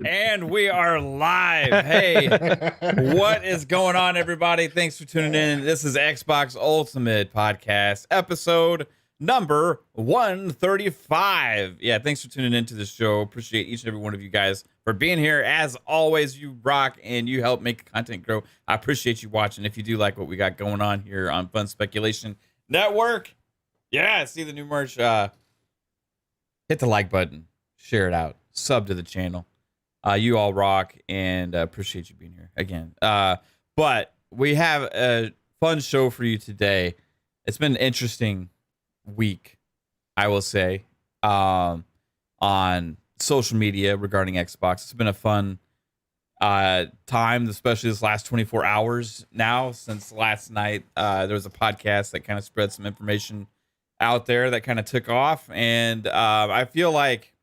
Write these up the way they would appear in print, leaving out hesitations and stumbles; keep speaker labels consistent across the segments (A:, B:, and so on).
A: And we are live. Hey, what is going on, everybody? Thanks for tuning in. This is Xbox Ultimate Podcast, episode number 135. Yeah, thanks for tuning into the show. Appreciate each and every one of you guys for being here. As always, you rock and you help make content grow. I appreciate you watching. If you do like what we got going on here on Fun Speculation Network, yeah, see the new merch. Hit the like button, share it out, sub to the channel. You all rock, and appreciate you being here again. But we have a fun show for you today. It's been an interesting week, I will say, on social media regarding Xbox. It's been a fun time, especially this last 24 hours now. Since last night, there was a podcast that kind of spread some information out there that kind of took off, and I feel like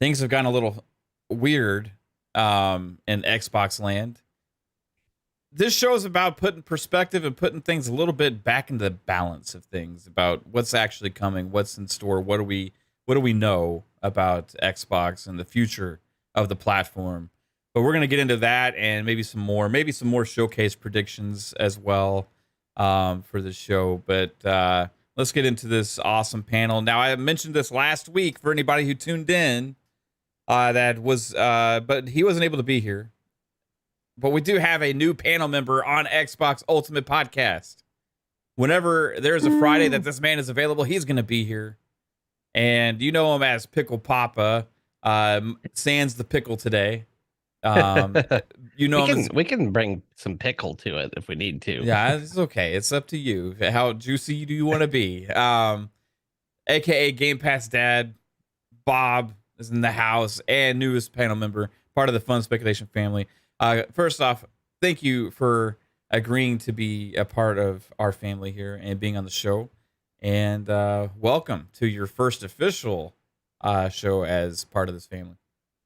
A: things have gotten a little weird in Xbox land. This show is about putting perspective and putting things a little bit back into the balance of things about what's actually coming, what's in store, what do we know about Xbox and the future of the platform. But we're going to get into that and maybe some more showcase predictions as well for the show. But let's get into this awesome panel. Now, I mentioned this last week for anybody who tuned in. But he wasn't able to be here. But we do have a new panel member on Xbox Ultimate Podcast. Whenever there's a Friday that this man is available, he's going to be here. And you know him as Pickle Papa, sans the pickle today. You know
B: we can bring some pickle to it if we need to.
A: Yeah, it's okay. It's up to you. How juicy do you want to be? AKA GamePassDad, Bob is in the house, and newest panel member, part of the Fun Speculation family. First off, thank you for agreeing to be a part of our family here and being on the show. And welcome to your first official show as part of this family.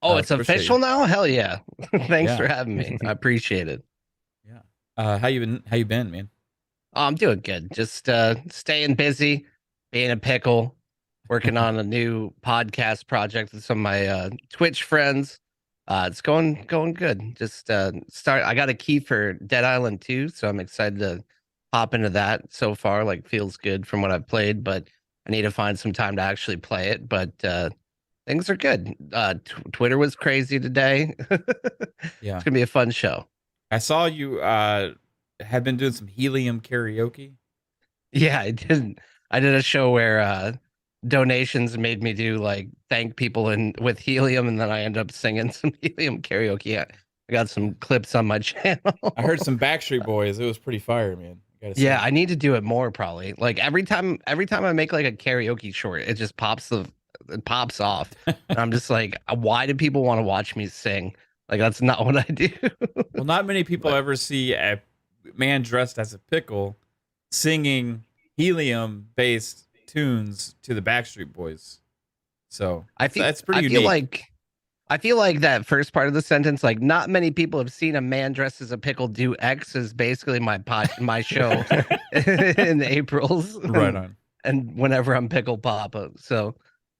B: Oh, it's official now? Hell yeah. Thanks for having me. I appreciate it.
A: Yeah. How you been, man?
B: I'm doing good. Just staying busy, being a pickle, working on a new podcast project with some of my Twitch friends. It's going good. Just I got a key for Dead Island 2, so I'm excited to hop into that. So far, like, feels good from what I've played, but I need to find some time to actually play it. But things are good. Twitter was crazy today.
A: Yeah,
B: it's gonna be a fun show.
A: I saw you have been doing some helium karaoke.
B: Yeah, I did a show where donations made me do, like, thank people with helium, and then I end up singing some helium karaoke. I got some clips on my channel.
A: I heard some Backstreet Boys. It was pretty fire, man.
B: Yeah, I need to do it more, probably. Like, every time I make like a karaoke short, it just pops off. And I'm just like, why do people want to watch me sing? Like, that's not what I do.
A: Well, not many people ever see a man dressed as a pickle singing helium-based tunes to the Backstreet Boys. So that's pretty unique.
B: I feel like that first part of the sentence, like, not many people have seen a man dressed as a pickle do X, is basically my show in April's.
A: Right on.
B: And whenever I'm Pickle Papa. So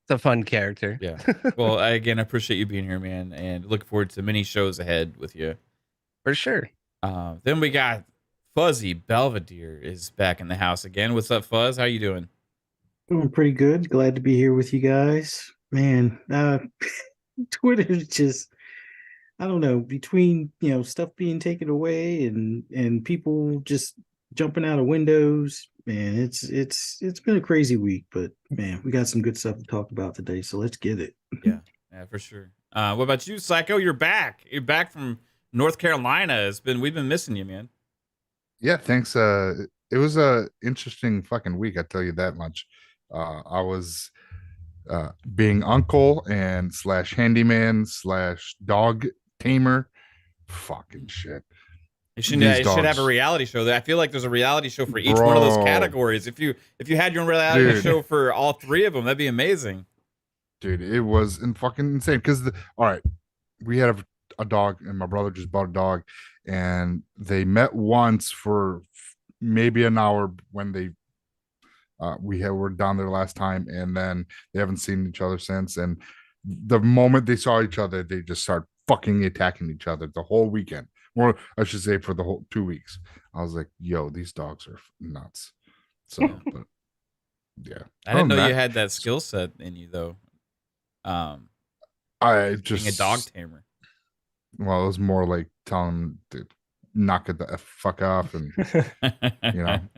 B: it's a fun character.
A: Yeah. Well, again, I appreciate you being here, man, and look forward to many shows ahead with you.
B: For sure.
A: Then we got Fuzzy Belvedere is back in the house again. What's up, Fuzz? How you doing?
C: Doing pretty good. Glad to be here with you guys. Man, Twitter's just, I don't know, between, stuff being taken away and people just jumping out of windows, man, it's been a crazy week, but man, we got some good stuff to talk about today, so let's get it.
A: Yeah, for sure. What about you, Psycho? You're back. You're back from North Carolina. We've been missing you, man.
D: Yeah, thanks. It was a interesting fucking week, I tell you that much. I was being uncle and / handyman / dog tamer. Fucking shit.
A: You should have a reality show. I feel like there's a reality show for each one of those categories. If you had your own reality show for all three of them, that'd be amazing.
D: Dude, it was fucking insane. Because all right, we had a dog, and my brother just bought a dog, and they met once for maybe an hour when they were down there last time, and then they haven't seen each other since. And the moment they saw each other, they just start fucking attacking each other the whole weekend. Or I should say for the whole 2 weeks. I was like, yo, these dogs are nuts. So, but yeah.
A: I didn't know
D: Other
A: you
D: than
A: had that skill set in you though.
D: I just
A: Being a dog tamer.
D: Well, it was more like telling them to knock it the fuck off, and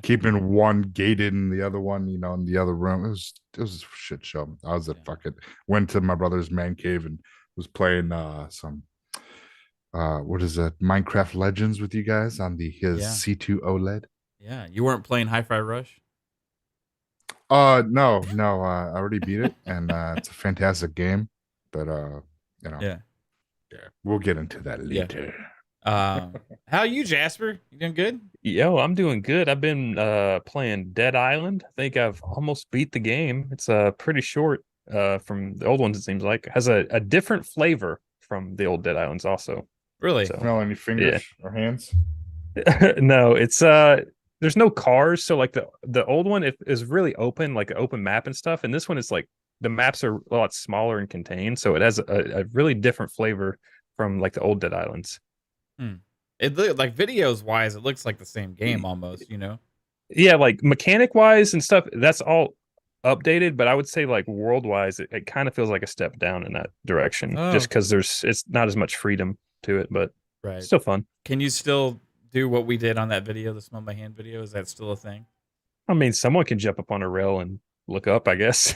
D: keeping one gated and the other one, in the other room. It was a shit show. I was went to my brother's man cave and was playing some what is it, Minecraft Legends with you guys on his C2 OLED.
A: Yeah, you weren't playing Hi-Fi Rush?
D: No, I already beat it, and it's a fantastic game. But
A: yeah,
D: we'll get into that later.
A: How are you, Jasper? You doing good?
E: Yo, I'm doing good. I've been playing Dead Island. I think I've almost beat the game. It's pretty short from the old ones, it seems like. It has a different flavor from the old Dead Islands also.
A: Really?
E: So,
D: Smell any fingers or hands?
E: No, it's there's no cars, so like the old one is really open, like an open map and stuff, and this one is like the maps are a lot smaller and contained, so it has a really different flavor from like the old Dead Islands.
A: It like videos wise, it looks like the same game almost,
E: Yeah, like mechanic wise and stuff, that's all updated, but I would say like world wise, it kind of feels like a step down in that direction, just because it's not as much freedom to it, but it's still fun.
A: Can you still do what we did on that video, the smell by hand video? Is that still a thing?
E: I mean, someone can jump up on a rail and look up, I guess.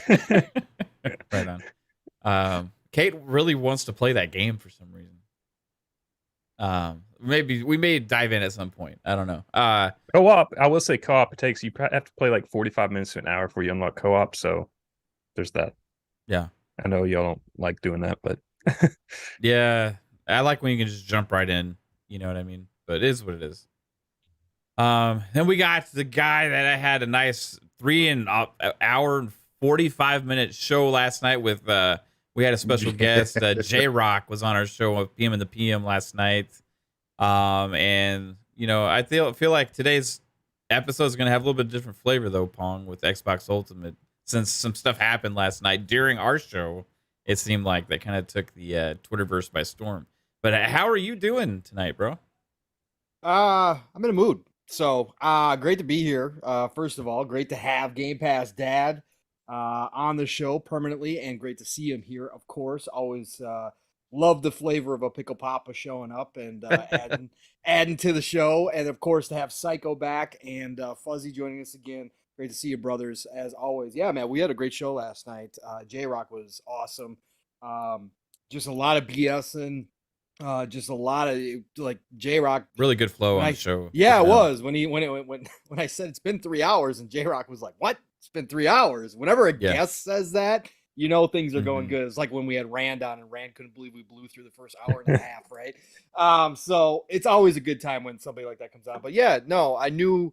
A: Right on. Kate really wants to play that game for some reason. Maybe we may dive in at some point. I don't know.
E: Co-op, I will say co-op, you have to play like 45 minutes to an hour before you unlock co-op, so there's that.
A: Yeah.
E: I know y'all don't like doing that, but
A: yeah, I like when you can just jump right in, you know what I mean? But it is what it is. Then we got the guy that I had a nice 3 hour and 45-minute show last night with we had a special guest. J-Rock was on our show with PM and the PM last night. And I feel like today's episode is gonna have a little bit different flavor though, Pong, with Xbox Ultimate, since some stuff happened last night during our show. It seemed like that kind of took the Twitterverse by storm. But how are you doing tonight, bro?
F: I'm in a mood. So great to be here. First of all, great to have GamePassDad on the show permanently, and great to see him here, of course. Always love the flavor of a Pickle Papa showing up and adding to the show. And of course, to have Psycho back and Fuzzy joining us again. Great to see you, brothers, as always. Yeah, man, we had a great show last night. J-Rock was awesome. Just a lot of BSing. Just a lot of like J-Rock.
A: Really good flow on the show.
F: Yeah, it was when I said it's been 3 hours, and J-Rock was like, "What? It's been 3 hours." Whenever a guest says that, things are going good. It's like when we had Rand on, and Rand couldn't believe we blew through the first hour and a half, right? So it's always a good time when somebody like that comes on. But yeah, no, I knew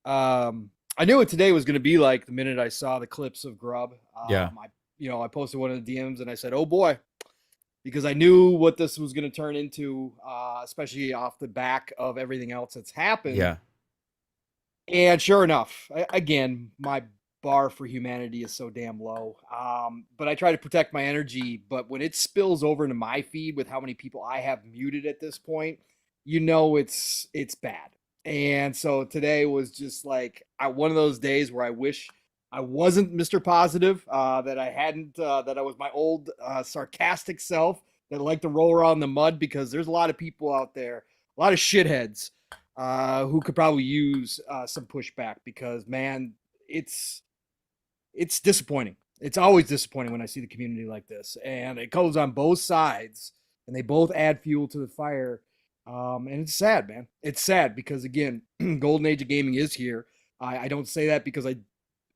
F: what today was going to be like the minute I saw the clips of Grub. I posted one of the DMs and I said, "Oh boy." Because I knew what this was going to turn into, especially off the back of everything else that's happened.
A: Yeah.
F: And sure enough, again, my bar for humanity is so damn low. But I try to protect my energy. But when it spills over into my feed with how many people I have muted at this point, it's bad. And so today was just like one of those days where I wish I wasn't Mr. Positive, that I hadn't, that I was my old sarcastic self that liked to roll around in the mud, because there's a lot of people out there, a lot of shitheads who could probably use some pushback, because, man, it's disappointing. It's always disappointing when I see the community like this, and it goes on both sides, and they both add fuel to the fire. And it's sad, man. It's sad because, again, golden age of gaming is here. I don't say that because I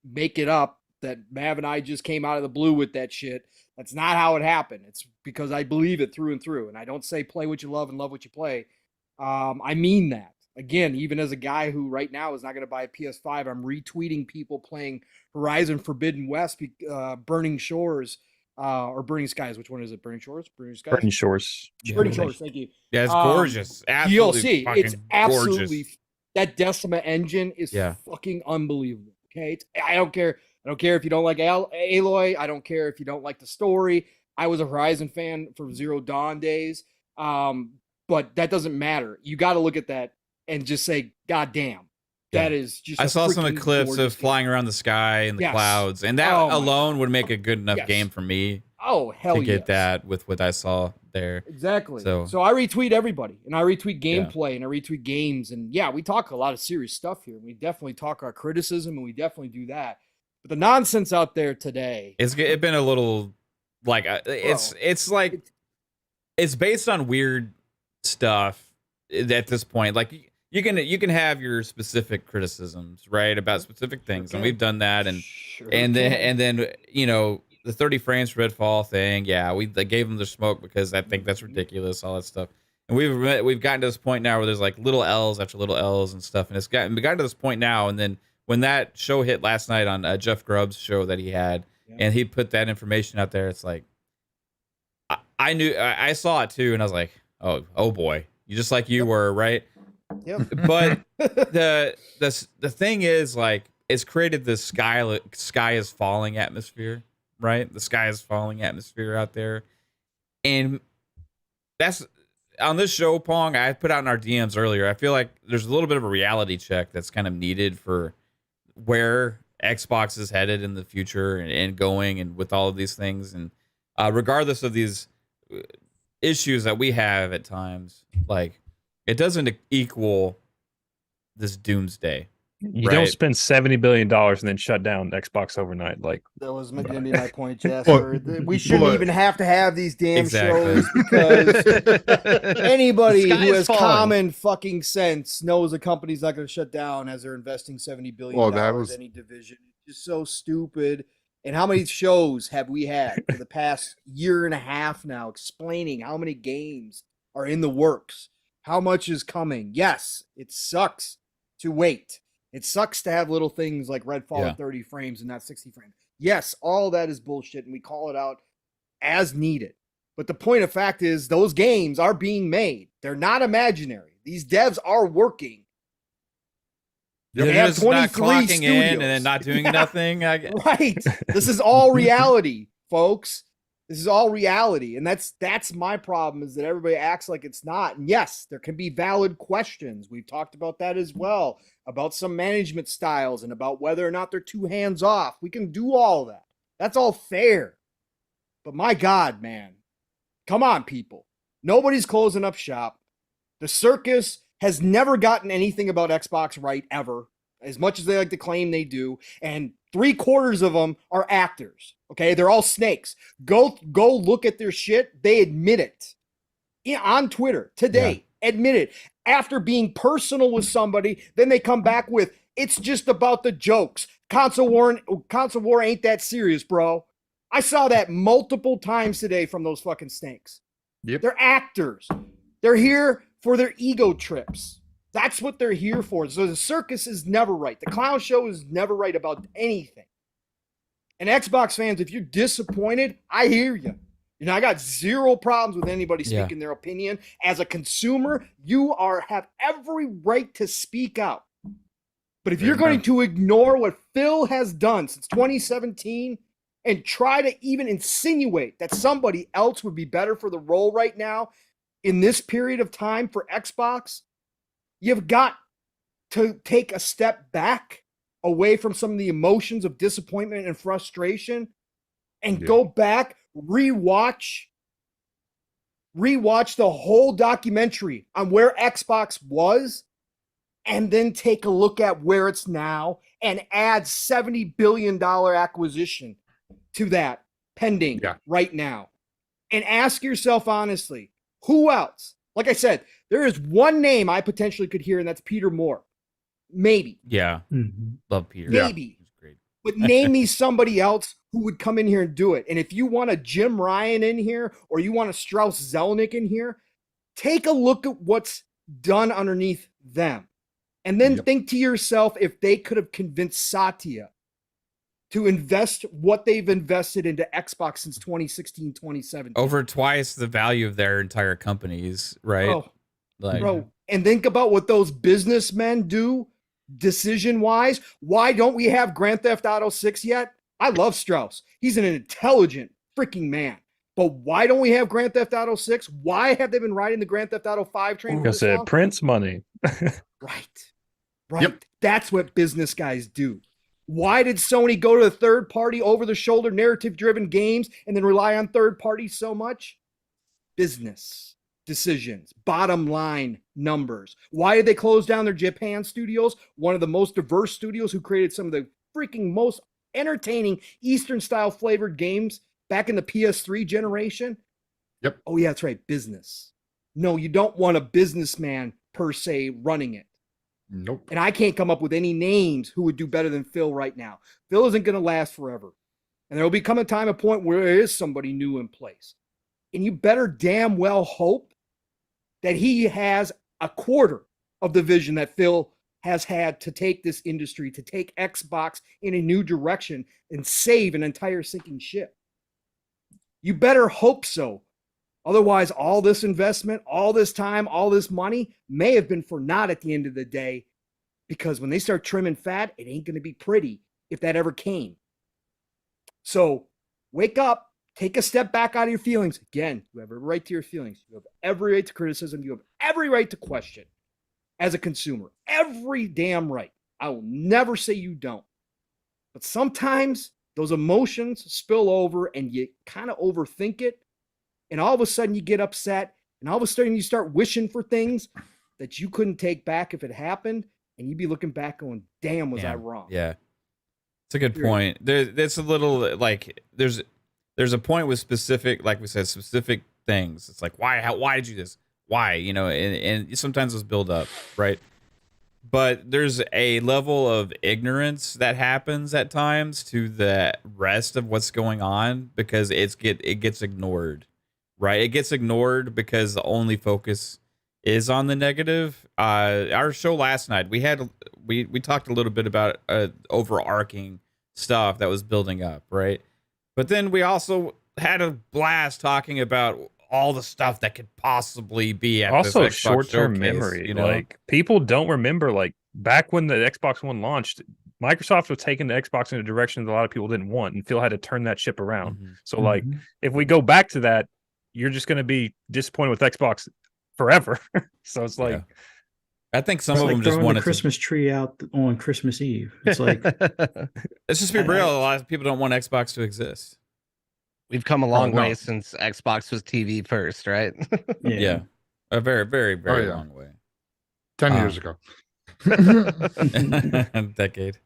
F: make it up that Mav and I just came out of the blue with that shit. That's not how it happened. It's because I believe it through and through. And I don't say play what you love and love what you play. I mean that. Again, even as a guy who right now is not going to buy a PS5, I'm retweeting people playing Horizon Forbidden West, Burning Shores, or Burning Skies. Which one is it? Burning Shores? Burning Skies?
E: Burning Shores.
F: Burning Shores, thank you.
A: Yeah, it's gorgeous. Absolutely
F: DLC. It's absolutely
A: gorgeous.
F: That Decima engine is fucking unbelievable. Okay, I don't care. I don't care if you don't like Aloy. I don't care if you don't like the story. I was a Horizon fan from Zero Dawn days. But that doesn't matter. You got to look at that and just say, God damn, that is just.
A: I saw some
F: freaking
A: clips of
F: gorgeous
A: flying around the sky and the
F: Yes.
A: clouds, and that
F: Oh my
A: alone would make a good enough
F: Yes.
A: game for me
F: Oh, hell
A: to get
F: yes.
A: that with what I saw there.
F: Exactly.
A: So-
F: So I retweet everybody, and I retweet
A: Yeah.
F: gameplay, and I retweet games, and yeah, we talk a lot of serious stuff here. We definitely talk our criticism, and we definitely do that. But the nonsense out there today,
A: It's been a little like it's like it's based on weird stuff at this point. Like you can have your specific criticisms, right, about specific things, and
F: can.
A: we've done that, and
F: Sure
A: and
F: can.
A: then you know the 30 frames for Redfall thing. Yeah, we gave them the smoke because I think that's ridiculous, all that stuff. And we've gotten to this point now where there's like little L's after little L's and stuff, and we gotten to this point now. And then when that show hit last night on Jeff Grubb's show that he had, and he put that information out there, it's like I knew I saw it too, and I was like, oh boy, you just like you were, right?
F: Yep.
A: But the thing is, like, it's created this sky is falling atmosphere, right? The sky is falling atmosphere out there, and that's on this show, Pong. I put out in our DMs earlier. I feel like there's a little bit of a reality check that's kind of needed for where Xbox is headed in the future and going, and with all of these things, and regardless of these issues that we have at times, like, it doesn't equal this doomsday.
E: You
A: Right.
E: don't spend $70 billion and then shut down Xbox overnight. Like,
F: That was going to be my point, Jasper. We shouldn't
D: but-
F: even have to have these damn
A: Exactly.
F: shows because anybody
B: The sky
F: who
B: is
F: has
B: falling.
F: common fucking sense knows a company's not going to shut down as they're investing $70 billion
D: Well, that was-
F: any division. It's just so stupid. And how many shows have we had for the past year and a half now explaining how many games are in the works? How much is coming? Yes, it sucks to wait. It sucks to have little things like Redfall
A: Yeah.
F: at 30 frames and not 60 frames. Yes, all that is bullshit, and we call it out as needed. But the point of fact is those games are being made. They're not imaginary. These devs are working.
A: They're
F: They have
A: just not
F: 23
A: clocking in
F: studios.
A: and then not doing
F: Yeah.
A: nothing.
F: Right. This is all reality, folks. This is all reality. And that's my problem, is that everybody acts like it's not. And yes, there can be valid questions. We've talked about that as well, about some management styles and about whether or not they're too hands off. We can do all that. That's all fair. But my God, man, come on, people. Nobody's closing up shop. The circus has never gotten anything about Xbox right, ever, as much as they like to claim they do. And 3/4 of them are actors. Okay, they're all snakes. Go look at their shit. They admit it on Twitter today. Admit it. After being personal with somebody, then they come back with, it's just about the jokes. Console war ain't that serious, bro. I saw that multiple times today from those fucking snakes.
D: Yep.
F: They're actors. They're here for their ego trips. That's what they're here for. So the circus is never right. The clown show is never right about anything. And Xbox fans, if you're disappointed, I hear you. You know, I got zero problems with anybody
A: Yeah.
F: speaking their opinion. As a consumer, you have every right to speak out. But if you're going to ignore what Phil has done since 2017 and try to even insinuate that somebody else would be better for the role right now in this period of time for Xbox, you've got to take a step back away from some of the emotions of disappointment and frustration and go back, rewatch the whole documentary on where Xbox was, and then take a look at where it's now and add $70 billion acquisition to that pending right now. And ask yourself honestly, who else? Like I said, there is one name I potentially could hear, and that's Peter Moore. Maybe.
A: Yeah.
C: Mhm.
A: Love Peter.
F: Maybe.
A: He's great.
F: But name me somebody else who would come in here and do it. And if you want a Jim Ryan in here or you want a Strauss Zelnick in here, take a look at what's done underneath them. And then think to yourself if they could have convinced Satya to invest what they've invested into Xbox since 2016, 2017.
A: Over twice the value of their entire companies, right?
F: Bro, and think about what those businessmen do decision-wise. Why don't we have Grand Theft Auto 6 yet? I love Strauss. He's an intelligent freaking man. But why don't we have Grand Theft Auto 6? Why have they been riding the Grand Theft Auto 5 train for
E: I
F: this
E: said
F: long?
E: Prince money.
F: Right. Right.
D: Yep.
F: That's what business guys do. Why did Sony go to the third party, over the shoulder, narrative driven games and then rely on third parties so much? Business decisions, bottom line numbers. Why did they close down their Japan studios? One of the most diverse studios who created some of the freaking most entertaining Eastern style flavored games back in the PS3 generation.
D: Yep.
F: Oh, yeah, that's right. Business. No, you don't want a businessman per se running it.
D: Nope.
F: And I can't come up with any names who would do better than Phil right now. Phil isn't going to last forever. And there will become a point where there is somebody new in place. And you better damn well hope that he has a quarter of the vision that Phil has had to take this industry, to take Xbox in a new direction and save an entire sinking ship. You better hope so. Otherwise, all this investment, all this time, all this money may have been for naught at the end of the day, because when they start trimming fat, it ain't going to be pretty if that ever came. So wake up, take a step back out of your feelings. Again, you have a right to your feelings. You have every right to criticism. You have every right to question as a consumer. Every damn right. I will never say you don't. But sometimes those emotions spill over and you kind of overthink it. And all of a sudden you get upset, and all of a sudden you start wishing for things that you couldn't take back if it happened. And you'd be looking back going, damn, was I wrong?
A: Yeah. It's a good point. There's a little, like, there's a point with specific, like we said, specific things. It's like, why did you do this? Why? You know, and sometimes those build up, right? But there's a level of ignorance that happens at times to the rest of what's going on, because it gets ignored. Right, it gets ignored because the only focus is on the negative. Our show last night, we talked a little bit about overarching stuff that was building up, right? But then we also had a blast talking about all the stuff that could possibly be at
E: Also,
A: this Xbox
E: short-term
A: showcase,
E: memory.
A: You know,
E: Like, people don't remember, like, back when the Xbox One launched, Microsoft was taking the Xbox in a direction that a lot of people didn't want, and Phil had to turn that ship around.
A: Mhm.
E: So, like, if we go back to that, you're just going to be disappointed with Xbox forever. So it's like,
A: I think some
C: It's
A: of
C: like
A: them just
C: throwing
A: wanted
C: the Christmas tree out on Christmas Eve. It's like,
A: let's just be real. A lot of people don't want Xbox to exist.
B: We've come a long
D: no.
B: way since Xbox was TV first, right?
A: Yeah, a very, very, very
D: yeah.
A: long way.
D: 10 years ago.
A: Decade.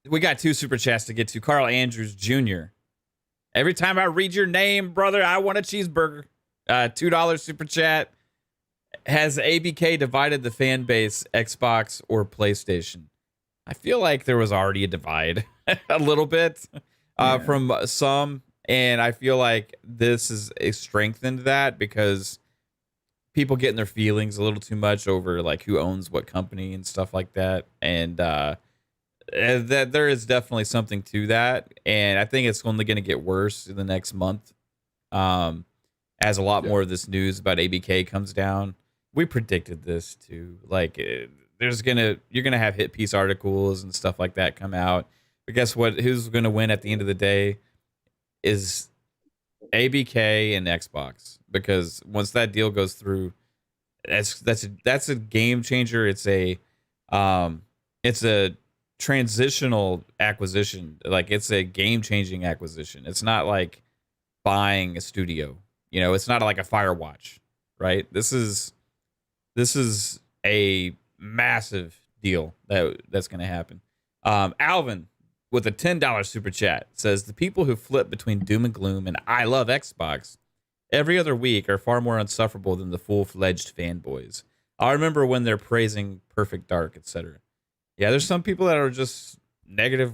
A: We got 2 super chats to get to. Carl Andrews Jr. Every time I read your name, brother, I want a cheeseburger. $2 super chat. Has ABK divided the fan base, Xbox or PlayStation? I feel like there was already a divide a little bit from some. And I feel like this is a strengthened that, because people get in their feelings a little too much over like who owns what company and stuff like that. And that there is definitely something to that, and I think it's only going to get worse in the next month, as a lot more of this news about ABK comes down. We predicted this too. Like, you're gonna have hit piece articles and stuff like that come out. But guess what? Who's going to win at the end of the day is ABK and Xbox, because once that deal goes through, that's a game changer. It's a transitional acquisition. Like, it's a game-changing acquisition. It's not like buying a studio. You know, it's not like a Firewatch, right? This is a massive deal that's going to happen. Alvin with a $10 super chat says, the people who flip between doom and gloom and I love Xbox every other week are far more insufferable than the full-fledged fanboys. I remember when they're praising Perfect Dark, etc. Yeah, there's some people that are just negative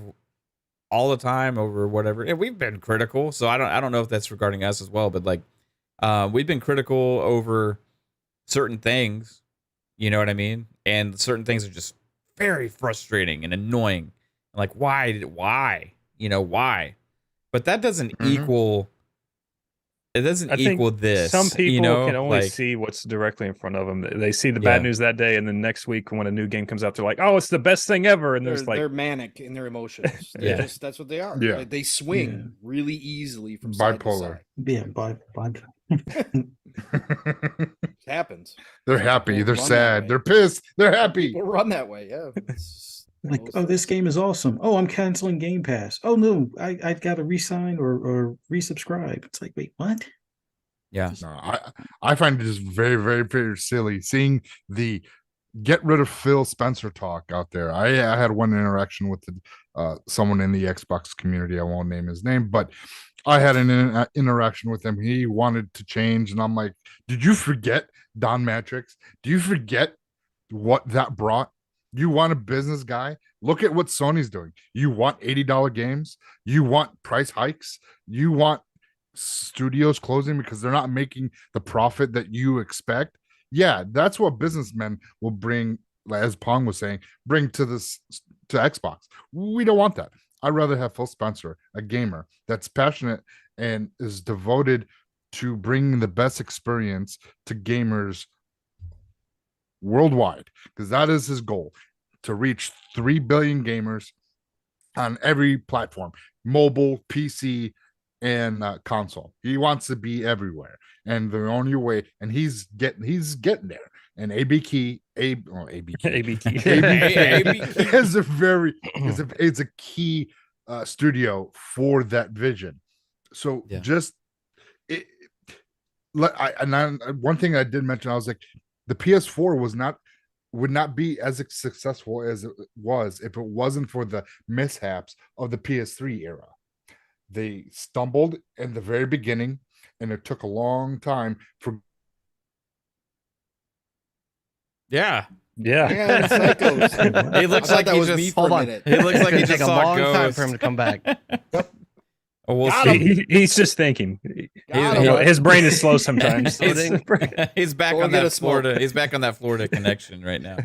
A: all the time over whatever. And we've been critical, so I don't know if that's regarding us as well, but like, we've been critical over certain things, you know what I mean? And certain things are just very frustrating and annoying. Like, why? You know, why? But that doesn't equal it doesn't
E: I think
A: equal this.
E: some people
A: you know,
E: can only
A: like,
E: see what's directly in front of them. They see the
A: Yeah.
E: bad news that day, and then next week when a new game comes out, they're like, "Oh, it's the best thing ever!" And there's like,
F: They're manic in their emotions.
A: Yeah.
F: That's what they are.
D: Yeah.
F: Like, they swing
C: Yeah.
F: really easily from side to
D: Bipolar.
F: side.
C: Yeah,
F: It happens.
D: They're
F: Some
D: happy.
F: people
D: They're
F: run that
D: sad.
F: way.
D: They're pissed. They're happy.
F: People run that way. Yeah.
C: like, oh, this game is awesome. Oh, I'm canceling Game Pass. Oh no, I got to resign or resubscribe. It's like, wait, what?
A: yeah.
D: No, I find it just very, very, very silly seeing the get rid of Phil Spencer talk out there. I had one interaction with someone in the Xbox community. I won't name his name, but I had an interaction with him. He wanted to change, and I'm like, did you forget Don Matrix? Do you forget what that brought? You want a business guy? Look at what Sony's doing. You want $80 games? You want price hikes? You want studios closing because they're not making the profit that you expect? Yeah, that's what businessmen will bring, as Pong was saying, bring to Xbox. We don't want that. I'd rather have Phil Spencer, a gamer that's passionate and is devoted to bringing the best experience to gamers worldwide, because that is his goal, to reach 3 billion gamers on every platform, mobile, PC, and console. He wants to be everywhere, and the only way, and he's getting there. And AB Key is a very it's a key studio for that vision. So
A: Yeah.
D: just one thing I did mention, I was like, the PS4 would not be as successful as it was if it wasn't for the mishaps of the PS3 era. They stumbled in the very beginning, and it took a long time for.
E: yeah.
F: Yeah, psychos.
A: He looks
F: I thought
A: like
F: that
A: he
F: was
A: just
F: me for
B: hold
F: a
B: on.
F: minute.
A: He looks like he
B: It'd
A: just
B: take a
A: saw
B: long time
A: ghost.
B: for him to come back.
A: Oh, we'll
F: Got
A: see.
E: He's just thinking.
F: Got
E: You know,
F: him.
E: his brain is slow sometimes.
A: He's back
F: Go
A: on
F: get
A: that
F: a smoke.
A: Florida. He's back on that Florida connection right now.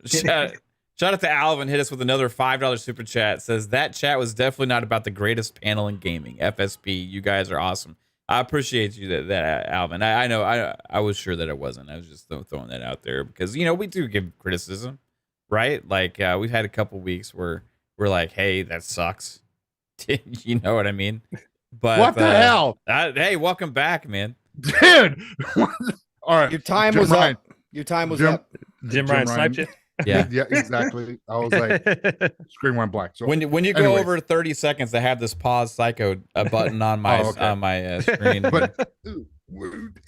A: Shout out to Alvin, hit us with another $5 super chat. Says that chat was definitely not about the greatest panel in gaming. FSP, you guys are awesome. I appreciate you that Alvin. I know I was sure that it wasn't. I was just throwing that out there because we do give criticism, right? Like we've had a couple weeks where we're like, hey, that sucks. You know what I mean? But
D: What the hell?
A: Hey, welcome back, man.
D: Dude. All right.
F: Your time
D: Jim
F: was
D: Ryan.
F: up. Your time was
D: Jim-
F: up.
E: Jim Ryan sniped you.
A: Yeah.
D: Yeah, exactly. I was like, screen went black. So
A: When you go
D: anyways.
A: over 30 seconds, I have this pause psycho button on my
D: Oh, okay.
A: on my screen.
D: But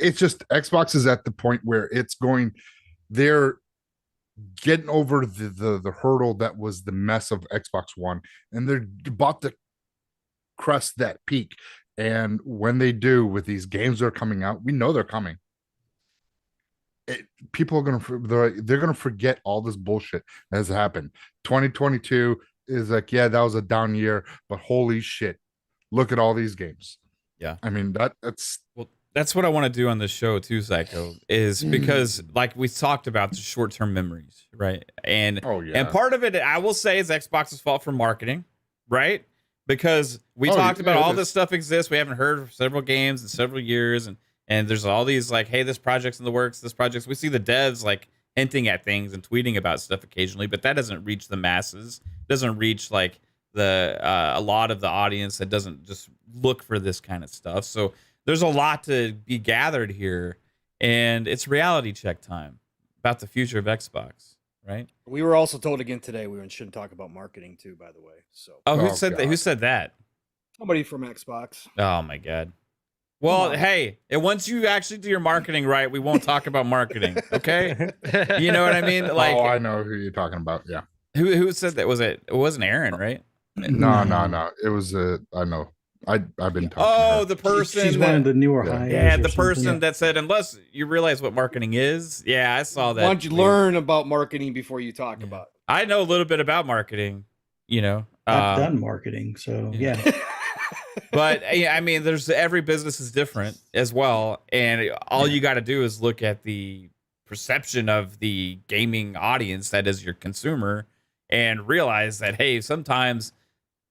D: it's just Xbox is at the point where they're getting over the hurdle that was the mess of Xbox One, and they're about to crest that peak. And when they do, with these games that are coming out, we know they're coming. People are they're gonna forget all this bullshit that has happened. 2022 is like, yeah, that was a down year, but holy shit, look at all these games.
A: Yeah.
D: I mean that's
A: Well, that's what I want to do on this show too, Psycho, is because like we talked about the short-term memories, right? And and part of it, I will say, is Xbox's fault for marketing, right? Because we talked about all this stuff exists. We haven't heard of several games in several years, and there's all these like, hey, this project's in the works, this project's. We see the devs like hinting at things and tweeting about stuff occasionally, but that doesn't reach the masses. It doesn't reach like the a lot of the audience that doesn't just look for this kind of stuff. So there's a lot to be gathered here, and it's reality check time about the future of Xbox, right?
F: We were also told again today we shouldn't talk about marketing too, by the way. So
A: Who
D: Oh,
A: said that? Who
D: God.
A: said that?
F: somebody from Xbox.
A: Oh my God. Well, hey, and once you actually do your marketing right, we won't talk about marketing. Okay, you know what I mean? Like,
D: oh, I know who you're talking about. Yeah.
A: who said that? It wasn't Aaron, right?
D: No. It was I know. I've been talking.
A: Oh,
D: to her.
A: the person.
C: She's one of the newer
D: Yeah.
C: hires.
A: Yeah,
C: or
A: the
C: something.
A: person that said, unless you realize what marketing is. Yeah, I saw that.
F: Why don't you
A: tweet.
F: learn about marketing before you talk
A: Yeah.
F: about it?
A: I know a little bit about marketing,
C: I've done marketing, so
A: yeah.
C: yeah.
A: But I mean, every business is different as well, and all you got to do is look at the perception of the gaming audience that is your consumer, and realize that hey, sometimes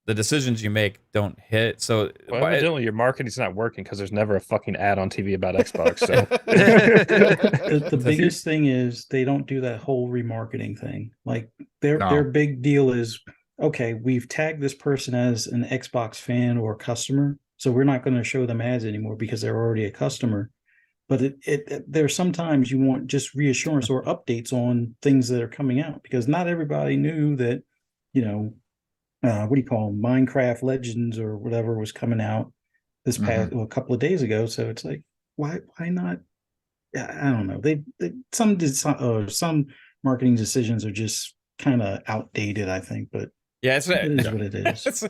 A: the decisions you make don't hit. So
E: Well,
A: but-
E: evidently your marketing's not working because there's never a fucking ad on TV about Xbox. So
C: The biggest thing is they don't do that whole remarketing thing. Like their
D: No.
C: big deal is, okay, we've tagged this person as an Xbox fan or customer, so we're not going to show them ads anymore because they're already a customer. But there's sometimes you want just reassurance or updates on things that are coming out, because not everybody knew that, what do you call them? Minecraft Legends or whatever was coming out this past a couple of days ago. So it's like, why not? I don't know. Some marketing decisions are just kind of outdated, I think. But
A: yeah, it's
C: it is what it is.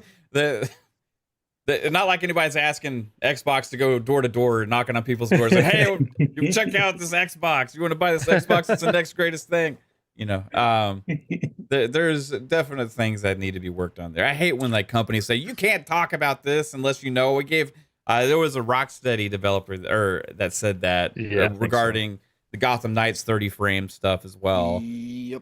A: it's not like anybody's asking Xbox to go door to door, knocking on people's doors. Like, hey, you check out this Xbox. You want to buy this Xbox? It's the next greatest thing. There's definite things that need to be worked on there. I hate when like companies say you can't talk about this unless you know. We gave there was a Rocksteady developer that said that regarding the Gotham Knights 30 frame stuff as well.
F: Yep.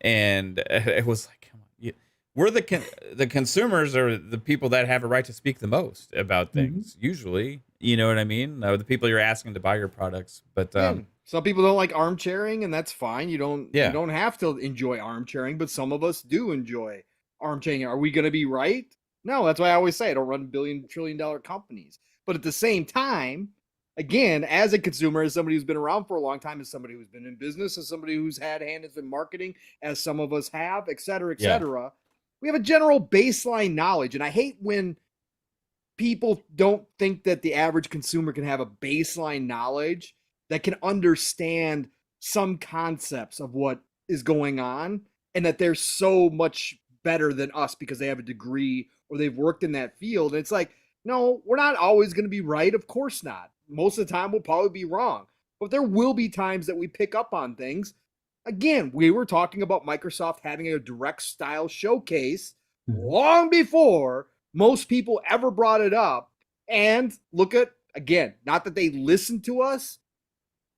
A: And it was like, come on, we're the consumers are the people that have a right to speak the most about things. Usually, you know what I mean? The people you're asking to buy your products, but.
F: Some people don't like armchairing, and that's fine. You don't have to enjoy armchairing, but some of us do enjoy armchairing. Are we going to be right? No, that's why I always say I don't run billion, trillion-dollar companies. But at the same time, again, as a consumer, as somebody who's been around for a long time, as somebody who's been in business, as somebody who's had hands in marketing, as some of us have, et cetera, we have a general baseline knowledge. And I hate when people don't think that the average consumer can have a baseline knowledge that can understand some concepts of what is going on, and that they're so much better than us because they have a degree or they've worked in that field. And it's like, no, we're not always going to be right. Of course not. Most of the time we'll probably be wrong, but there will be times that we pick up on things. Again, we were talking about Microsoft having a direct style showcase long before most people ever brought it up. And look at, again, not that they listened to us,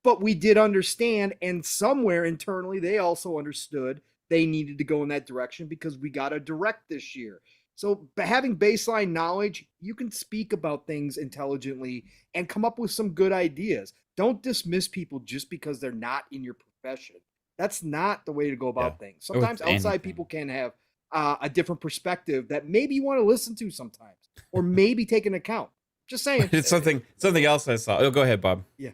F: but we did understand, and somewhere internally they also understood they needed to go in that direction because we got a direct this year. So having baseline knowledge, you can speak about things intelligently and come up with some good ideas. Don't dismiss people just because they're not in your profession. That's not the way to go about things. Sometimes outside people can have a different perspective that maybe you want to listen to sometimes, or maybe take into account. Just saying.
A: It's something else I saw. Oh, go ahead, Bob.
F: Yeah.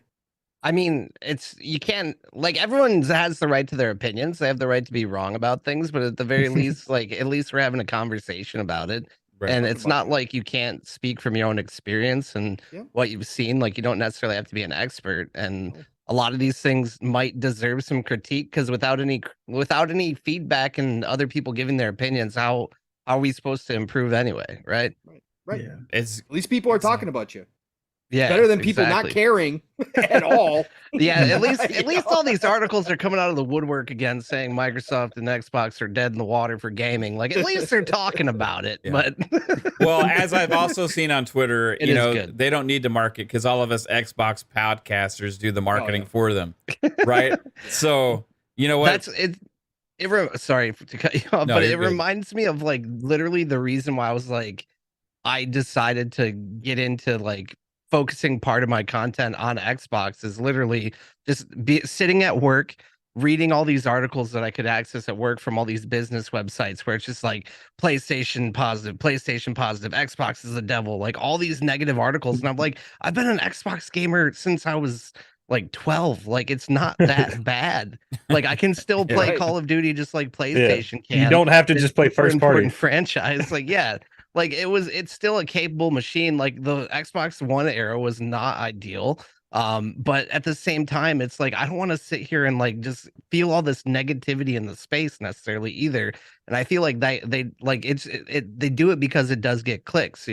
B: I mean, you can't, like, everyone has the right to their opinions. They have the right to be wrong about things, but at the very least, like, at least we're having a conversation about it.
A: Right.
B: And it's not like you can't speak from your own experience and what you've seen. Like, you don't necessarily have to be an expert. And a lot of these things might deserve some critique, because without any feedback and other people giving their opinions, how are we supposed to improve anyway? Right.
F: Right.
C: Yeah.
A: It's
F: At least people are talking about you.
B: Yeah.
F: Better than people not caring at all.
B: Yeah, at least all these articles are coming out of the woodwork again, saying Microsoft and Xbox are dead in the water for gaming. Like, at least they're talking about it.
A: Yeah.
B: But
A: well, as I've also seen on Twitter,
B: It is good.
A: they don't need to market because all of us Xbox podcasters do the marketing for them, right? So you know what?
B: that's it. Sorry to cut you off,
A: No,
B: but
A: you're
B: it
A: good.
B: reminds me of, like, literally the reason why I decided to get into, like, focusing part of my content on Xbox is literally just sitting at work, reading all these articles that I could access at work from all these business websites where it's just like PlayStation positive, Xbox is the devil, like all these negative articles. And I'm like, I've been an Xbox gamer since I was like 12. Like, it's not that bad. Like, I can still play
F: right.
B: Call of Duty just like PlayStation can.
E: You don't have to
B: It's
E: just play
B: super
E: first party.
B: important franchise. Like, yeah. Like, it's still a capable machine. Like, the Xbox One era was not ideal. But at the same time, it's like, I don't want to sit here and like just feel all this negativity in the space necessarily either. And I feel like they do it because it does get clicks,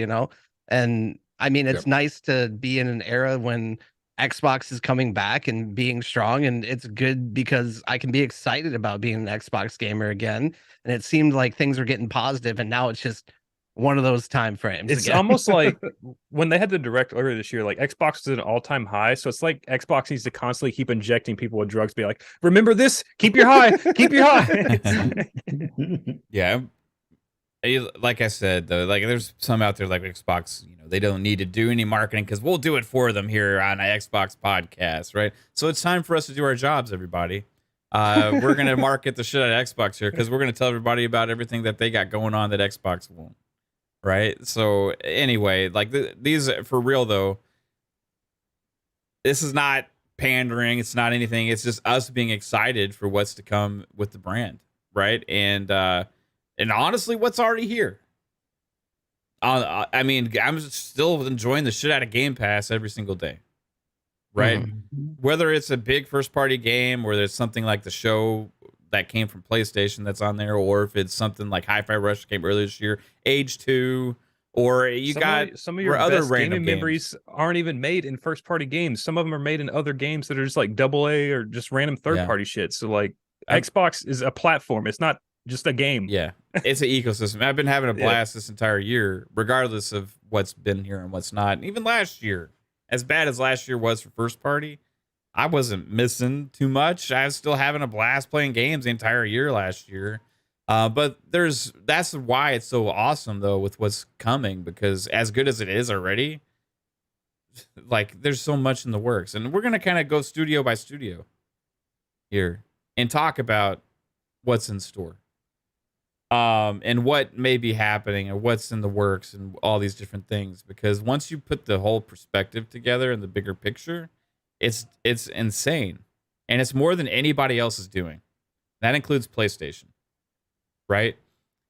B: And I mean, it's nice to be in an era when Xbox is coming back and being strong, and it's good because I can be excited about being an Xbox gamer again. And it seemed like things were getting positive, and now it's just one of those time frames.
E: It's
B: again.
E: almost like when they had the direct earlier this year, like Xbox is at an all-time high. So it's like Xbox needs to constantly keep injecting people with drugs, be like, remember this, keep your high, keep your high.
A: Yeah. like I said, though, like there's some out there like Xbox, they don't need to do any marketing because we'll do it for them here on an Xbox podcast, right? So it's time for us to do our jobs, everybody. We're gonna market the shit out of Xbox here because we're gonna tell everybody about everything that they got going on that Xbox won't, right? So anyway, like these for real though, this is not pandering. It's not anything. It's just us being excited for what's to come with the brand, right? And honestly, what's already here. I mean, I'm still enjoying the shit out of Game Pass every single day, right? Whether it's a big first-party game, or there's something like the show that came from PlayStation that's on there, or if it's something like Hi-Fi Rush came earlier this year, Age 2, or
E: some of your
A: other
E: best
A: random
E: gaming memories aren't even made in first-party games. Some of them are made in other games that are just like AA or just random third-party shit. So like Xbox is a platform. It's not just a game.
A: Yeah, it's an ecosystem. I've been having a blast this entire year, regardless of what's been here and what's not. And even last year, as bad as last year was for first party, I wasn't missing too much. I was still having a blast playing games the entire year last year. But that's why it's so awesome though with what's coming, because as good as it is already, like there's so much in the works, and we're gonna kind of go studio by studio here and talk about what's in store. And what may be happening and what's in the works and all these different things. Because once you put the whole perspective together and the bigger picture, it's insane. And it's more than anybody else is doing. That includes PlayStation, right?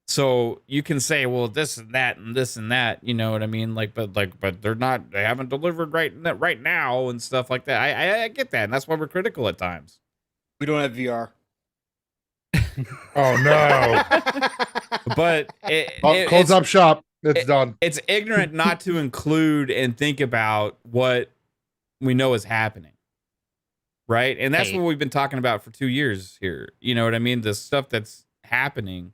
A: So you can say, well, this and that and this and that, you know what I mean? But they haven't delivered right now and stuff like that. I get that. And that's why we're critical at times.
F: We don't have VR.
D: Oh no!
A: But
D: Close up shop. It's done.
A: It's ignorant not to include and think about what we know is happening, right? And that's what we've been talking about for 2 years here. You know what I mean? The stuff that's happening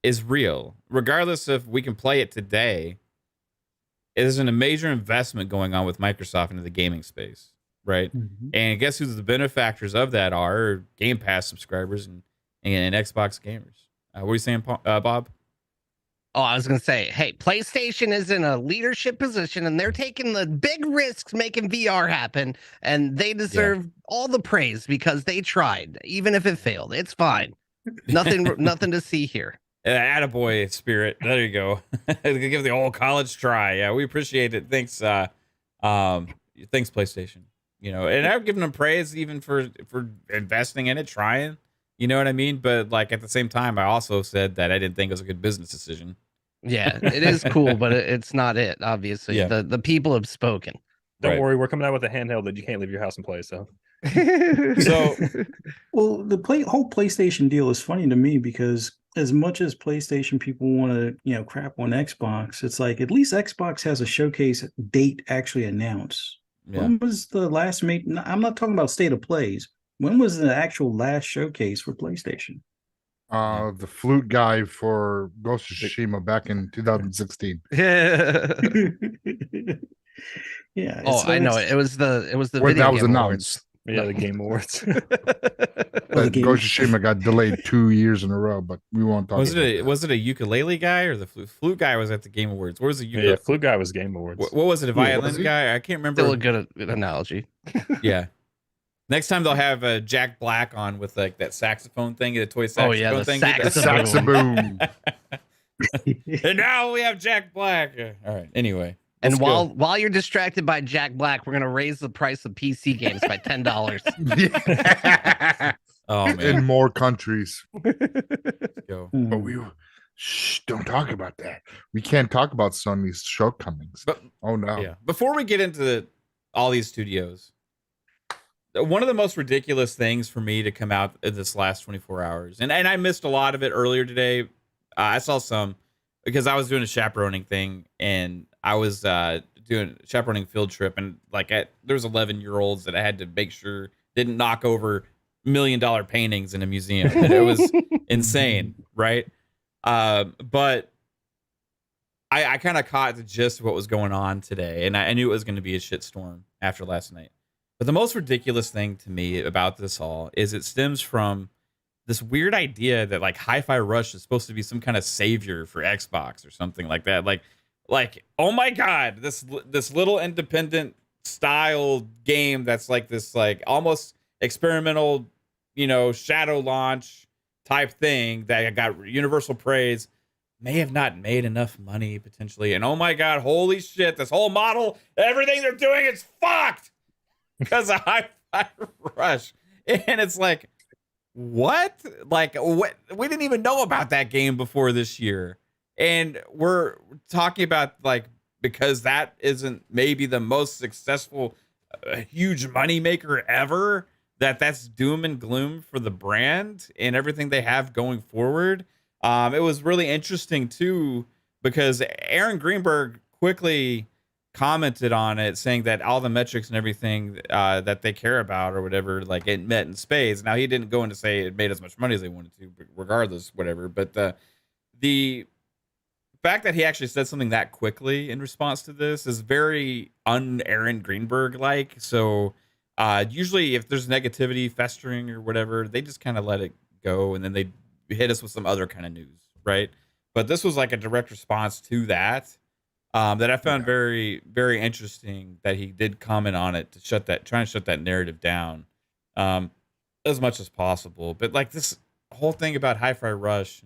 A: is real, regardless if we can play it today. There's a major investment going on with Microsoft into the gaming space, right? And guess who the benefactors of that are? Game Pass subscribers and Xbox gamers. What are you saying, Bob?
B: Oh, I was going to say, hey, PlayStation is in a leadership position and they're taking the big risks making VR happen, and they deserve all the praise because they tried, even if it failed. It's fine. Nothing to see here.
A: Attaboy spirit. There you go. Give the old college try. Yeah, we appreciate it. Thanks, thanks PlayStation. And I've given them praise even for investing in it, trying. You know what I mean? But like at the same time, I also said that I didn't think it was a good business decision.
B: Yeah, it is cool, but it's not it. Obviously, the people have spoken.
E: Don't worry, we're coming out with a handheld that you can't leave your house and play. So,
C: well, the whole PlayStation deal is funny to me because as much as PlayStation people want to crap on Xbox, it's like at least Xbox has a showcase date actually announced. Yeah. When was the last I'm not talking about state of plays. When was the actual last showcase for PlayStation?
D: The flute guy for Ghost of Tsushima back in 2016.
C: Yeah.
B: Oh, I know it. It was the
D: where
B: video
D: that was
B: game
D: announced.
E: Yeah, the Game Awards.
D: Ghost of Tsushima got delayed 2 years in a row, but we won't talk.
A: Was it a ukulele guy or the flute guy was at the Game Awards? Where was the ukulele?
E: Yeah, flute guy was Game Awards.
A: What was it? A violin guy? I can't remember.
B: Still a good analogy.
A: Yeah. Next time they'll have Jack Black on with like that saxophone thing, the toy saxophone thing.
D: Saxaboom.
A: And now we have Jack Black. All right. Anyway.
B: And while you're distracted by Jack Black, we're gonna raise the price of PC games by $10.
A: Oh man.
D: In more countries.
A: Let's go.
D: But don't talk about that. We can't talk about Sony's shortcomings. Oh no.
A: Yeah. Before we get into all these studios, one of the most ridiculous things for me to come out in this last 24 hours, and I missed a lot of it earlier today. I saw some because I was doing a chaperoning thing, and I was doing a chaperoning field trip, and there was 11-year-olds that I had to make sure didn't knock over $1 million paintings in a museum, and it was insane, right? But I kind of caught the gist of what was going on today, and I knew it was going to be a shitstorm after last night. But the most ridiculous thing to me about this all is it stems from this weird idea that like Hi-Fi Rush is supposed to be some kind of savior for Xbox or something like that. Like oh my god, this little independent style game that's like this like almost experimental, shadow launch type thing that got universal praise may have not made enough money potentially. And oh my god, holy shit, this whole model, everything they're doing is fucked because of Hi-Fi Rush. And it's like, what? Like, what? We didn't even know about that game before this year. And we're talking about, like, because that isn't maybe the most successful, huge money maker ever, that's doom and gloom for the brand and everything they have going forward. It was really interesting, too, because Aaron Greenberg quickly commented on it, saying that all the metrics and everything that they care about or whatever, like it met in spades. Now, he didn't go in to say it made as much money as they wanted to, regardless, whatever. But the fact that he actually said something that quickly in response to this is very un-Aaron Greenberg-like. So usually if there's negativity festering or whatever, they just kind of let it go, and then they hit us with some other kind of news, right? But this was like a direct response to that. That I found very, very interesting that he did comment on it to try and shut that narrative down as much as possible. But like this whole thing about Hi-Fi Rush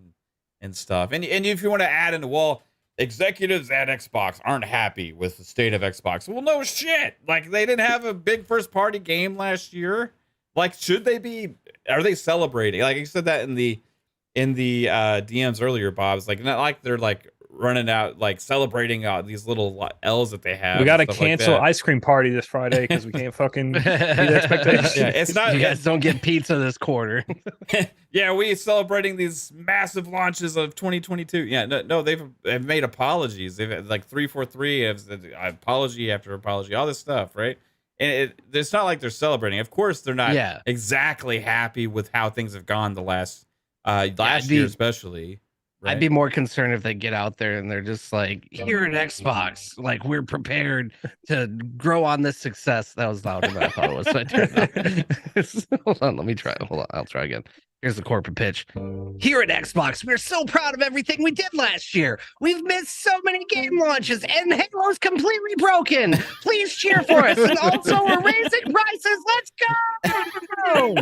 A: and stuff. And if you want to add in, well, executives at Xbox aren't happy with the state of Xbox. Well, no shit. Like they didn't have a big first party game last year. Like, should they be? Are they celebrating? Like you said that in the DMs earlier, Bob. It's like not like they're like running out, like celebrating these little L's that they have.
E: We got to cancel ice cream party this Friday because we can't fucking meet expectations.
A: Yeah, it's not.
B: You guys don't get pizza this quarter.
A: Yeah, we celebrating these massive launches of 2022. Yeah, no, they've made apologies. They've had like 343 have apology after apology, all this stuff, right? And it's not like they're celebrating. Of course, they're not exactly happy with how things have gone the last year, especially. Right?
B: I'd be more concerned if they get out there and they're just like, here at Xbox, like we're prepared to grow on this success. That was louder than I thought it was. So I turned it up. Hold on, let me try. Hold on, I'll try again. Here's the corporate pitch. Here at Xbox, we're so proud of everything we did last year. We've missed so many game launches, and Halo's completely broken. Please cheer for us. And also, we're raising prices. Let's go.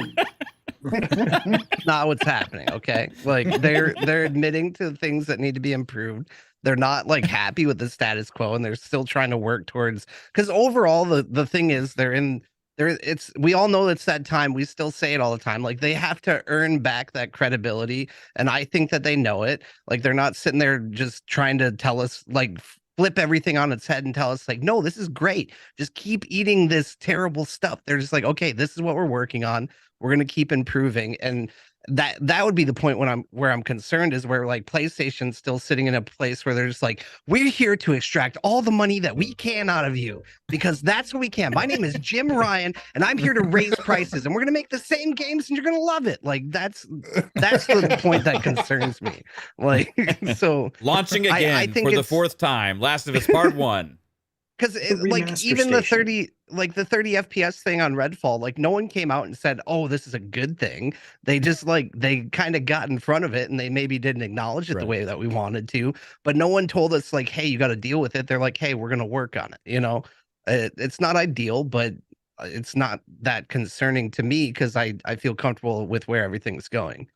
B: Not what's happening, okay? Like they're admitting to things that need to be improved. They're not like happy with the status quo, and they're still trying to work towards, because overall the thing is we all know it's that time. We still say it all the time. Like they have to earn back that credibility, and I think that they know it. Like they're not sitting there just trying to tell us, like flip everything on its head and tell us like, no, this is great. Just keep eating this terrible stuff. They're just like, okay, this is what we're working on. We're going to keep improving. And that would be the point where I'm concerned, is where like PlayStation's still sitting in a place where they're just like, we're here to extract all the money that we can out of you because that's what we can. My name is Jim Ryan and I'm here to raise prices, and we're going to make the same games and you're going to love it. Like that's the point that concerns me. Like, so
A: launching again I think for the fourth time, Last of Us Part 1.
B: Because like even the 30 FPS thing on Redfall, like no one came out and said, oh, this is a good thing. They just they kind of got in front of it, and they maybe didn't acknowledge it the way that we wanted to, but no one told us like, hey, you got to deal with it. They're like, hey, we're going to work on it. It's not ideal, but it's not that concerning to me because I feel comfortable with where everything's going.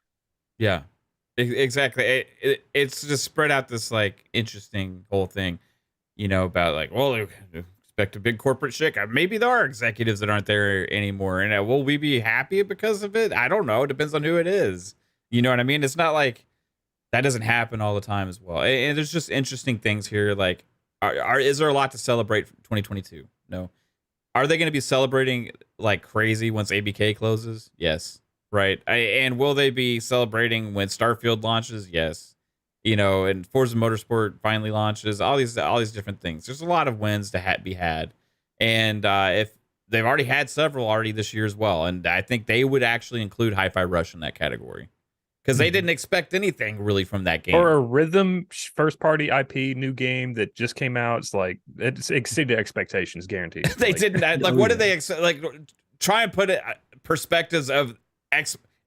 A: Yeah, exactly. It's just spread out this like interesting whole thing. About like, well, expect a big corporate shake. Maybe there are executives that aren't there anymore. And will we be happy because of it? I don't know. It depends on who it is. You know what I mean? It's not like that doesn't happen all the time as well. And there's just interesting things here. Like, is there a lot to celebrate for 2022? No. Are they going to be celebrating like crazy once ABK closes? Yes. Right. And will they be celebrating when Starfield launches? Yes. And Forza Motorsport finally launches, all these different things. There's a lot of wins to be had. And if they've already had several already this year as well. And I think they would actually include Hi-Fi Rush in that category because they didn't expect anything really from that game.
E: Or a Rhythm first party IP new game that just came out. It's like, it's exceeded expectations, guaranteed.
A: They didn't. Like, what did they expect? Like, try and put it perspectives of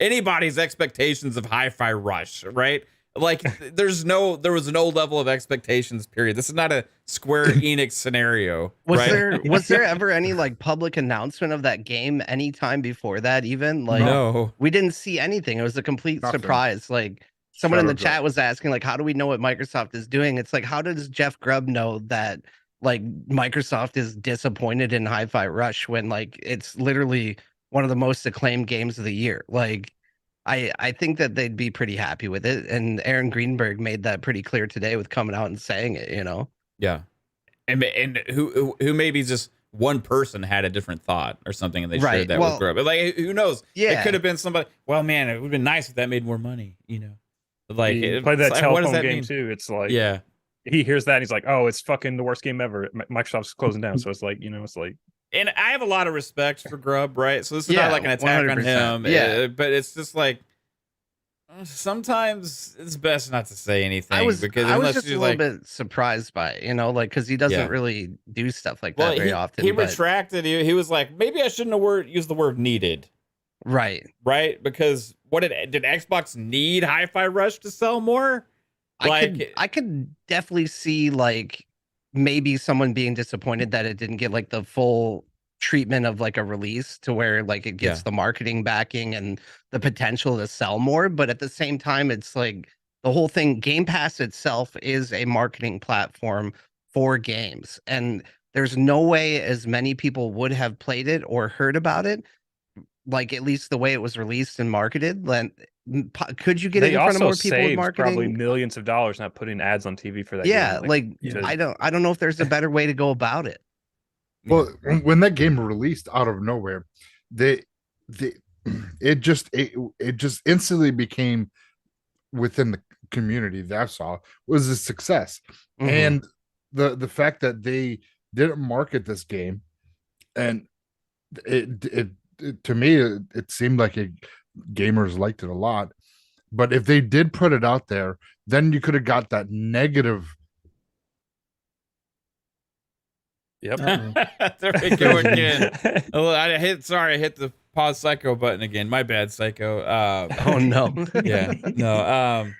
A: anybody's expectations of Hi-Fi Rush, right? Like there was no level of expectations, period. This is not a Square Enix scenario.
B: Was there ever any like public announcement of that game anytime before that? Even like
A: no,
B: we didn't see anything. It was a complete
D: Nothing.
B: surprise. Like someone in the
D: Shadow drop.
B: chat was asking, like, how do we know what Microsoft is doing? It's like, how does Jeff Grubb know that like Microsoft is disappointed in Hi-Fi Rush when like it's literally one of the most acclaimed games of the year? Like I think that they'd be pretty happy with it. And Aaron Greenberg made that pretty clear today with coming out and saying it, you know?
A: yeah, and who maybe just one person had a different thought or something, and they shared that with Grubb. But like, who knows?
B: Yeah,
A: It could have been somebody. Well, man, it would have been nice if that made more money, you know. Like
E: Play that
A: what does
E: telephone
A: that
E: game
A: mean?
E: too. It's like,
A: Yeah,
E: he hears that and he's like, oh, it's fucking the worst game ever. Microsoft's closing down. So it's like, you know, it's like,
A: and I have a lot of respect for Grubb, right? So this is not like an attack
B: 100%.
A: on him,
B: Yeah.
A: but it's just like sometimes it's best not to say anything.
B: I was
A: because
B: just
A: unless
B: a
A: you're
B: little
A: like,
B: bit surprised by it, you know, like because he doesn't
A: Yeah.
B: really do stuff like
A: well,
B: that very often.
A: he
B: but-
A: retracted. He was like, maybe I shouldn't have used the word needed,
B: right.
A: Because what did Xbox need Hi-Fi Rush to sell more?
B: I could definitely see like maybe someone being disappointed that it didn't get like the full treatment of like a release to where like it gets
A: Yeah.
B: the marketing backing and the potential to sell more. But at the same time, it's like the whole thing, Game Pass itself is a marketing platform for games. And there's no way as many people would have played it or heard about it, like at least the way it was released and marketed. Then could you get it
E: they
B: in front of
E: also
B: more people with
E: saved
B: marketing?
E: probably millions of dollars not putting ads on TV for that
B: Yeah,
E: game.
B: like
C: Yeah.
B: I don't know if there's a better way to go about it.
D: Well, when that game released out of nowhere, it just instantly became, within the community that I saw, was a success.
B: Mhm.
D: And the fact that they didn't market this game, and it to me it seemed like gamers liked it a lot. But if they did put it out there, then you could have got that negative.
E: Yep.
A: There we go again. Oh, I hit the pause psycho button again. My bad, psycho.
B: Oh no.
A: Yeah, no.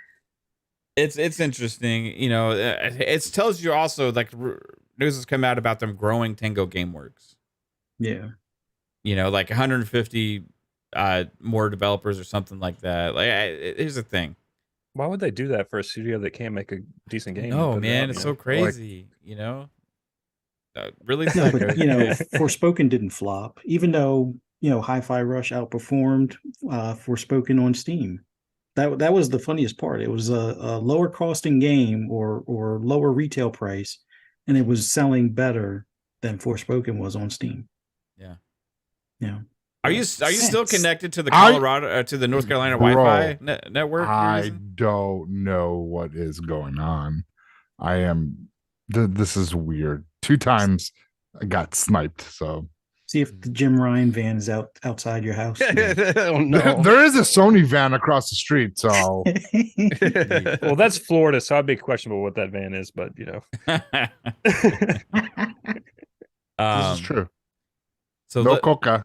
A: It's interesting. You know, it tells you also like news has come out about them growing Tango GameWorks.
C: Yeah.
A: You know, like 150 more developers or something like that. Like, here's the thing.
E: Why would they do that for a studio that can't make a decent game?
A: No,
E: and put it
A: man,
E: out,
A: it's
E: you
A: so
E: know?
A: crazy. You know, really.
C: No,
A: psycho.
C: but you know, Forspoken didn't flop, even though Hi-Fi Rush outperformed Forspoken on Steam. That was the funniest part. It was a lower costing game or lower retail price, and it was selling better than Forspoken was on Steam.
A: Yeah.
C: Yeah.
A: Are you still connected to the
D: I-
A: Colorado to the North Carolina
D: Bro,
A: Wi-Fi network?
D: I don't know what is going on. I am. This is weird. 2 times I got sniped. So
C: See if the Jim Ryan van is outside your house.
B: Oh no.
D: there is a Sony van across the street. So
E: Well, that's Florida, so I'd be questionable what that van is, but you know.
D: this is true.
A: So
D: No coca.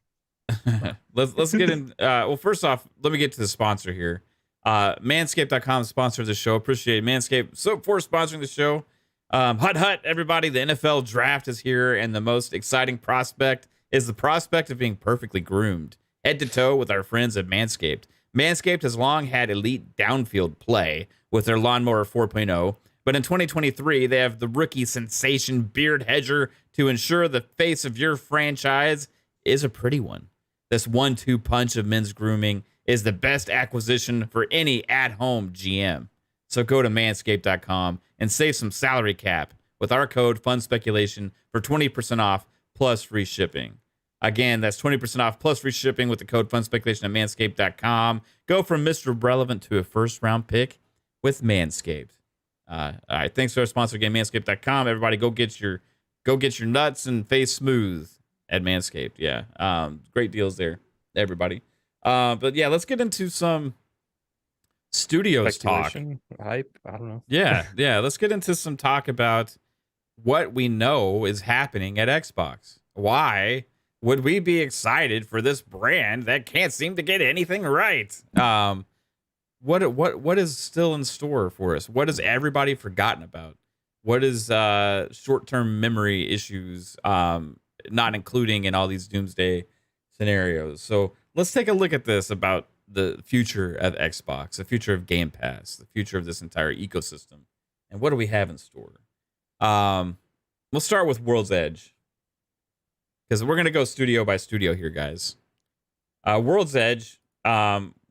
A: let's get in. Well, first off, let me get to the sponsor here. Manscaped.com sponsor of the show. Appreciate it, Manscaped for sponsoring the show. Hut, everybody. The NFL draft is here, and the most exciting prospect is the prospect of being perfectly groomed, head to toe, with our friends at Manscaped. Manscaped has long had elite downfield play with their Lawnmower 4.0, but in 2023, they have the rookie sensation Beard Hedger to ensure the face of your franchise is a pretty one. This 1-2 punch of men's grooming is the best acquisition for any at-home GM. So go to manscaped.com and save some salary cap with our code FUNSPECULATION for 20% off plus free shipping. Again, that's 20% off plus free shipping with the code FUNSPECULATION at manscaped.com. Go from Mr. Relevant to a first-round pick with Manscaped. All right, thanks to our sponsor again, manscaped.com. Everybody go get your nuts and face smooth at Manscaped. Yeah. Great deals there, everybody. But yeah, let's get into some studios talk.
E: Speculation, hype, I don't know.
A: Yeah. Let's get into some talk about what we know is happening at Xbox. Why would we be excited for this brand that can't seem to get anything right? What is still in store for us? What has everybody forgotten about? What is short-term memory issues not including in all these doomsday scenarios? So let's take a look at this about the future of Xbox, the future of Game Pass, the future of this entire ecosystem, and what do we have in store? We'll start with World's Edge, because we're gonna go studio by studio here, guys. World's Edge,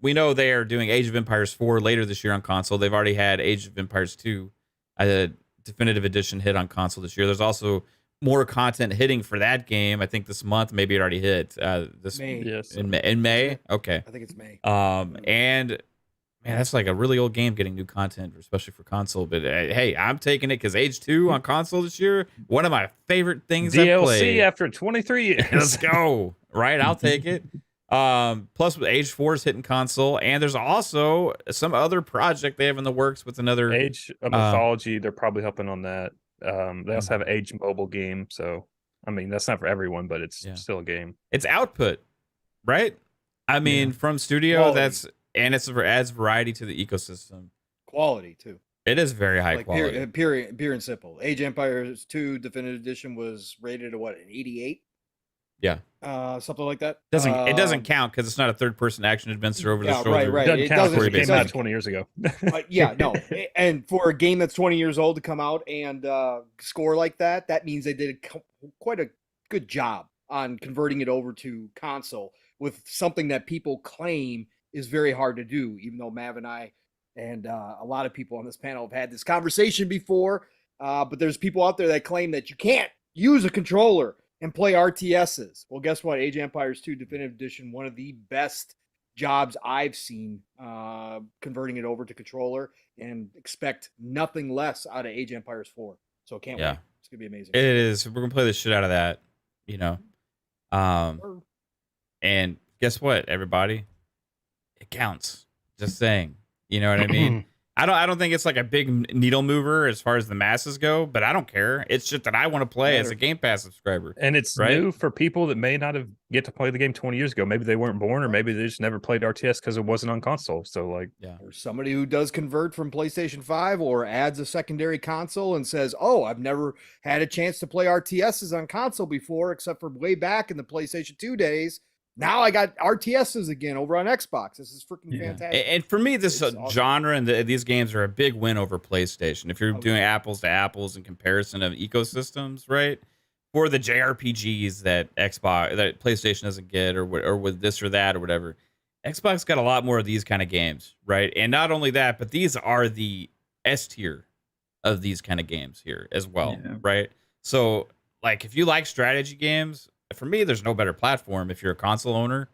A: we know they are doing Age of Empires 4 later this year on console. They've already had Age of Empires 2, a definitive edition, hit on console this year. There's also more content hitting for that game. I think this month, maybe it already hit. This
F: May.
E: Yes.
A: in May. Okay.
F: I think it's May.
A: And man, that's like a really old game getting new content, especially for console. But hey, I'm taking it because Age 2 on console this year, one of my favorite things I've
E: DLC
A: played.
E: after 23 years.
A: Let's go. Right, I'll take it. Plus, with Age 4 is hitting console, and there's also some other project they have in the works with another
E: Age of Mythology, they're probably helping on that. They also have an Age mobile game, so I mean that's not for everyone, but it's still a game.
A: It's output, right? I mean, from studio,
F: Quality.
A: It adds variety to the ecosystem.
F: Quality too.
A: It is very high
F: Like
A: quality.
F: pure and simple. Age of Empires 2 Definitive Edition was rated at what, an 88?
A: Yeah.
F: Something like that.
A: It doesn't count because it's not a third-person action adventure over the shoulder.
F: Right.
E: Doesn't
F: It
E: count
F: doesn't-
E: because
A: it
E: it came out
A: doesn't-
E: 20 years ago.
F: Yeah, no. And for a game that's 20 years old to come out and score like that, that means they did quite a good job on converting it over to console with something that people claim is very hard to do, even though Mav and I and a lot of people on this panel have had this conversation before. But there's people out there that claim that you can't use a controller and play RTSs. Well, guess what? Age of Empires 2 Definitive Edition, one of the best jobs I've seen converting it over to controller, and expect nothing less out of Age of Empires 4. So can't wait. It's going to be amazing.
A: It is. We're going to play the shit out of that, you know. And guess what, everybody? It counts. Just saying. You know what I mean? I don't think it's like a big needle mover as far as the masses go, but I don't care. It's just that I want to play as a Game Pass subscriber.
E: And it's new for people that may not have get to play the game 20 years ago. Maybe they weren't born, or maybe they just never played RTS because it wasn't on console. So like,
F: or somebody who does convert from PlayStation 5 or adds a secondary console and says, "Oh, I've never had a chance to play RTSs on console before, except for way back in the PlayStation 2 days. Now I got RTSs again over on Xbox. This is freaking fantastic."
A: And for me, this
F: It's awesome.
A: genre and these games are a big win over PlayStation. If you're doing apples to apples in comparison of ecosystems, right? For the JRPGs that PlayStation doesn't get, or with this or that or whatever, Xbox got a lot more of these kind of games, right? And not only that, but these are the S tier of these kind of games here as well, right? So, like, if you like strategy games, for me, there's no better platform if you're a console owner,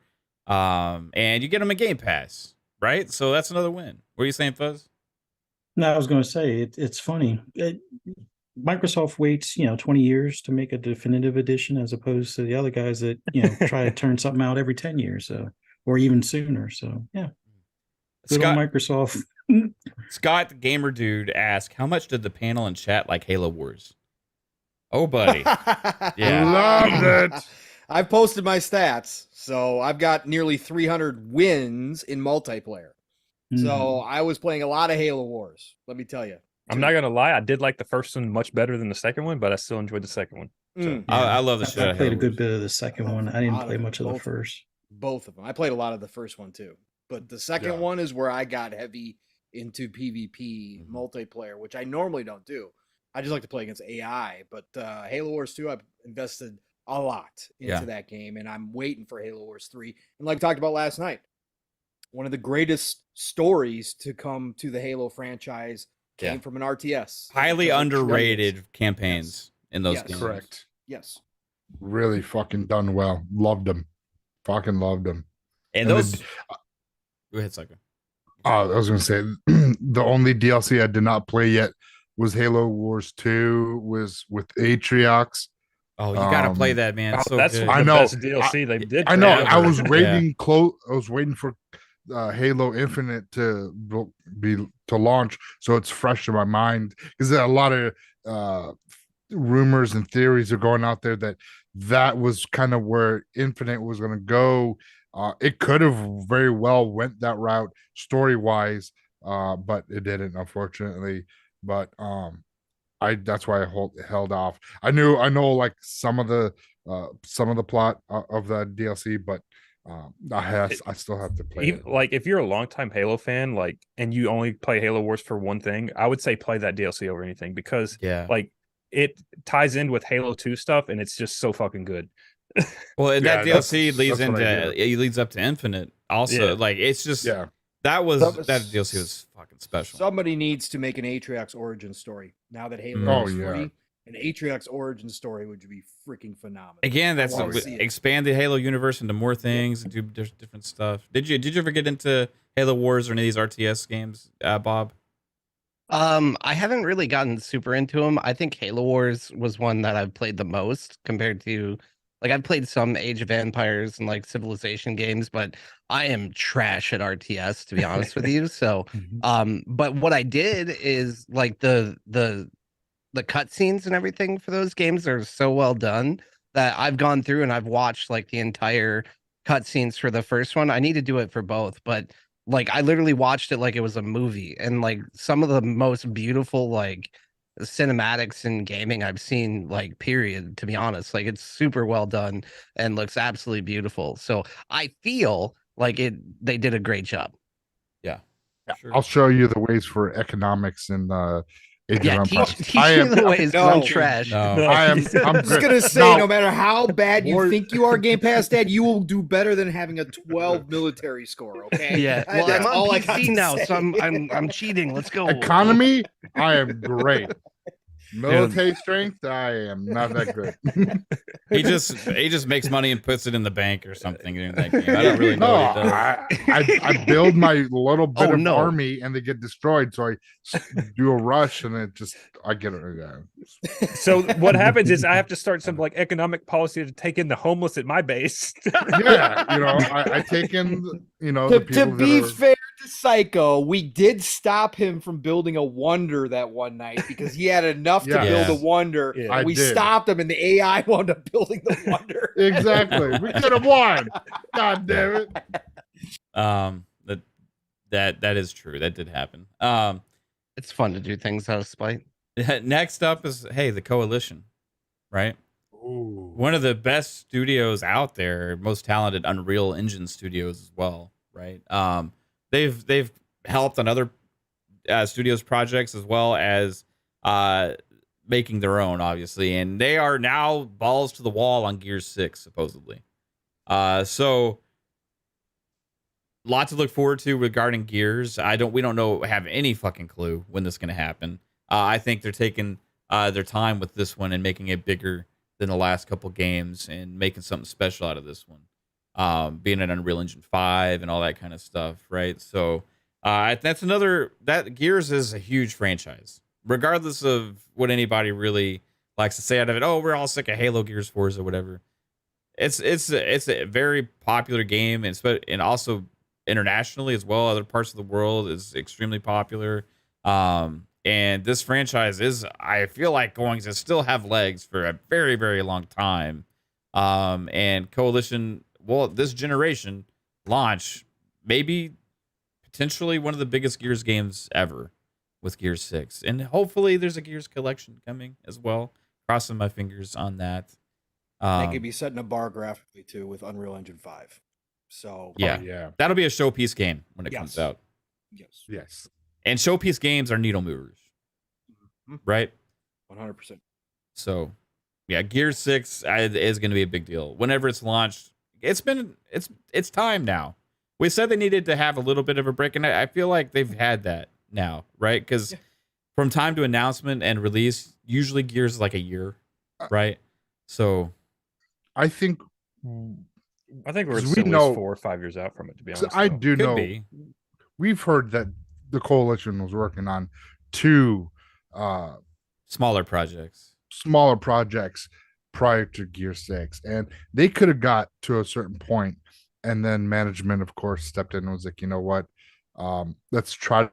A: and you get them in Game Pass, right? So that's another win. What are you saying, Fuzz?
C: No, I was going to say it's funny. Microsoft waits, 20 years to make a definitive edition, as opposed to the other guys that try to turn something out every 10 years, so, or even sooner. So yeah, good on Microsoft.
A: Scott, the gamer dude, asked, "How much did the panel and chat like Halo Wars?" Oh, buddy. Yeah.
D: Loved it.
F: I've posted my stats, so I've got nearly 300 wins in multiplayer. So I was playing a lot of Halo Wars, let me tell you.
E: I'm not gonna lie, I did like the first one much better than the second one, but I still enjoyed the second one. So,
A: I love the shit.
C: I played a good bit of the second one. I didn't play much of the first.
F: Both of them. I played a lot of the first one too, but the second one is where I got heavy into PvP multiplayer, which I normally don't do. I just like to play against AI, but Halo Wars 2, I've invested a lot into that game, and I'm waiting for Halo Wars 3. And like we talked about last night, one of the greatest stories to come to the Halo franchise came from an RTS.
A: Highly underrated campaigns in those games.
D: Correct.
F: Yes.
D: Really fucking done well. Loved them. Fucking loved them.
A: And those... Go ahead, Psycho.
D: I was going to say, the only DLC I did not play yet was Halo Wars 2, was with Atriox.
A: Oh, you gotta play that, man.
E: Oh,
A: So
E: that's
A: good.
E: the
D: I know.
E: best DLC they did.
D: I know.
E: forever.
D: I was waiting I was waiting for Halo Infinite to launch, so it's fresh in my mind, because there are a lot of rumors and theories are going out there that was kind of where Infinite was going to go. It could have very well went that route story wise, but it didn't, unfortunately. But that's why I held off. I know like some of the plot of the DLC, but I still have to play it.
E: Like if you're a longtime Halo fan, like, and you only play Halo Wars for one thing, I would say play that DLC over anything, because like it ties in with Halo 2 stuff, and it's just so fucking good.
A: Well, and that DLC leads up to Infinite. Also,
E: Yeah.
A: like it's just that DLC was fucking special.
F: Somebody needs to make an Atriox origin story now that Halo is free. An Atriox origin story would be freaking phenomenal.
A: Again, that's expand the Halo universe into more things and do different stuff. Did you ever get into Halo Wars or any of these RTS games, Bob?
B: I haven't really gotten super into them. I think Halo Wars was one that I've played the most compared to, like, I've played some Age of Empires and like Civilization games, but I am trash at RTS, to be honest with you. So, but what I did is like the cutscenes and everything for those games are so well done that I've gone through and I've watched like the entire cutscenes for the first one. I need to do it for both, but like I literally watched it like it was a movie, and like some of the most beautiful like cinematics in gaming I've seen, like, period, to be honest. Like it's super well done and looks absolutely beautiful. So I feel like they did a great job.
A: Yeah. Sure.
D: I'll show you the ways for economics and
B: teach me the ways. I'm trash.
D: I'm
F: just gonna say, no matter how bad you think you are, GamePassDad, you will do better than having a 12 military score. Okay.
B: Yeah. Well,
F: that's
B: I'm
F: all
B: on
F: I got
B: PC
F: to
B: now,
F: say.
B: so I'm cheating. Let's go.
D: Economy, I am great. Military strength, I am not that good.
A: He just makes money and puts it in the bank or something in that game. I don't really know what he does.
D: I build my little bit of army and they get destroyed, so I do a rush and I get it.
E: So what happens is I have to start some like economic policy to take in the homeless at my base.
D: Yeah, I take in the people
F: to be
D: that are...
F: fair to Psycho, we did stop him from building a wonder that one night because he had enough to build a wonder.
E: Yeah.
F: We stopped him, and the AI wound up building the wonder.
D: Exactly. We could have won. God damn
A: it. That is true. That did happen.
B: It's fun to do things out of spite.
A: Next up is the Coalition, right?
D: Ooh.
A: One of the best studios out there, most talented Unreal Engine studios as well, right? They've helped on other studios projects as well as making their own, obviously, and they are now balls to the wall on Gears 6 supposedly. So lot to look forward to regarding Gears. We don't have any fucking clue when this is going to happen. I think they're taking their time with this one and making it bigger than the last couple games and making something special out of this one. Being an Unreal Engine 5 and all that kind of stuff, right? So that Gears is a huge franchise, regardless of what anybody really likes to say out of it. Oh, we're all sick of Halo, Gears, Forza, or whatever. It's a very popular game, and also internationally as well. Other parts of the world is extremely popular. And this franchise is, I feel like, going to still have legs for a very, very long time. And Coalition, this generation launch, maybe potentially one of the biggest Gears games ever with Gears 6. And hopefully there's a Gears collection coming as well. Crossing my fingers on that.
F: They could be setting a bar graphically too with Unreal Engine 5. So
A: yeah, that'll be a showpiece game when it comes out.
D: Yes.
A: And showpiece games are needle movers, right?
F: 100%.
A: So, yeah, Gears 6 is going to be a big deal whenever it's launched. It's time now. We said they needed to have a little bit of a break, and I feel like they've had that now, right? Because from time to announcement and release, usually Gears is like a year, right? So,
D: I think
E: we're still 4 or 5 years out from it, to be honest.
D: I do know. We've heard that the Coalition was working on 2
A: smaller projects
D: prior to Gear 6, and they could have got to a certain point, and then management, of course, stepped in and was like, you know what, let's try.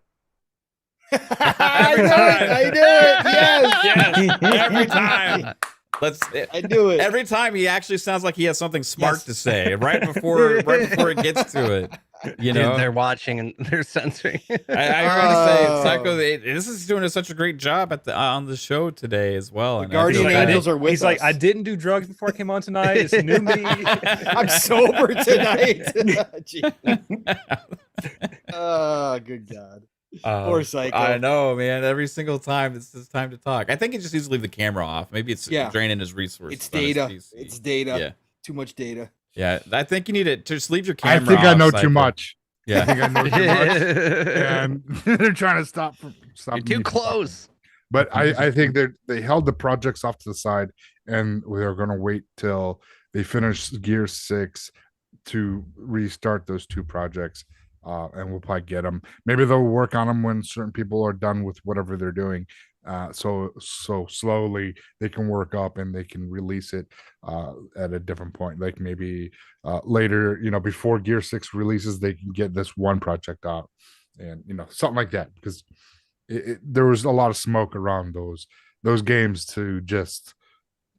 F: I knew it. Yes.
A: Yes, every time.
F: I knew it.
A: Every time he actually sounds like he has something smart to say right before it gets to it. You
B: Dude,
A: know,
B: they're watching and they're censoring.
A: I gotta say, Psycho. This is doing such a great job on the show today as well.
F: The
A: and I feel
F: guardian
A: like
F: angels are with
E: He's
F: us.
E: like, I didn't do drugs before I came on tonight. It's new me.
F: I'm sober tonight. Oh, good God. Poor Psycho.
A: I know, man. Every single time it's his time to talk. I think he just needs to leave the camera off. Maybe it's draining his resources.
F: It's
A: on his
F: data.
A: PC.
F: It's data.
A: Yeah.
F: Too much data.
A: Yeah. I think you need to just leave your
D: I
A: camera
D: think I
A: off,
D: know
A: Psycho.
D: too much. I
A: Yeah.
D: think I know too much. And they're trying to stop
B: You're
D: me
B: too
D: from
B: close.
D: talking. But I think they held the projects off to the side, and they're going to wait till they finish Gear 6 to restart those two projects. And we'll probably get them. Maybe they'll work on them when certain people are done with whatever they're doing. So slowly they can work up and they can release it at a different point. Like maybe later, before Gear 6 releases, they can get this one project out, and something like that. Because there was a lot of smoke around those games to just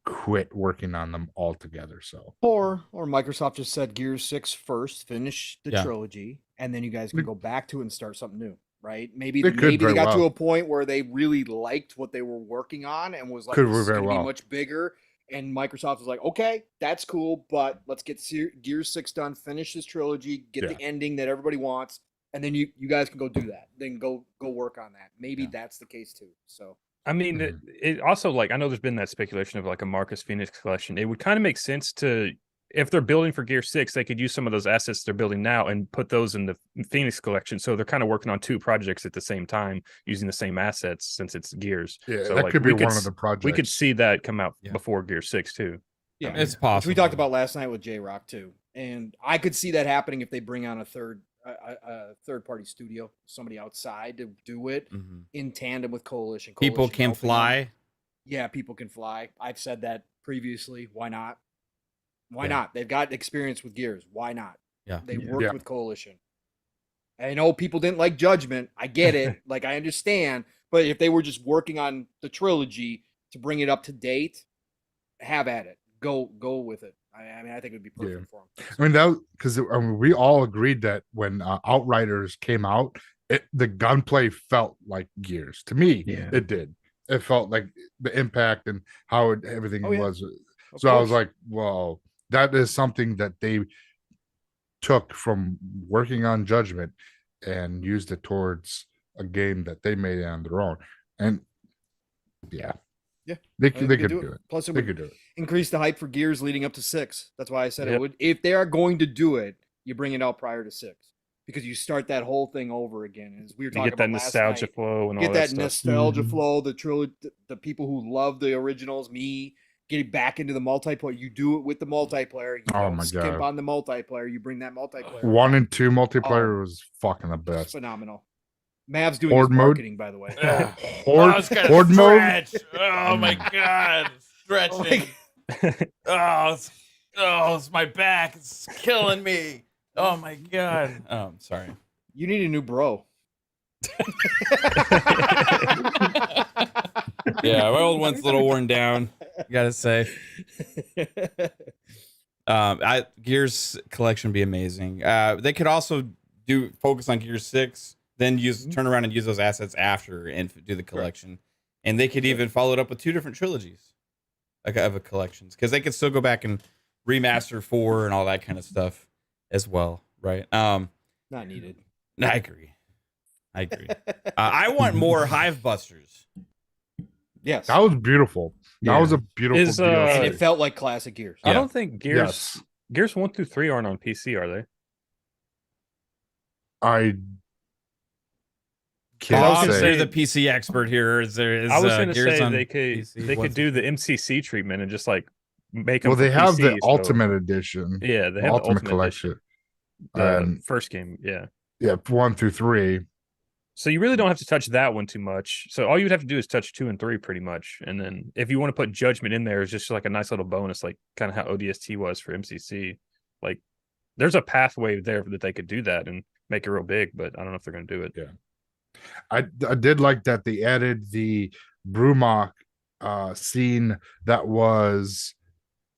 D: quit working on them altogether. So
F: Or Microsoft just said Gears 6 first, finish the
A: Yeah.
F: trilogy, and then you guys can go back to it and start something new, right? Maybe
D: They could
F: they
D: very
F: got to
D: well.
F: a point where they really liked what they were working on and was like,
D: Could
F: this is
D: very
F: going to be
D: well.
F: much bigger. And Microsoft was like, okay, that's cool, but let's get Gears 6 done, finish this trilogy, get the ending that everybody wants, and then you guys can go do that. Then go work on that. Maybe that's the case too. So
E: I mean, it also, like, I know there's been that speculation of like a Marcus Phoenix collection. It would kind of make sense to, if they're building for Gear 6, they could use some of those assets they're building now and put those in the Phoenix collection. So they're kind of working on two projects at the same time using the same assets since it's Gears.
D: yeah,
E: So
D: that
E: like,
D: could be
E: we
D: one of the projects.
E: We could see that come out
A: Yeah.
E: before Gear 6 too.
F: yeah,
A: It's
F: which
A: possible.
F: we talked about last night with J Rock too, and I could see that happening if they bring on a third party studio, somebody outside to do it
A: Mhm.
F: in tandem with Coalition.
A: People
F: Coalition
A: can
F: helping them.
A: fly.
F: Yeah, people can fly. I've said that previously. Why not? Why
A: Yeah.
F: not? They've got experience with Gears. Why not?
A: Yeah.
F: They
D: Yeah.
F: worked
D: Yeah.
F: with Coalition. I know people didn't like Judgment. I get it. Like, I understand. But if they were just working on the trilogy to bring it up to date, have at it. Go with it. I mean, I think it would be perfect for them.
D: I mean, that because we all agreed that when Outriders came out, the gunplay felt like Gears. To me,
C: Yeah.
D: it did. It felt like the impact and how everything
F: Oh, yeah.
D: was.
F: Of
D: So I was
F: course.
D: like, well, that is something that they took from working on Judgment and used it towards a game that they made on their own. And
F: Yeah,
D: they
F: I think
D: could do it.
F: Plus, it
D: They
F: would
D: could do it.
F: increase the hype for Gears leading up to 6. That's why I said it
E: Yep.
F: would. If they are going to do it, you bring it out prior to 6 because you start that whole thing over again. As we were
E: You
F: talking
E: get that
F: about last
E: nostalgia
F: night,
E: flow and all
F: get
E: that
F: that
E: stuff.
F: nostalgia
C: Mhm.
F: flow. The trilogy, the people who love the originals, me getting back into the multiplayer. You do it with the multiplayer. You
D: Oh
F: don't
D: my
F: skip
D: God.
F: on the multiplayer. You bring that multiplayer.
D: 1 and 2 multiplayer
F: Oh.
D: was fucking the
F: It's
D: best.
F: phenomenal. Mav's doing
D: Horde
F: his
D: mode?
F: marketing, by the way.
D: Horde mode.
A: Oh my god, stretching. It's my back. It's killing me. Oh my god. Oh, I'm sorry.
F: You need a new bro.
A: Yeah, my old one's a little worn down. Gotta say. Gears collection would be amazing. They could also focus on Gears 6, then turn around and use those assets after and do the collection. And they could even follow it up with 2 different trilogies of collections, because they could still go back and remaster 4 and all that kind of stuff as well, right?
F: Not needed.
A: I agree. I want more Hive Busters.
F: Yes.
D: That was beautiful. That
C: Yeah.
D: was a beautiful
E: Is,
F: And
D: DLC.
F: it felt like classic Gears.
E: I
A: Yeah.
E: don't think
D: Yes.
E: Gears 1 through 3 aren't on PC, are they?
D: I
A: Bob,
D: can't
A: is
D: say.
A: there the PC expert here? Is
E: I was going to
A: Gears
E: say
A: on
E: they could
A: PC? What's
E: do the MCC treatment and just like make them.
D: Well, they have the
E: PC, so-
D: Ultimate Edition.
E: Yeah, they
D: the
E: have
D: Ultimate
E: the Ultimate
D: Collection.
E: Edition. The
D: And
E: first game, yeah.
D: yeah, 1 through 3.
E: So you really don't have to touch that one too much. So all you would have to do is touch 2 and 3 pretty much. And then if you want to put Judgment in there, it's just like a nice little bonus, like kind of how ODST was for MCC. Like there's a pathway there that they could do that and make it real big, but I don't know if they're going to do it.
D: Yeah. I did like that they added the Brumach scene that was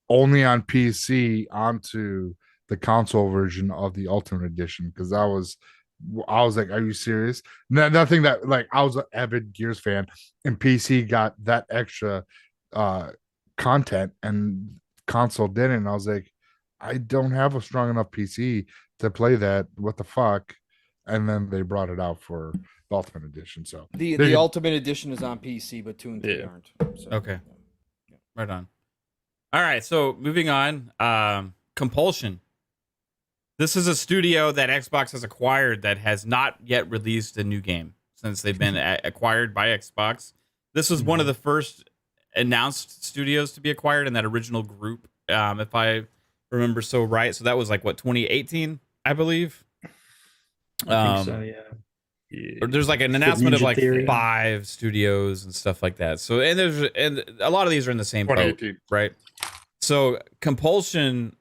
D: only on PC onto the console version of the Ultimate Edition, because I was like, are you serious? Nothing that, like, I was an avid Gears fan, and PC got that extra content and console didn't. And I was like, I don't have a strong enough PC to play that. What the fuck? And then they brought it out for the Ultimate Edition. So
F: the Ultimate Edition is on PC, but 2 and 3 aren't. So,
A: Okay. Right on. All right, so moving on. Compulsion. This is a studio that Xbox has acquired that has not yet released a new game since they've been acquired by Xbox. This was one of the first announced studios to be acquired in that original group, if I remember so right. So that was like, what, 2018, I believe?
C: I think so, yeah.
A: Or there's like an announcement of like
C: Theory.
A: 5 studios and stuff like that. So and a lot of these are in the same boat, right? So Compulsion,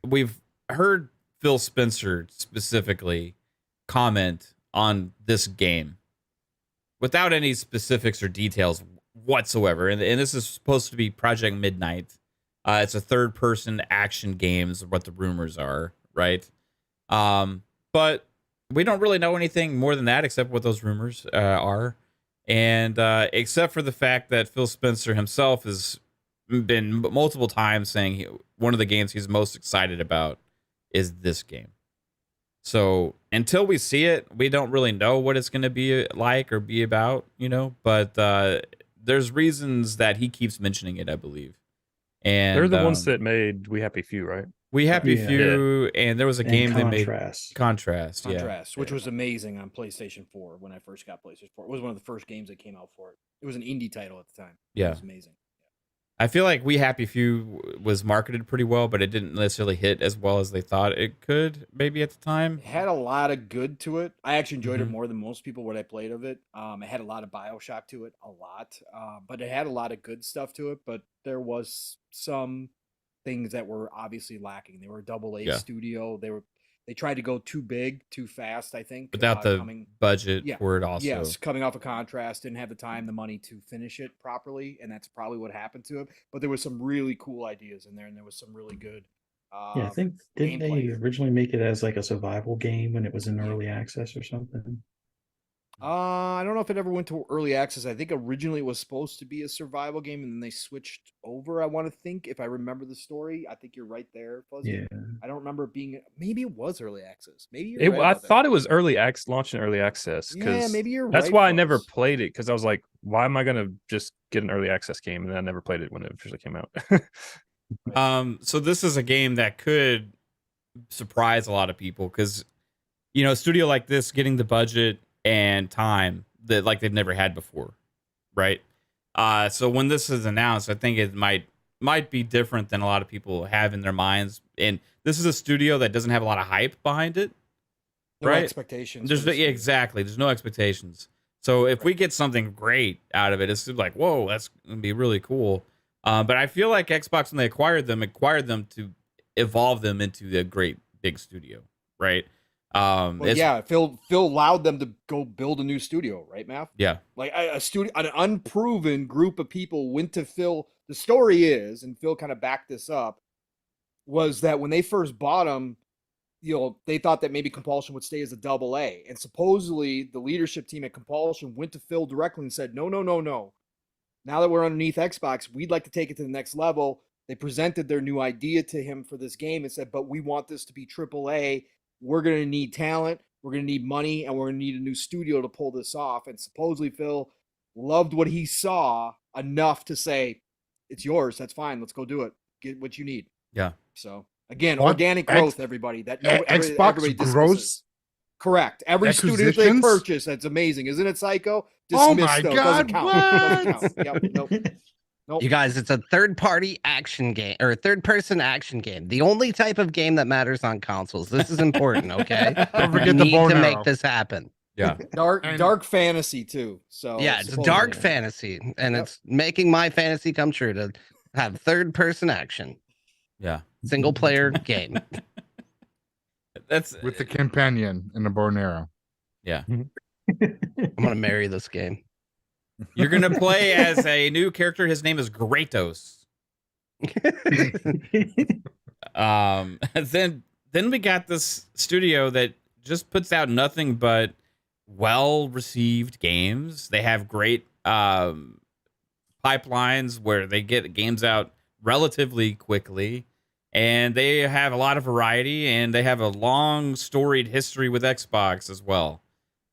A: we've heard Phil Spencer specifically comment on this game without any specifics or details whatsoever. And this is supposed to be Project Midnight. It's a third-person action game is what the rumors are, right? But we don't really know anything more than that except what those rumors are. And except for the fact that Phil Spencer himself has been multiple times saying one of the games he's most excited about is this game. So until we see it, we don't really know what it's going to be like or be about, you know, but there's reasons that he keeps mentioning it, I believe. And
E: they're the ones that made We Happy Few, right?
A: We Happy Few, and there was a game they made, Contrast,
F: which was amazing on PlayStation 4 when I first got PlayStation 4. It was one of the first games that came out for it. It was an indie title at the time.
A: Yeah.
F: It was amazing.
A: I feel like We Happy Few was marketed pretty well, but it didn't necessarily hit as well as they thought it could, maybe at the time.
F: It had a lot of good to it. I actually enjoyed it more than most people what I played of it. It had a lot of BioShock to it, a lot. But it had a lot of good stuff to it, but there was some things that were obviously lacking. They were a AA studio. They tried to go too big, too fast, I think.
A: Without the budget for it also.
F: Yes, coming off a Contrast, didn't have the time, the money to finish it properly, and that's probably what happened to it. But there was some really cool ideas in there, and there was some really good
C: I think, didn't they originally make it as like a survival game when it was in early access or something?
F: I don't know if it ever went to early access. I think originally it was supposed to be a survival game, and then they switched over. I want to think, if I remember the story. I think you're right there, Fuzzy.
C: Yeah.
F: I don't remember it being. Maybe it was early access. Maybe
E: I thought it was launched in early access.
F: Yeah, maybe you're
E: that's
F: right.
E: Why I never played it, because I was like, why am I gonna just get an early access game? And then I never played it when it officially came out.
A: So this is a game that could surprise a lot of people because, you know, a studio like this getting the budget and time that like they've never had before, right? So when this is announced, I think it might be different than a lot of people have in their minds. And this is a studio that doesn't have a lot of hype behind it, right?
F: Expectations.
A: Exactly. There's no expectations. So if we get something great out of it, it's like, whoa, that's gonna be really cool. But I feel like Xbox, when they acquired them to evolve them into a great big studio, right?
F: Phil allowed them to go build a new studio, right, Matt?
A: Yeah.
F: Like a studio, an unproven group of people went to Phil. The story is, and Phil kind of backed this up, was that when they first bought them, you know, they thought that maybe Compulsion would stay as a AA. And supposedly the leadership team at Compulsion went to Phil directly and said, no. Now that we're underneath Xbox, we'd like to take it to the next level. They presented their new idea to him for this game and said, but we want this to be AAA. We're going to need talent, we're going to need money, and we're going to need a new studio to pull this off. And supposedly Phil loved what he saw enough to say, it's yours, that's fine, let's go do it. Get what you need.
A: Yeah.
F: So, again, organic growth, everybody. That
D: Xbox
F: everybody
D: grows.
F: Correct. Every studio they purchase, that's amazing. Isn't it, Psycho?
D: Oh my
F: God,
D: what? Doesn't
F: count. Yep, nope.
B: You guys, it's a third-party action game or third-person action game. The only type of game that matters on consoles. This is important, okay?
D: Don't forget
B: you
D: the
B: need
D: bow
B: to
D: and
B: make
D: arrow.
B: this happen.
A: Yeah.
F: Dark fantasy too. So
B: yeah, it's dark fantasy, and it's making my fantasy come true to have third-person action.
A: Yeah.
B: Single-player game.
A: That's
D: With the companion and the bow and arrow.
A: Yeah.
B: I'm gonna marry this game.
A: You're gonna play as a new character. His name is Kratos. Then we got this studio that just puts out nothing but well-received games. They have great pipelines where they get games out relatively quickly, and they have a lot of variety, and they have a long storied history with Xbox as well,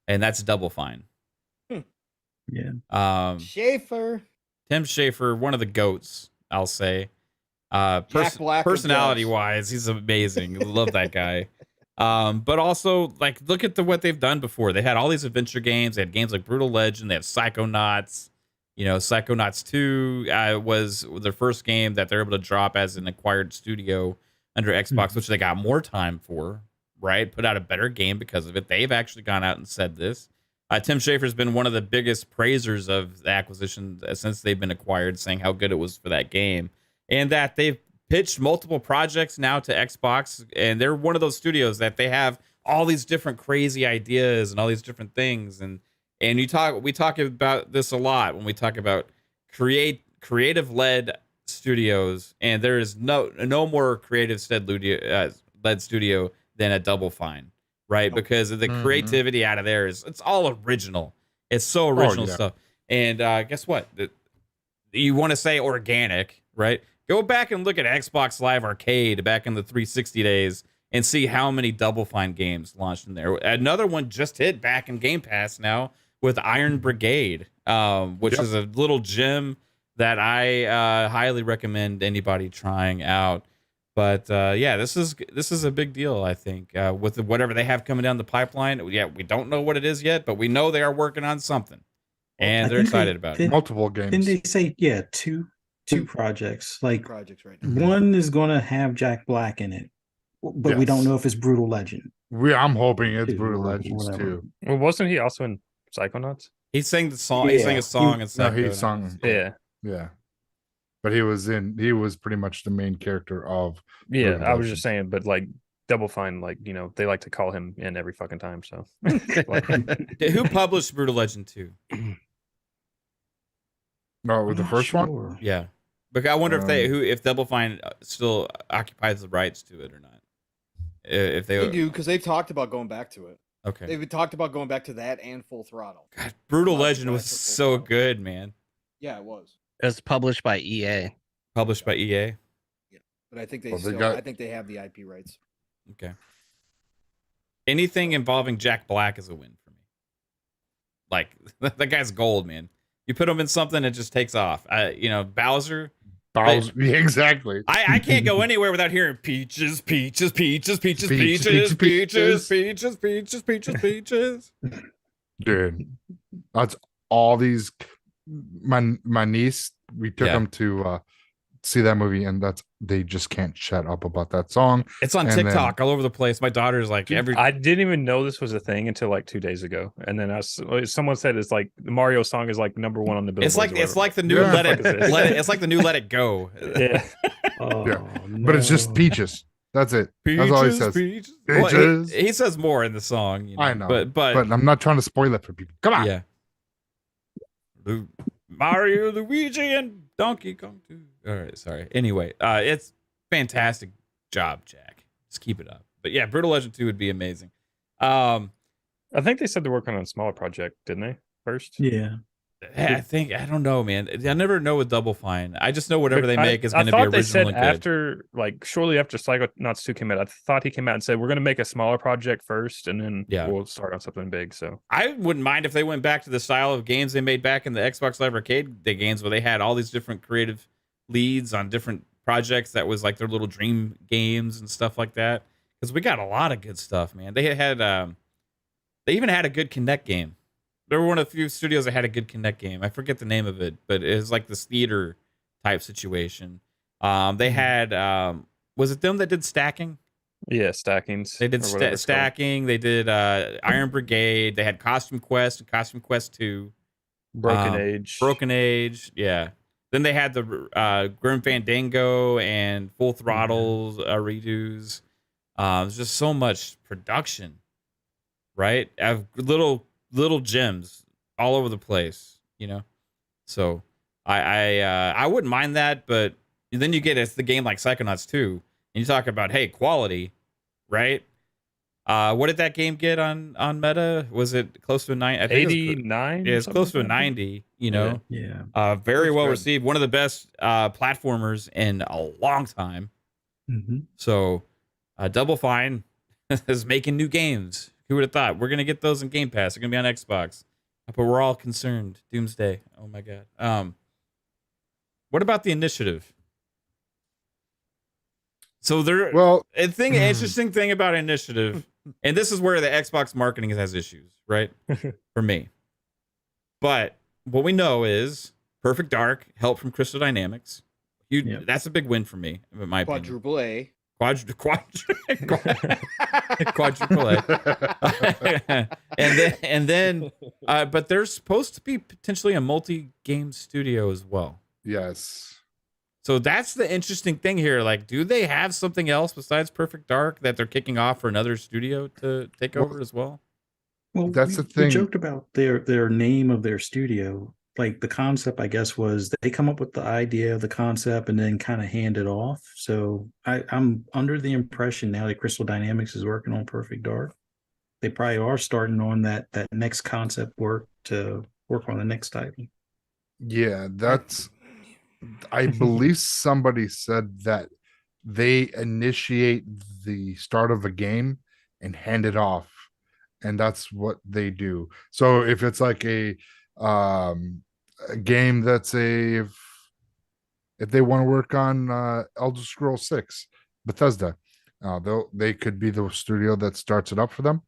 A: and that's Double Fine.
C: Yeah.
F: Schaefer.
A: Tim Schafer, one of the goats, I'll say.
F: Jack Black of
A: Personality
F: Devs.
A: wise, he's amazing. Love that guy. But also, like, look at what they've done before. They had all these adventure games. They had games like Brutal Legend. They have Psychonauts. You know, Psychonauts 2 was their first game that they're able to drop as an acquired studio under Xbox, which they got more time for, right? Put out a better game because of it. They've actually gone out and said this. Tim Schafer's been one of the biggest praisers of the acquisition since they've been acquired, saying how good it was for that game. And that they've pitched multiple projects now to Xbox, and they're one of those studios that they have all these different crazy ideas and all these different things. And we talk about this a lot when we talk about creative led studios, and there is no more creative led studio than a Double Fine, right? Because of the creativity out of there it's all original. It's so original stuff. And guess what? You want to say organic, right? Go back and look at Xbox Live Arcade back in the 360 days and see how many Double Fine games launched in there. Another one just hit back in Game Pass now with Iron Brigade, which is a little gem that I highly recommend anybody trying out. But yeah, this is a big deal, I think, with whatever they have coming down the pipeline. Yeah, we don't know what it is yet, but we know they are working on something, and they're excited about it.
D: Multiple games.
C: Didn't they say two projects? Like
F: Projects right
C: one is going to have Jack Black in it, but we don't know if it's Brutal Legend.
D: I'm hoping it's
C: Two,
D: Brutal
C: or
D: Legends
C: whatever.
D: too.
E: Well, wasn't he also in Psychonauts?
A: He sang the song. He sang a song and stuff.
D: No, he sung.
E: Yeah.
D: But he was pretty much the main character of.
E: Yeah,
D: Brutal
E: I was
D: Legend.
E: just saying, but like Double Fine, like, you know, they like to call him in every fucking time. So
A: Who published Brutal Legend 2?
D: No, with the
C: I'm not
D: first one.
C: sure.
A: Yeah, but I wonder if Double Fine still occupies the rights to it or not. If
F: They do, because they've talked about going back to it.
A: Okay.
F: They've talked about going back to that and Full Throttle.
A: God, Brutal
F: Lots of
A: Legend was
F: guys for Full
A: so
F: Throttle.
A: good, man.
F: Yeah, it was.
B: It's published by E EA.
A: Published by EA.
F: But I think
D: Well, they
F: I think they have the IP rights.
A: Okay. Anything involving Jack Black is a win for me. Like, that guy's gold, man. You put him in something, it just takes off. Bowser.
D: Yeah, exactly.
A: I can't go anywhere without hearing peaches, peaches, peaches, peaches,
D: Peach,
A: peaches,
D: peach,
A: peaches,
D: peaches.
A: peaches, peaches, peaches, peaches.
D: Dude, that's all these. My niece, we took them to see that movie, and they just can't shut up about that song.
A: It's on
D: And
A: TikTok all over the place. My daughter's like
E: Dude, I didn't even know this was a thing until like 2 days ago, and then someone said it's like the Mario song is like #1 on the Billboard.
A: It's like the new
D: Yeah.
A: Let It
E: What the fuck is this?
A: It's like the new Let It Go.
E: Yeah.
C: Oh,
D: Yeah. But it's just
C: no.
D: Peaches. That's it. That's all he says.
A: Peaches.
D: Peaches.
A: Well, he says more in the song. You know,
D: I know,
A: but
D: I'm not trying to spoil it for people. Come on.
A: yeah. Mario, Luigi, and Donkey Kong 2. All right, sorry. Anyway, it's fantastic job, Jack. Just keep it up. But yeah, Brutal Legend 2 would be amazing.
E: I think they said they're working on a smaller project, didn't they? First.
C: Yeah.
A: I don't know, man. I never know with Double Fine. I just know whatever they
E: But
A: make is going to
E: I
A: be
E: thought they
A: original
E: said
A: and good.
E: after, like, shortly after Psychonauts 2 came out, I thought he came out and said we're going to make a smaller project first, and then we'll start on something big. So
A: I wouldn't mind if they went back to the style of games they made back in the Xbox Live Arcade games, where they had all these different creative leads on different projects that was like their little dream games and stuff like that. Because we got a lot of good stuff, man. They even had a good Kinect game. They were one of the few studios that had a good Kinect game. I forget the name of it, but it was like this theater type situation. They had was it them that did stacking?
E: yeah, stackings.
A: They did
E: or whatever it's called.
A: stacking. They did Iron Brigade. They had Costume Quest and Costume Quest 2. Broken Age. Yeah. Then they had the Grim Fandango and Full Throttle redos. There's just so much production, right? I have little gems all over the place, you know. So I wouldn't mind that, but then you get it's the game like Psychonauts 2, and you talk about hey quality, right? What did that game get on Meta? Was it close to a 9? I think
E: 89.
A: it's close to a 90. You know,
C: Yeah.
A: very
F: Looks
A: well
F: good.
A: received. One of the best platformers in a long time. So Double Fine is making new games. Who would have thought? We're gonna get those in Game Pass. They're gonna be on Xbox, but we're all concerned. Doomsday. Oh my god. What about the initiative? So there.
D: Well,
A: Interesting thing about initiative, and this is where the Xbox marketing has issues, right? For me. But what we know is Perfect Dark, help from Crystal Dynamics. That's a big win for me, in my opinion.
F: Quadruple A.
A: Quadruple A. and then but there's supposed to be potentially a multi-game studio as well.
D: yes.
A: So that's the interesting thing here. Like, do they have something else besides Perfect Dark that they're kicking off for another studio to take over as well?
C: Well,
D: That's the
C: we
D: thing.
C: joked about their name of their studio. Like the concept, I guess, was they come up with the idea of the concept and then kind of hand it off. So I'm under the impression now that Crystal Dynamics is working on Perfect Dark. They probably are starting on that next concept work to work on the next title.
D: Yeah, I believe somebody said that they initiate the start of a game and hand it off, and that's what they do. So if it's like a game that's if they want to work on Elder Scrolls 6, Bethesda, they could be the studio that starts it up for them,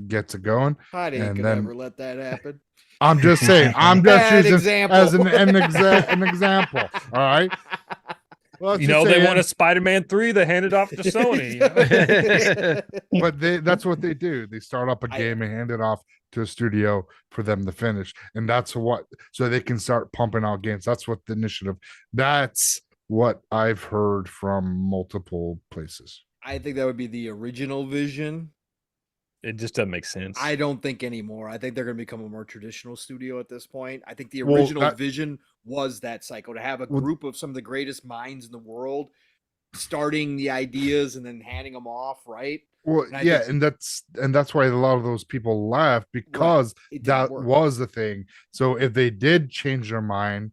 D: gets it going.
F: I ain't
D: And
F: gonna
D: then-
F: ever let that happen.
D: I'm just saying, I'm just
F: Bad
D: using
F: example.
D: as an example. All right. Well,
E: You know, they want a Spider-Man 3, they hand it off to Sony.
D: but that's what they do. They start up a game and hand it off to a studio for them to finish. And that's so they can start pumping out games. That's what the initiative, that's what I've heard from multiple places.
F: I think that would be the original vision.
E: It just doesn't make sense.
F: I don't think anymore. I think they're going to become a more traditional studio at this point. I think the
D: Well,
F: original vision was that Psycho, to have a group of some of the greatest minds in the world starting the ideas and then handing them off, right?
D: Well,
F: And I
D: yeah,
F: think-
D: and that's why a lot of those people left, because
F: It didn't
D: that
F: work.
D: was the thing. So if they did change their mind,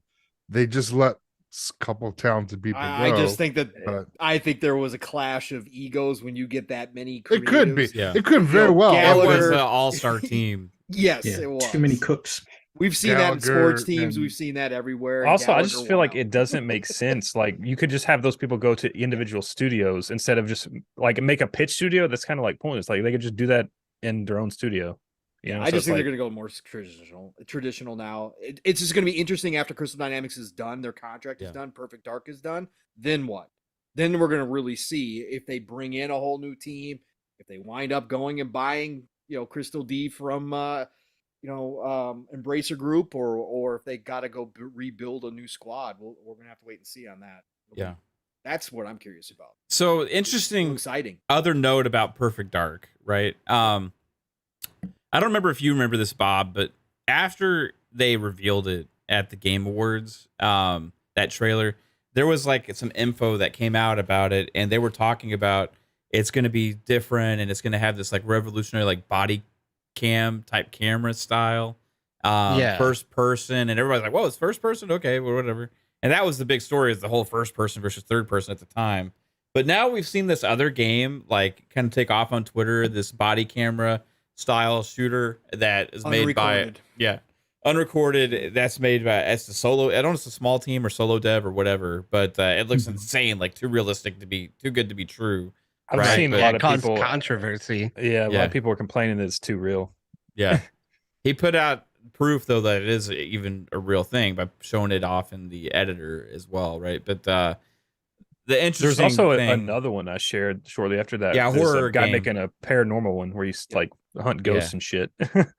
D: they just let a couple of talented people go.
F: I just think that
D: but
F: I think there was a clash of egos when you get that many.
D: it could be.
A: Yeah.
D: It could very well.
A: It
F: Gallagher-
A: was the all-star team.
F: Yes,
C: Yeah,
F: it was
C: too many cooks.
F: We've seen that in sports
D: Gallagher
F: teams.
D: and-
F: We've seen that everywhere. and
E: Also, I
F: Gallagher
E: just feel
F: won
E: like
F: out.
E: it doesn't make sense. Like, you could just have those people go to individual studios instead of just like make a pitch studio. That's kind of like pointless. Like, they could just do that in their own studio. You know,
F: I
E: so
F: just
E: it's
F: think
E: like,
F: they're going to go more traditional now. It's just going to be interesting after Crystal Dynamics is done, their contract is done, Perfect Dark is done. Then what? Then we're going to really see if they bring in a whole new team, if they wind up going and buying, Crystal D from, Embracer Group, or if they got to go rebuild a new squad. We're going to have to wait and see on that.
A: Yeah.
F: That's what I'm curious about.
A: So
F: So
A: interesting.
F: exciting.
A: Other note about Perfect Dark, right? I don't remember if you remember this, Bob, but after they revealed it at the Game Awards, that trailer, there was like some info that came out about it, and they were talking about it's going to be different and it's going to have this like revolutionary like body cam type camera style, first person, and everybody's like, "Whoa, it's first person? Okay, well, whatever." And that was the big story, is the whole first person versus third person at the time. But now we've seen this other game like kind of take off on Twitter, this body camera style shooter that is made by unrecorded. That's made by it's a solo. I don't know if it's a small team or solo dev or whatever, but it looks insane, like too realistic to be too good to be true.
E: I've
A: Right,
E: seen a
A: but-
E: lot of
B: caused
E: people.
B: controversy.
E: Yeah, a lot
A: Yeah.
E: of people were complaining that it's too real.
A: Yeah, he put out proof though that it is even a real thing by showing it off in the editor as well, right? But the interesting
E: There's also
A: thing,
E: another one I shared shortly after that.
A: Yeah,
E: There's
A: horror
E: a guy
A: game.
E: making a paranormal one where you like hunt ghosts and shit.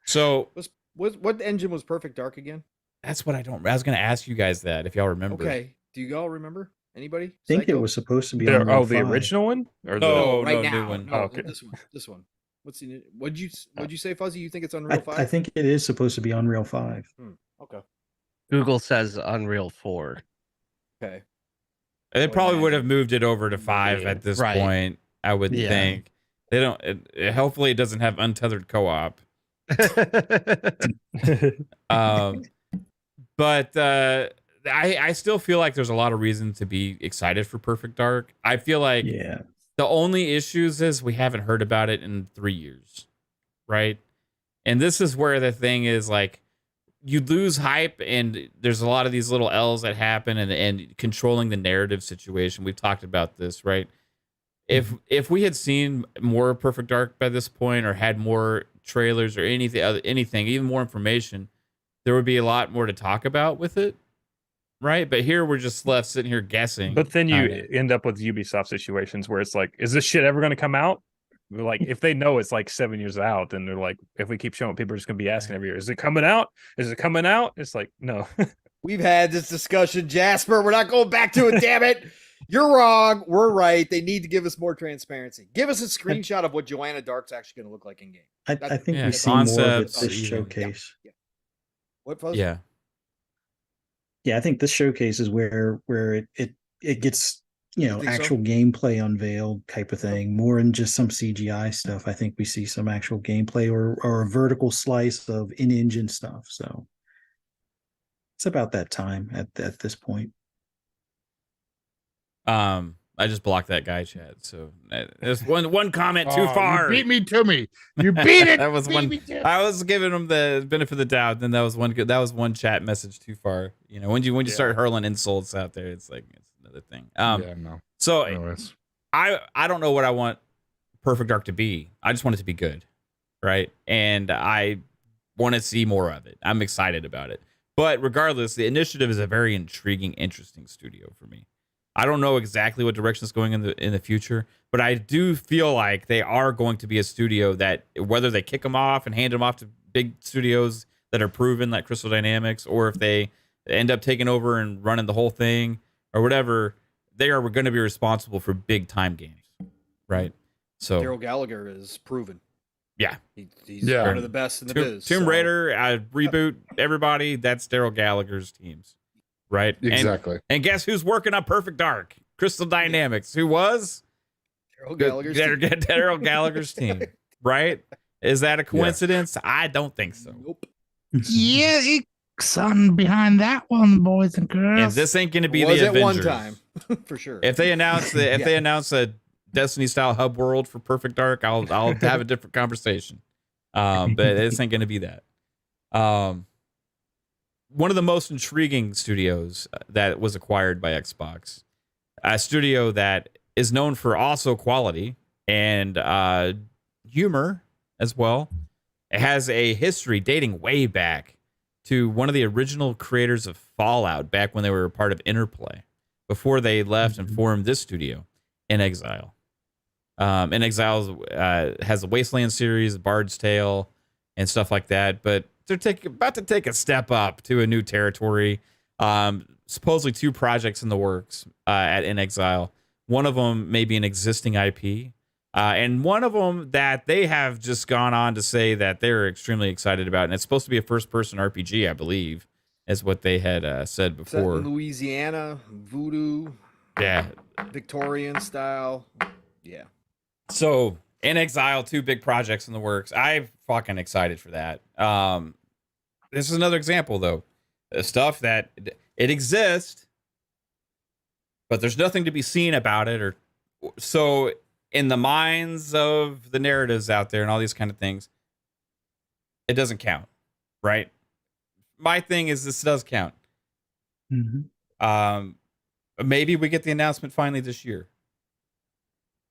A: So
F: What engine was Perfect Dark again?
A: that's what I don't. I was going to ask you guys that if y'all remember.
F: Okay. Do you all remember? Anybody?
C: I think it
F: Psycho?
C: was supposed to be
E: The-
C: Unreal
E: the
C: 5.
E: original one or
A: No.
F: right
A: new
F: now.
A: one.
F: No,
E: Oh, okay.
F: This one. What's the? What'd you say, Fuzzy? You think it's Unreal 5?
C: I think it is supposed to be Unreal 5.
F: Okay.
B: Google says Unreal 4.
F: Okay.
A: They
F: would
A: probably would have
F: imagine.
A: moved it over to 5
B: Yeah,
A: at this
B: right.
A: point. I would
B: Yeah.
A: think they don't. Hopefully, it doesn't have untethered co-op. But I still feel like there's a lot of reason to be excited for Perfect Dark. I feel like
C: Yeah.
A: the only issues is we haven't heard about it in 3 years, right? And this is where the thing is, like, you lose hype, and there's a lot of these little L's that happen, and controlling the narrative situation. We've talked about this, right? If we had seen more Perfect Dark by this point, or had more trailers or anything, even more information, there would be a lot more to talk about with it, right? But here we're just left sitting here guessing.
E: But then you
A: kinda.
E: end up with Ubisoft situations where it's like, is this shit ever going to come out? Like, if they know it's like 7 years out, then they're like, if we keep showing, people are just going to be asking every year, is it coming out? Is it coming out? It's like, no.
F: We've had this discussion, Jasper. We're not going back to it, damn it. You're wrong. We're right. They need to give us more transparency. Give us a screenshot of what Joanna Dark's actually going to look like in game.
C: I think
A: Yeah,
C: we see more of it
A: concepts,
C: this
A: even.
C: showcase.
F: What, Fuzz?
A: Yeah.
C: Yeah, I think this showcase is where it gets, you know,
F: think so?
C: actual gameplay unveiled type of thing, more than just some CGI stuff. I think we see some actual gameplay or a vertical slice of in-engine stuff. So it's about that time at this point.
A: I just blocked that guy, Chad. So there's one comment too far.
D: You beat me to me. You beat it.
A: That was
D: Beat
A: one.
D: me to-
A: I was giving him the benefit of the doubt. Then that was one chat message too far. You know, when you start hurling insults out there, it's like it's another thing.
D: yeah, no.
A: So
D: Anyways.
A: I don't know what I want Perfect Dark to be. I just want it to be good, right? And I want to see more of it. I'm excited about it. But regardless, the initiative is a very intriguing, interesting studio for me. I don't know exactly what direction it's going in the future, but I do feel like they are going to be a studio that, whether they kick them off and hand them off to big studios that are proven, like Crystal Dynamics, or if they end up taking over and running the whole thing or whatever, they are going to be responsible for big time games, right? So
F: Daryl Gallagher is proven.
A: yeah,
F: He's
D: Yeah.
F: one of the best in the biz.
A: Tomb
F: so-
A: Raider, reboot, everybody. That's Daryl Gallagher's teams, right?
D: Exactly.
A: And guess who's working on Perfect Dark? Crystal Dynamics. Who was?
F: Daryl Gallagher's team.
A: Daryl Gallagher's team, right? Is that a coincidence? I don't think so.
F: Nope.
D: Yeah, son behind that one, boys and girls.
A: And this ain't going to be
F: Was
A: the
F: at one
A: Avengers.
F: time, for sure.
A: If they announce they announce a Destiny style hub world for Perfect Dark, I'll have a different conversation. But this ain't going to be that. One of the most intriguing studios that was acquired by Xbox, a studio that is known for also quality and humor as well. It has a history dating way back to one of the original creators of Fallout, back when they were a part of Interplay, before they left and formed this studio, In Exile. In Exile has the Wasteland series, Bard's Tale, and stuff like that, but they're about to take a step up to a new territory. Supposedly 2 projects in the works at In Exile. One of them may be an existing IP, and one of them that they have just gone on to say that they're extremely excited about, and it's supposed to be a first-person RPG, I believe, is what they had said
F: Set in
A: before.
F: Louisiana, voodoo,
A: Yeah.
F: Victorian style. Yeah.
A: So, In Exile, 2 big projects in the works. I'm fucking excited for that. This is another example, though. The stuff that it exists, but there's nothing to be seen about it. Or so, in the minds of the narratives out there and all these kind of things, it doesn't count, right? My thing is this does count.
C: Mhm.
A: Maybe we get the announcement finally this year.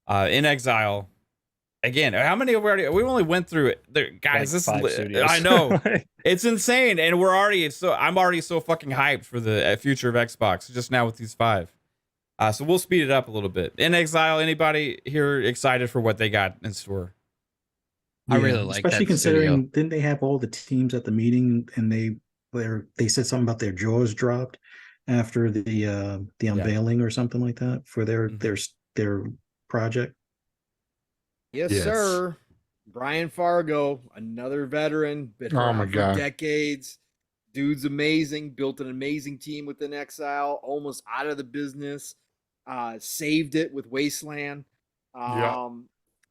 A: In Exile, again, how many have we already? We only went through it, there, guys.
E: Like
A: This
E: 5
A: is
E: studios.
A: I know it's insane, and I'm already so fucking hyped for the future of Xbox just now with these 5. So we'll speed it up a little bit. In Exile, anybody here excited for what they got in store?
B: I really like that
C: especially considering
B: studio.
C: didn't they have all the teams at the meeting and they said something about their jaws dropped after the unveiling or something like that for their project.
F: Yes,
D: Yes.
F: sir. Brian Fargo, another veteran, been
D: Oh my
F: around for
D: God.
F: decades. Dude's amazing. Built an amazing team within Exile. Almost out of the business. Saved it with Wasteland.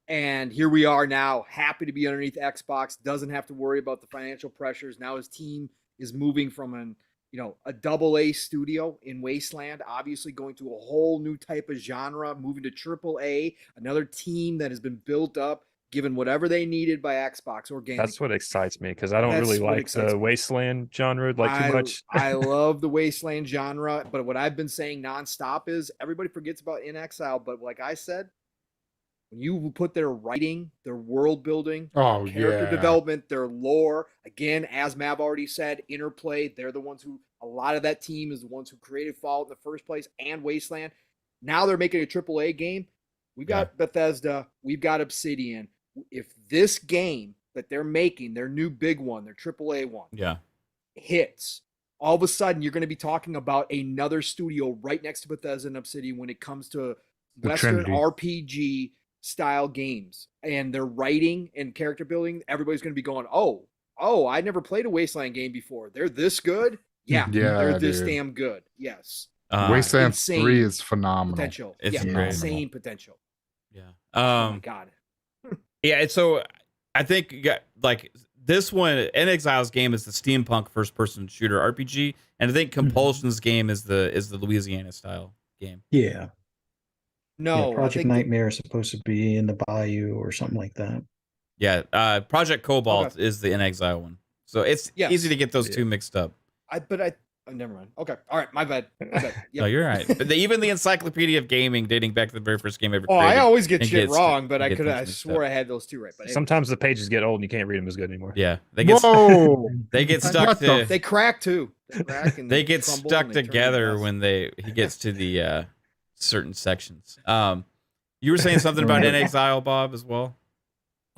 F: And here we are now, happy to be underneath Xbox. Doesn't have to worry about the financial pressures. Now his team is moving from a AA studio in Wasteland, obviously going to a whole new type of genre, moving to AAA, another team that has been built up, given whatever they needed by Xbox organically.
E: That's what excites me, because I don't really like the Wasteland genre too much.
F: I love the Wasteland genre, but what I've been saying nonstop is everybody forgets about In Exile, but like I said, when you put their writing, their world building, their character development, their lore, again, as Mav already said, Interplay, they're the ones who, a lot of that team is the ones who created Fallout in the first place and Wasteland. Now they're making a AAA game. We've got Bethesda, we've got Obsidian. If this game that they're making, their new big one, their AAA one, hits, all of a sudden you're going to be talking about another studio right next to Bethesda and Obsidian when it comes to Western RPG style games and their writing and character building. Everybody's going to be going, oh, I never played a Wasteland game before. They're this good? Yeah, they're this damn good. Yes.
D: Wasteland 3 is phenomenal.
F: Potential.
A: It's
F: insane potential.
A: Yeah.
F: Oh my God.
A: Yeah, so I think like this one, In Exile's game is the steampunk first-person shooter RPG, and I think Compulsion's game is the Louisiana style game.
C: Yeah.
F: No,
C: Project Nightmare is supposed to be in the Bayou or something like that.
A: Yeah, Project Cobalt is the In Exile one, so it's easy to get those two mixed up.
F: Never mind. Okay, all right, my bad. Yep.
A: No, you're right. But even the Encyclopedia of Gaming, dating back to the very first game ever.
F: I always get shit wrong, but I swore I had those two right. But
E: sometimes the pages get old and you can't read them as good anymore.
A: Yeah, they get stuck.
F: They crack too.
A: They get stuck together when he gets to the certain sections. You were saying something about In Exile, Bob, as well.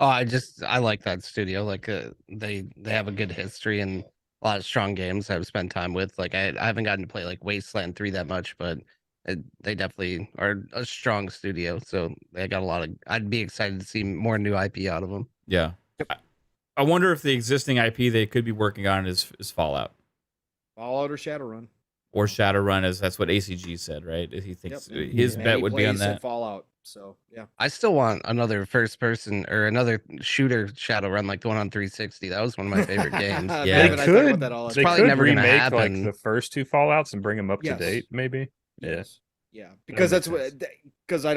B: Oh, I like that studio. Like they have a good history and a lot of strong games I've spent time with. Like I haven't gotten to play like Wasteland 3 that much, but they definitely are a strong studio. So they got a lot of. I'd be excited to see more new IP out of them.
A: Yeah, I wonder if the existing IP they could be working on is Fallout
F: or Shadowrun.
A: Or Shadowrun, as that's what ACG said, right? He thinks his bet would be on that.
F: Fallout. So yeah,
B: I still want another first person or another shooter Shadowrun like the one on 360. That was one of my favorite games.
A: Yeah,
E: they could.
B: It's probably never gonna happen.
E: Like the first two Fallouts and bring them up to date, maybe.
F: Yes. Yeah, because that's what. Because I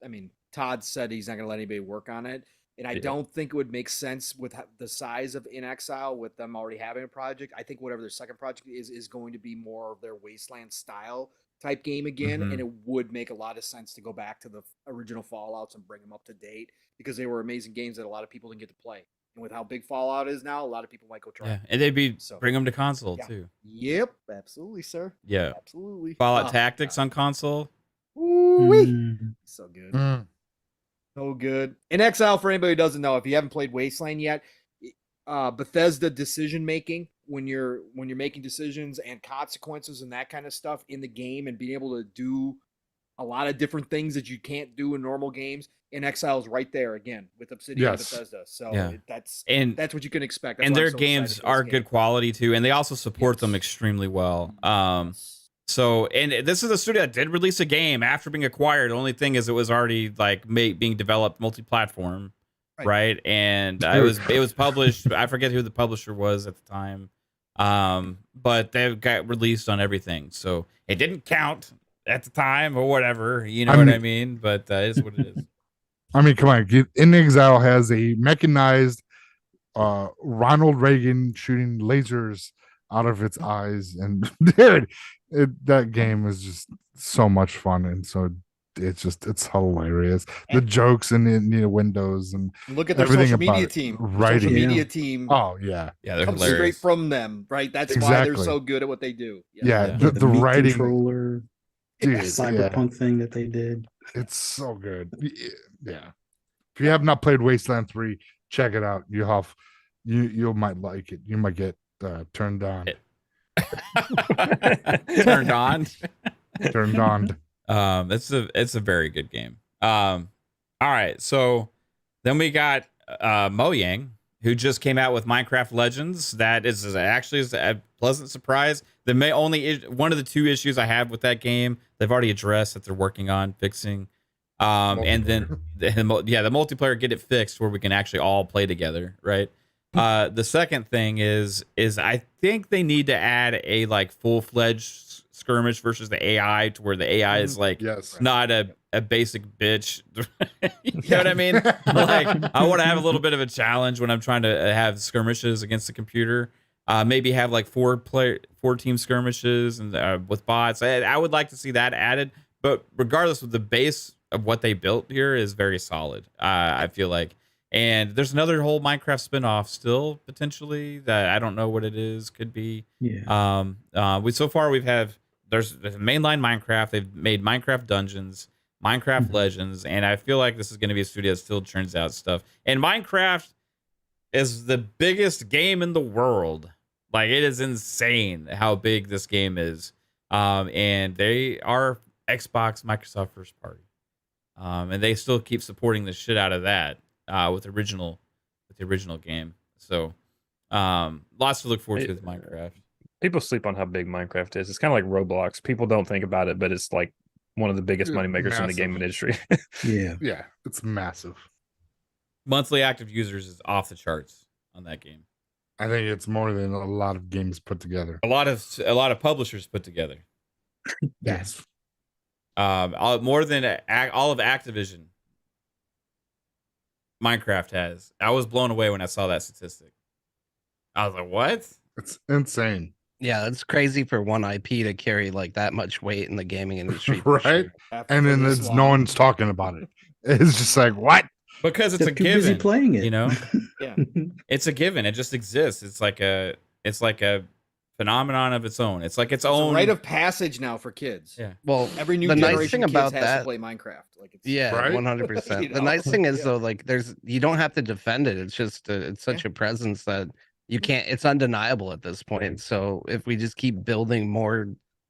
F: mean, Todd said he's not going to let anybody work on it, and I don't think it would make sense with the size of In Exile with them already having a project. I think whatever their second project is going to be more of their Wasteland style type game again, and it would make a lot of sense to go back to the original Fallouts and bring them up to date because they were amazing games that a lot of people didn't get to play. And with how big Fallout is now, a lot of people might go try.
A: Yeah, and they'd bring them to console too.
F: Yep, absolutely, sir.
A: Yeah,
F: absolutely.
A: Fallout Tactics on console.
F: Ooh-wee. So good. So good. In Exile, for anybody who doesn't know, if you haven't played Wasteland yet, Bethesda decision making when you're making decisions and consequences and that kind of stuff in the game and being able to do a lot of different things that you can't do in normal games. In Exile is right there again with Obsidian and Bethesda. So that's what you can expect. That's
A: and their games are good quality too, and they also support them extremely well. So, and this is a studio that did release a game after being acquired. The only thing is it was already like being developed multi-platform, right? And it was published. I forget who the publisher was at the time, but they got released on everything. So it didn't count at the time or whatever. You know what I mean? But it is what it is.
D: I mean, come on. In Exile has a mechanized Ronald Reagan shooting lasers out of its eyes, and dude. That game is just so much fun, and so it's hilarious. The jokes in the windows and
F: look at their social media team.
D: Writing.
F: Social media team.
D: Oh yeah,
A: they're
F: comes
A: hilarious.
F: Straight from them, right? That's why they're so good at what they do.
D: The writing
C: controller, cyberpunk thing that they did.
D: It's so good. Yeah, if you have not played Wasteland 3, check it out. You might like it. You might get turned on.
A: Turned on. It's a very good game. All right, so then we got Mojang, who just came out with Minecraft Legends. That is actually a pleasant surprise. One of the 2 issues I have with that game, they've already addressed that they're working on fixing. And then the multiplayer, get it fixed where we can actually all play together, right? The second thing is I think they need to add a like full-fledged skirmish versus the AI, to where the AI is like not a basic bitch. You know what I mean? Like, I want to have a little bit of a challenge when I'm trying to have skirmishes against the computer. Maybe have like 4 team skirmishes and with bots. I would like to see that added. But regardless of the base of what they built here is very solid. I feel like. And there's another whole Minecraft spinoff still potentially that I don't know what it is. Could be. Yeah. So far there's mainline Minecraft. They've made Minecraft Dungeons, Minecraft Legends, and I feel like this is going to be a studio that still churns out stuff. And Minecraft is the biggest game in the world. Like, it is insane how big this game is. And they are Xbox Microsoft first party. And they still keep supporting the shit out of that with the original game. So lots to look forward to with Minecraft.
E: People sleep on how big Minecraft is. It's kind of like Roblox. People don't think about it, but it's like one of the biggest moneymakers in the game industry.
D: Yeah, it's massive.
A: Monthly active users is off the charts on that game.
D: I think it's more than a lot of games put together.
A: A lot of publishers put together.
D: Yes.
A: More than all of Activision. Minecraft has. I was blown away when I saw that statistic. I was like, what?
D: It's insane.
B: Yeah, it's crazy for one IP to carry like that much weight in the gaming industry.
D: Right?
B: Sure.
D: And then no one's talking about it. It's just like, what?
A: Because it's
C: They're
A: a
C: too
A: given.
C: busy playing it.
A: You know?
F: Yeah.
A: It's a given. It just exists. It's like a phenomenon of its own. It's like its own
F: a rite of passage now for kids.
A: Yeah.
B: Well,
F: Every new
B: the nice
F: generation
B: thing
F: kids
B: about
F: has
B: that,
F: to play Minecraft. Like, it's,
B: yeah,
D: Right?
B: 100%.
F: You
B: The
F: know?
B: nice thing is
F: Yeah.
B: though, like you don't have to defend it. It's just it's such a presence that you can't. It's undeniable at this point. So if we just keep building more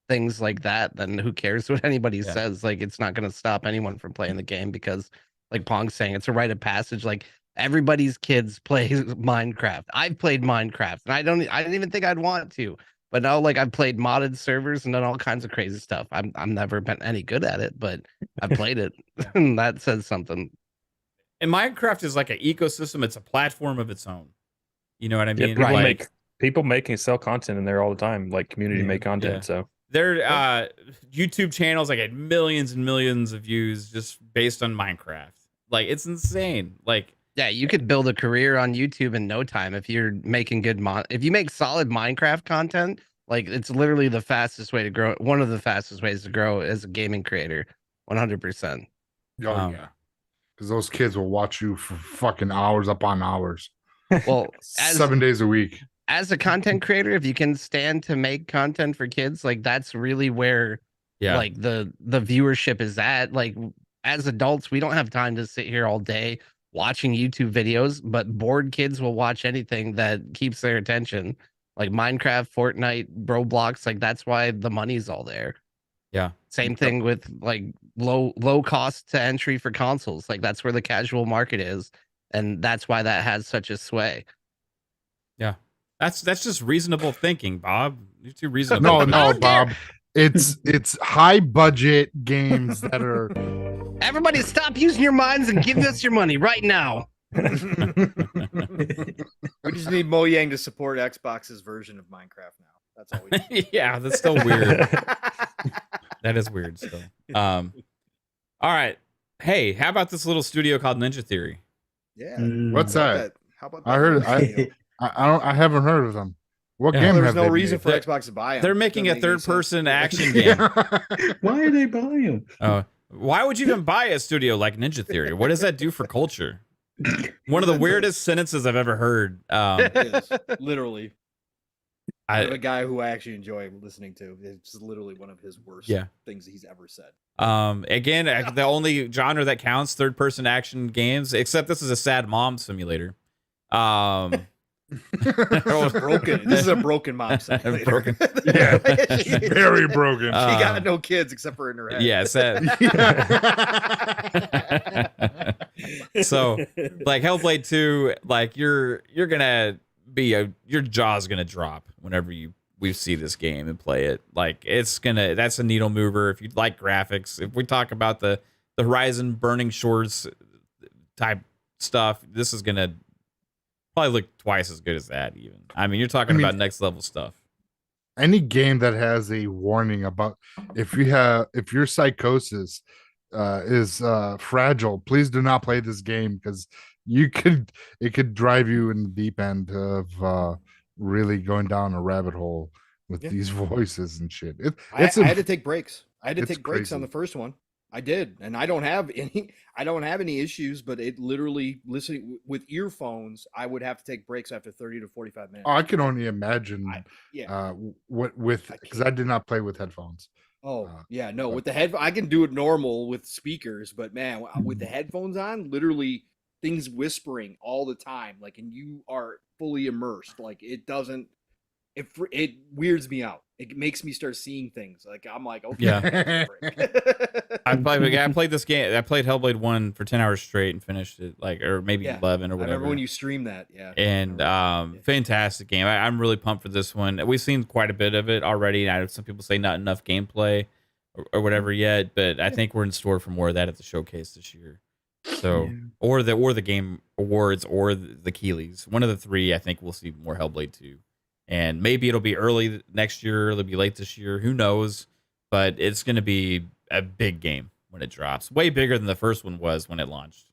B: things like that, then who cares what anybody says? Like, it's not going to stop anyone from playing the game because, like Pong's saying, it's a rite of passage. Like, everybody's kids play Minecraft. I've played Minecraft, and I didn't even think I'd want to. But now, like, I've played modded servers and done all kinds of crazy stuff. I'm never been any good at it, but I've played it, and that says something.
A: And Minecraft is like an ecosystem. It's a platform of its own. You know what I mean?
E: Yeah, people make and sell content in there all the time, like community made content.
A: Yeah.
E: So
A: their YouTube channels like had millions and millions of views just based on Minecraft. Like, it's insane. Like,
B: yeah, you could build a career on YouTube in no time if you're making good if you make solid Minecraft content. Like, it's literally the fastest way to grow. One of the fastest ways to grow as a gaming creator. 100%.
D: Oh, yeah. Because those kids will watch you for fucking hours upon hours.
B: Well,
D: 7 days a week.
B: As a content creator, if you can stand to make content for kids, like, that's really where like the viewership is at. Like, as adults, we don't have time to sit here all day watching YouTube videos, but bored kids will watch anything that keeps their attention. Like Minecraft, Fortnite, Roblox, like, that's why the money's all there.
A: Yeah.
B: Same thing with like low cost to entry for consoles. Like, that's where the casual market is, and that's why that has such a sway.
A: Yeah. That's just reasonable thinking, Bob. You're too reasonable.
D: No, Bob. It's high budget games that are.
B: Everybody stop using your minds and give us your money right now.
F: We just need Mojang to support Xbox's version of Minecraft now. That's all we need.
A: Yeah, that's still weird. That is weird still. All right. Hey, how about this little studio called Ninja Theory?
F: Yeah.
D: What's that?
F: How about
D: I heard. I haven't heard of them. What game
F: There's
D: have
F: no
D: they
F: reason
D: made?
F: for Xbox to buy them.
A: They're making a third-person action game.
C: Why are they buying them?
A: Why would you even buy a studio like Ninja Theory? What does that do for culture? One of the weirdest sentences I've ever heard.
F: Literally. I have a guy who I actually enjoy listening to. It's just literally one of his worst things he's ever said.
A: Again, the only genre that counts, third-person action games, except this is a sad mom simulator.
F: Broken. This is a broken mom simulator.
A: Broken.
D: Yeah, very broken.
F: She got no kids except for in her head.
A: Yeah, sad. So, like Hellblade 2, like you're gonna be your jaw's gonna drop whenever we see this game and play it. Like that's a needle mover. If you like graphics, if we talk about the Horizon Burning Shores type stuff, this is gonna probably look twice as good as that. Even, I mean, you're talking about next level stuff.
D: Any game that has a warning about if your psychosis is fragile, please do not play this game, because it could drive you in the deep end of really going down a rabbit hole with these voices and shit.
F: I had to take breaks. I had to take breaks on
D: crazy.
F: the first one. I did, and I don't have any issues, but it literally, listening with earphones, I would have to take breaks after 30 to 45 minutes.
D: Oh, I can only imagine what with, because I did not play with headphones.
F: With the head, I can do it normal with speakers, but man, with the headphones on, literally things whispering all the time, like, and you are fully immersed. Like, it weirds me out. It makes me start seeing things. Like, I'm like, okay.
A: Yeah. I played this game. I played Hellblade 1 for 10 hours straight and finished it, like, or maybe 11 or whatever.
F: I remember when you streamed that. Yeah.
A: And fantastic game. I'm really pumped for this one. We've seen quite a bit of it already. I know some people say not enough gameplay or whatever yet, but I think we're in store for more of that at the showcase this year. So, or the Game Awards or the Keeleys. One of the three, I think we'll see more Hellblade 2. And maybe it'll be early next year. It'll be late this year. Who knows? But it's going to be a big game when it drops. Way bigger than the first one was when it launched.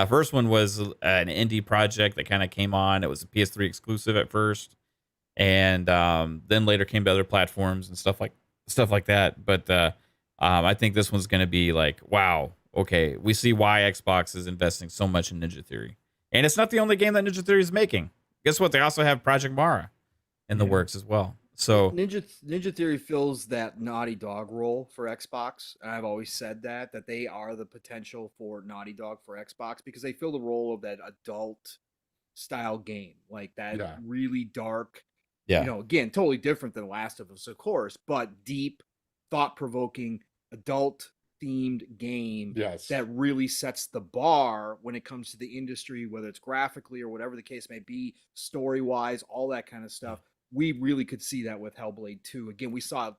A: First one was an indie project that kind of came on. It was a PS3 exclusive at first, and then later came to other platforms and stuff like that. But I think this one's going to be like, wow, okay, we see why Xbox is investing so much in Ninja Theory, and it's not the only game that Ninja Theory is making. Guess what? They also have Project Mara in the works as well. So
F: Ninja Theory fills that Naughty Dog role for Xbox, and I've always said that they are the potential for Naughty Dog for Xbox, because they fill the role of that adult style game, like that really dark, again, totally different than Last of Us, of course, but deep, thought-provoking, adult themed game that really sets the bar when it comes to the industry, whether it's graphically or whatever the case may be, story-wise, all that kind of stuff. We really could see that with Hellblade 2. Again, we saw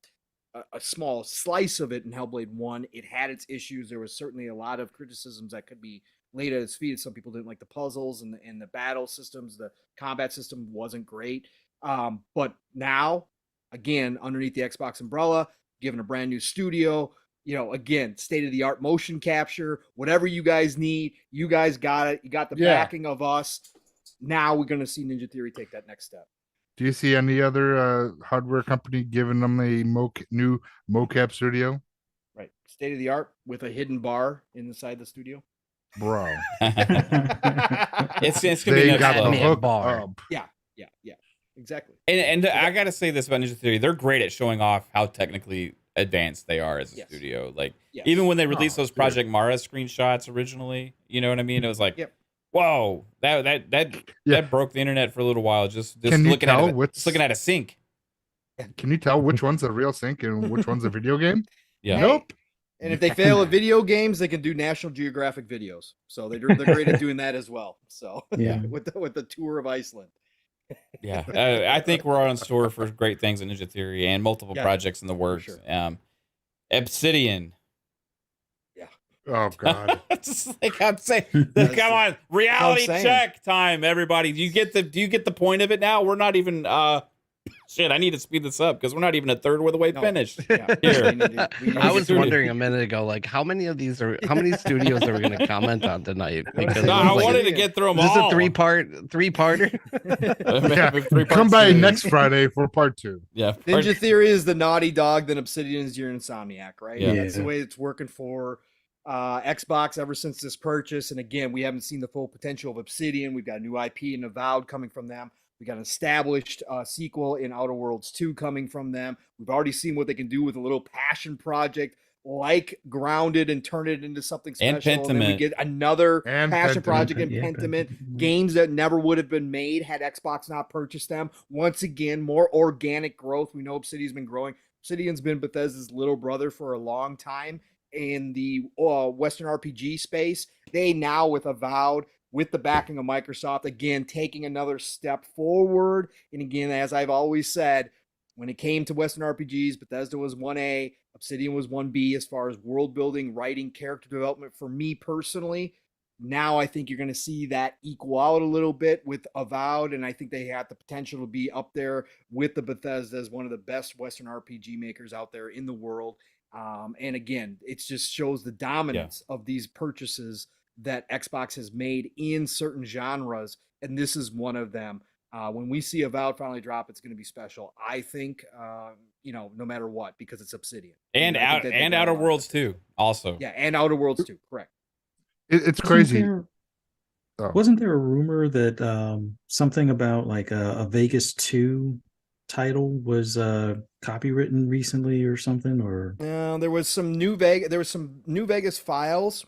F: a small slice of it in Hellblade 1. It had its issues. There was certainly a lot of criticisms that could be laid at its feet. Some people didn't like the puzzles and the battle systems. The combat system wasn't great. But now, again, underneath the Xbox umbrella, given a brand new studio, again, state-of-the-art motion capture, whatever you guys need, you guys got it. You got the backing of us. Now we're going to see Ninja Theory take that next step.
D: Do you see any other hardware company giving them a new mocap studio?
F: Right. State of the art with a hidden bar inside the studio.
D: Bro.
A: it's going to
D: They
A: be
D: got
A: next
D: the
A: level.
D: hook
B: bar.
D: up.
F: Yeah. Exactly.
A: And I got to say this about Ninja Theory. They're great at showing off how technically advanced they are as a studio. Like, even when they released those Project Mara screenshots originally, you know what I mean? It was like, whoa, that broke the internet for a little while. Just looking at a sink.
D: Can you tell which one's a real sink and which one's a video game?
A: Yeah.
D: Nope.
F: And if they fail at video games, they can do National Geographic videos. So they're great at doing that as well. So with the tour of Iceland.
A: I think we're on store for great things in Ninja Theory and multiple projects in the works. Sure. Obsidian.
D: Oh God!
A: Just like I'm saying, come on, reality check time, everybody. Do you get the point of it now? We're not even. Shit, I need to speed this up because we're not even a third of the way finished. Here.
B: I was wondering a minute ago, like, how many studios are we going to comment on tonight? Because
A: I wanted to get through them all.
B: Is this a three-parter?
D: Come by next Friday for part 2.
A: Yeah.
F: Ninja Theory is the Naughty Dog, then Obsidian is your Insomniac, right?
A: Yeah.
F: That's the way it's working for Xbox ever since this purchase. And again, we haven't seen the full potential of Obsidian. We've got a new IP and Avowed coming from them. We got an established sequel in Outer Worlds 2 coming from them. We've already seen what they can do with a little passion project like Grounded and turn it into something special. And then we get another passion project in Pentiment. Games that never would have been made had Xbox not purchased them. Once again, more organic growth. We know Obsidian's been growing. Obsidian's been Bethesda's little brother for a long time. in the Western RPG space. They now, with Avowed, with the backing of Microsoft, again, taking another step forward. And again, as I've always said, when it came to Western RPGs, Bethesda was 1A, Obsidian was 1B as far as world building, writing, character development for me personally. Now I think you're going to see that equal out a little bit with Avowed, and I think they have the potential to be up there with the Bethesda as one of the best Western RPG makers out there in the world. And again, it just shows the dominance of these purchases that Xbox has made in certain genres, and this is one of them. When we see Avowed finally drop, it's going to be special. I think, no matter what, because it's Obsidian
A: and Outer Worlds too. Also,
F: yeah, and Outer Worlds too. Correct.
D: It's crazy.
C: Wasn't there a rumor that something about like a Vegas 2 title was copywritten recently or something? Or
F: there was some New Vegas files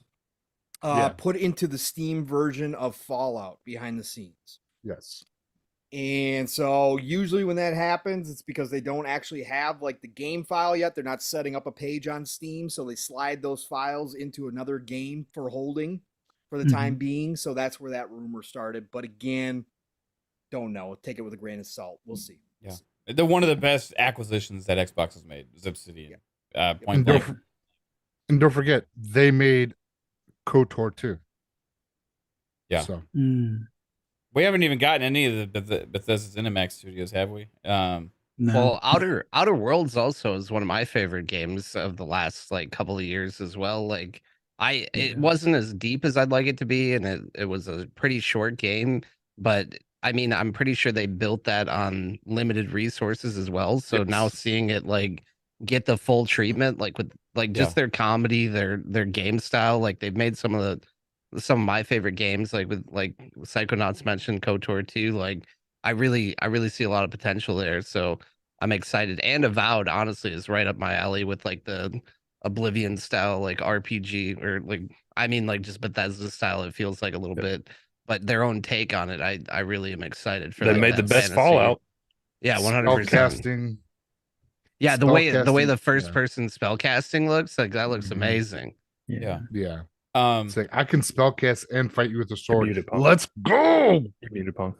F: put into the Steam version of Fallout behind the scenes.
D: Yes.
F: And so usually when that happens, it's because they don't actually have like the game file yet. They're not setting up a page on Steam. So they slide those files into another game for holding for the time being. So that's where that rumor started. But again, don't know. Take it with a grain of salt. We'll see.
A: Yeah. They're one of the best acquisitions that Xbox has made is Obsidian. Point
D: And
A: blank.
D: don't forget, they made KOTOR 2.
A: Yeah.
D: So.
A: We haven't even gotten any of the Bethesda Cinemax studios, have we?
C: no.
B: Well, Outer Worlds also is one of my favorite games of the last like couple of years as well. Like it wasn't as deep as I'd like it to be, and it was a pretty short game, but I mean, I'm pretty sure they built that on limited resources as well. So now seeing it like get the full treatment, like with like just their comedy, their game style, like they've made some of my favorite games, like with like Psychonauts mentioned, KOTOR 2. Like I really see a lot of potential there. So I'm excited. And Avowed, honestly, is right up my alley with like the Oblivion style, like RPG, or like like just Bethesda style. It feels like a little bit, but their own take on it. I really am excited for.
E: They
B: like,
E: made the
B: that
E: best
B: fantasy.
E: Fallout.
B: Yeah, 100%.
D: Spellcasting.
B: Yeah, the way the
D: Spellcasting,
B: first person spellcasting looks, like that looks amazing.
C: Yeah.
D: It's like I can spellcast and fight you with a sword.
E: muted, Pong.
D: Let's go.
E: You're muted, Pong.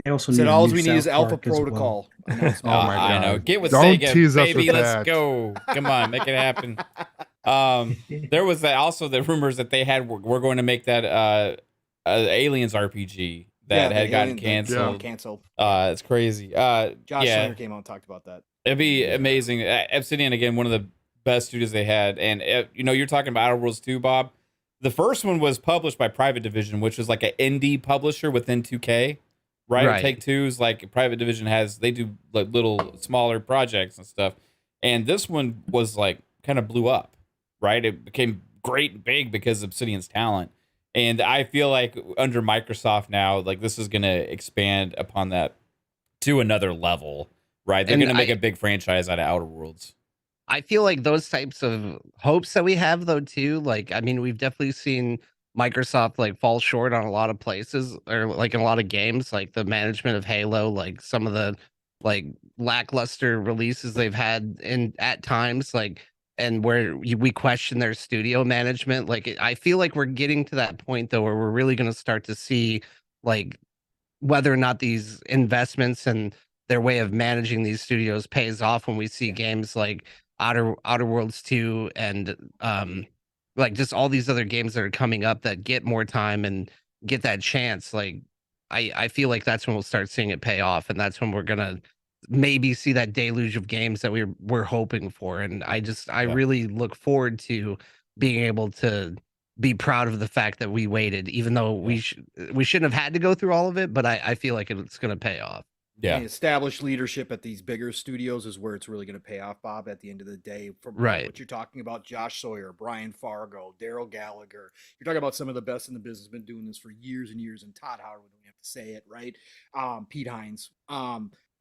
C: They also
F: Said
C: need a
F: all
C: new
F: we need is
C: South
F: Alpha
C: Park as well.
F: Protocol.
D: Oh my God.
A: I know. Get with
D: Don't
A: Sega,
D: tease us
A: baby.
D: with
A: Let's
D: that.
A: go. Come on, make it happen. There was also the rumors that they had we're going to make that Aliens RPG that had gotten canceled.
F: Canceled.
A: It's crazy.
F: Josh Slinger came out and talked about that.
A: It'd be amazing. Obsidian, again, one of the best studios they had. And, you're talking about Outer Worlds 2, Bob. The first one was published by Private Division, which is like an indie publisher within 2K, right? Take-Two's like Private Division they do like little smaller projects and stuff. And this one was like kind of blew up, right? It became great and big because of Obsidian's talent. And I feel like under Microsoft now, like this is going to expand upon that to another level, right? They're going to make a big franchise out of Outer Worlds.
B: I feel like those types of hopes that we have, though, too, like, I mean, we've definitely seen Microsoft like fall short on a lot of places, or like in a lot of games, like the management of Halo, like some of the like lackluster releases they've had at times, like, and where we question their studio management. Like, I feel like we're getting to that point, though, where we're really going to start to see like whether or not these investments and their way of managing these studios pays off when we see games like Outer Worlds 2 and like just all these other games that are coming up that get more time and get that chance. Like I feel like that's when we'll start seeing it pay off, and that's when we're gonna maybe see that deluge of games that we're hoping for. And I really look forward to being able to be proud of the fact that we waited, even though we shouldn't have had to go through all of it, but I feel like it's gonna pay off.
A: Yeah,
F: the established leadership at these bigger studios is where it's really going to pay off, Bob, at the end of the day. From what you're talking about, Josh Sawyer, Brian Fargo, Daryl Gallagher. You're talking about some of the best in the business, been doing this for years and years, and Todd Howard, we don't have to say it, right? Pete Hines.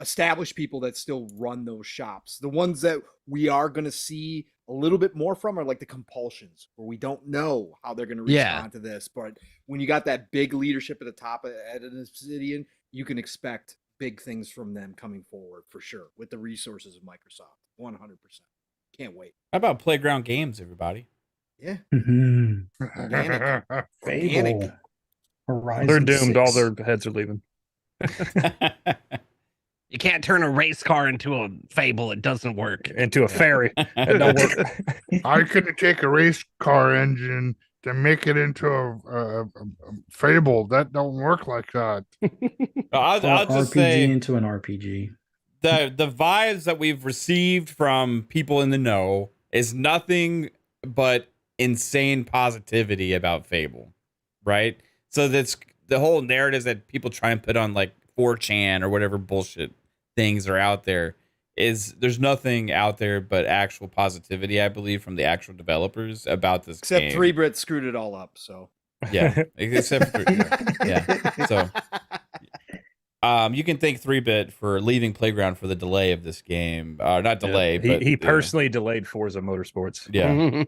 F: Established people that still run those shops. The ones that we are going to see a little bit more from are like the compulsions, where we don't know how they're going to respond to this. But when you got that big leadership at the top at an Obsidian, you can expect big things from them coming forward for sure with the resources of Microsoft. 100%. Can't wait.
A: How about Playground Games, everybody?
F: Yeah.
C: Mhm.
F: Organic.
C: Fable. Horizon
E: They're doomed. All
C: 6.
E: their heads are leaving.
B: You can't turn a race car into a Fable. It doesn't work.
E: Into a fairy. It don't work.
D: I couldn't take a race car engine to make it into a Fable. That don't work like that.
A: I'll just
C: RPG
A: say
C: into an RPG.
A: the vibes that we've received from people in the know is nothing but insane positivity about Fable, right? So that's the whole narrative that people try and put on like 4chan or whatever bullshit things are out there. Is there's nothing out there but actual positivity, I believe, from the actual developers about this
F: Except
A: game.
F: 3-Brit screwed it all up. So
A: Yeah, except for yeah. So you can thank 3-Bit for leaving Playground for the delay of this game. Not delay, but
E: he personally delayed Forza Motorsports.
A: Yeah,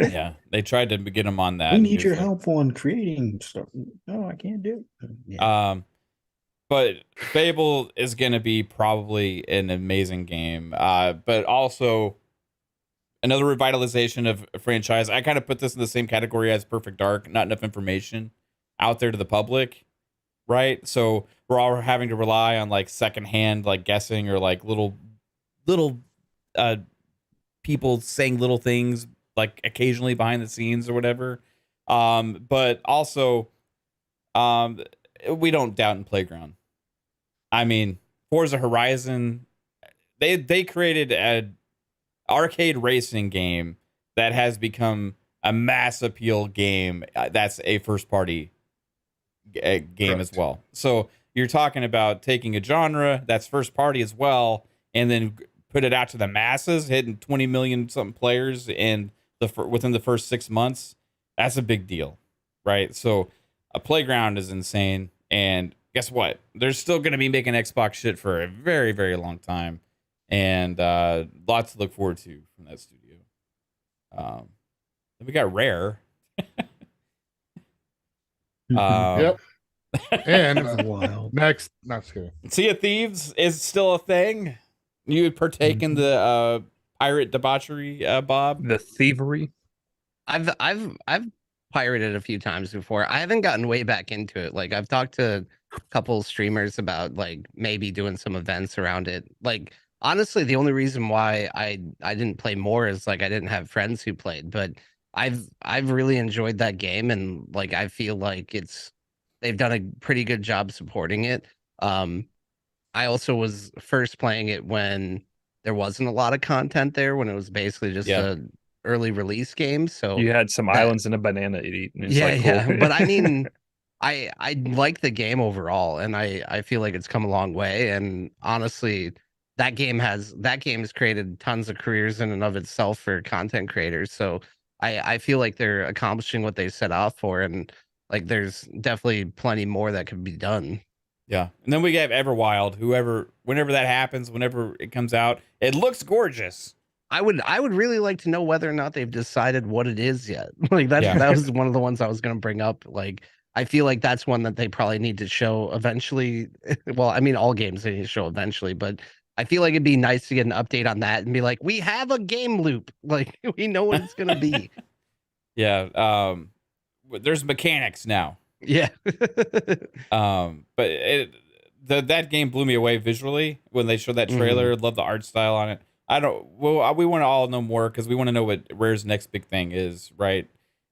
A: yeah. They tried to get him on that.
C: We
A: and
C: need
A: he
C: your
A: was like,
C: help on creating stuff. No, I can't do it. Yeah.
A: But Fable is going to be probably an amazing game. But also another revitalization of a franchise. I kind of put this in the same category as Perfect Dark. Not enough information out there to the public, right? So we're all having to rely on like secondhand, like guessing or like little people saying little things like occasionally behind the scenes or whatever. But also, we don't doubt in Playground. I mean, Forza Horizon, they created an arcade racing game that has become a mass appeal game. That's a first party game as well. So you're talking about taking a genre that's first party as well, and then put it out to the masses, hitting 20 million something players within the first 6 months. That's a big deal, right? So a Playground is insane, and guess what? They're still going to be making Xbox shit for a very, very long time, and lots to look forward to from that studio. Then we got Rare.
D: Yep. And
C: Wild.
D: next, not scary.
A: Sea of Thieves is still a thing. You would partake in the pirate debauchery, Bob?
E: The thievery.
B: I've pirated a few times before. I haven't gotten way back into it. Like I've talked to a couple streamers about like maybe doing some events around it. Like honestly, the only reason why I didn't play more is like I didn't have friends who played, but I've really enjoyed that game, and like I feel like they've done a pretty good job supporting it. I also was first playing it when there wasn't a lot of content there, when it was basically just a early release game. So
E: You had some islands and a banana to eat. And it's
B: yeah,
E: like, cool.
B: yeah. But I mean, I like the game overall, and I feel like it's come a long way. And honestly, that game has created tons of careers in and of itself for content creators. So I feel like they're accomplishing what they set out for, and like there's definitely plenty more that could be done.
A: Yeah. And then we have Everwild, whenever that happens, whenever it comes out, it looks gorgeous.
B: I would really like to know whether or not they've decided what it is yet. Like that was one of the ones I was going to bring up. Like I feel like that's one that they probably need to show eventually. Well, I mean, all games they need to show eventually, but I feel like it'd be nice to get an update on that and be like, we have a game loop. Like we know what it's going to be.
A: Yeah. There's mechanics now.
B: Yeah.
A: But that game blew me away visually when they showed that trailer. Love the art style on it. We want to all know more because we want to know what Rare's next big thing is, right?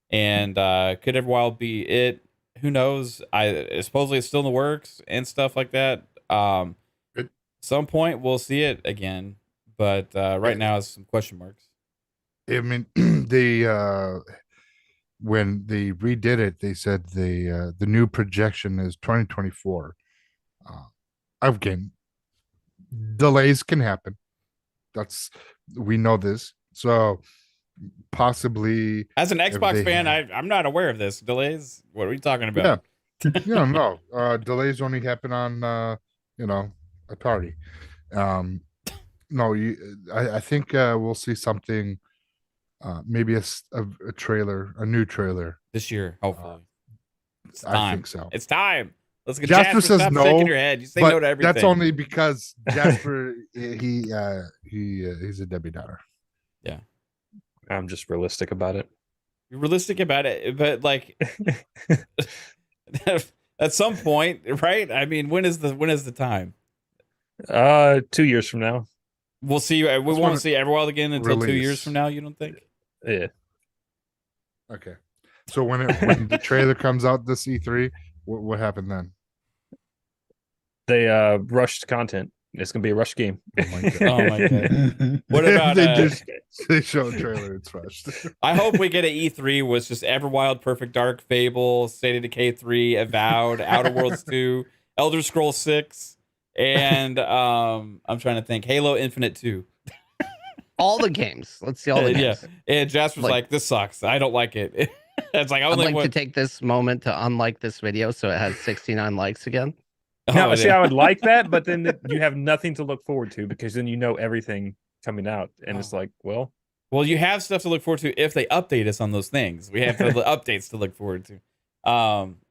A: And could Everwild be it? Who knows? Supposedly it's still in the works and stuff like that. Some point we'll see it again, but right now it's some question marks.
D: I mean, when they redid it, they said the new projection is 2024. Again, delays can happen. We know this. So possibly,
A: As an Xbox fan, I'm not aware of this. Delays? What are we talking about?
D: Yeah, no. Delays only happen on Atari. No, I think we'll see something. Maybe a trailer, a new trailer
A: This year, hopefully. It's time.
D: I think so.
A: It's time. Let's get
D: Jasper says
A: stop
D: no,
A: shaking your head. You say no to everything.
D: That's only because Jasper he's a Debbie Downer.
A: Yeah.
E: I'm just realistic about it.
A: You're realistic about it, but like at some point, right? I mean, when is the time?
E: 2 years from now.
A: We'll see. We
D: That's when
A: won't
D: it
A: see Everwild again until 2 years
D: release.
A: from now. You don't think?
E: Yeah.
D: Okay. So when the trailer comes out this E3, what happened then?
E: They rushed content. It's gonna be a rush game.
D: Oh my god.
A: Oh my god. What about
D: they show a trailer, it's rushed.
A: I hope we get an E3 was just Everwild, Perfect Dark, Fable, State of Decay 3, Avowed, Outer Worlds 2, Elder Scrolls 6, and I'm trying to think, Halo Infinite 2.
B: All the games. Let's see all the games.
A: Yeah. And Jasper's like, this sucks. I don't like it. It's like
B: I'd
A: only
B: like to take this moment to unlike this video so it has 69 likes again.
E: No, see,
A: yeah.
E: I would like that, but then you have nothing to look forward to because then you know everything coming out, and it's like, well,
A: you have stuff to look forward to if they update us on those things. We have the updates to look forward to.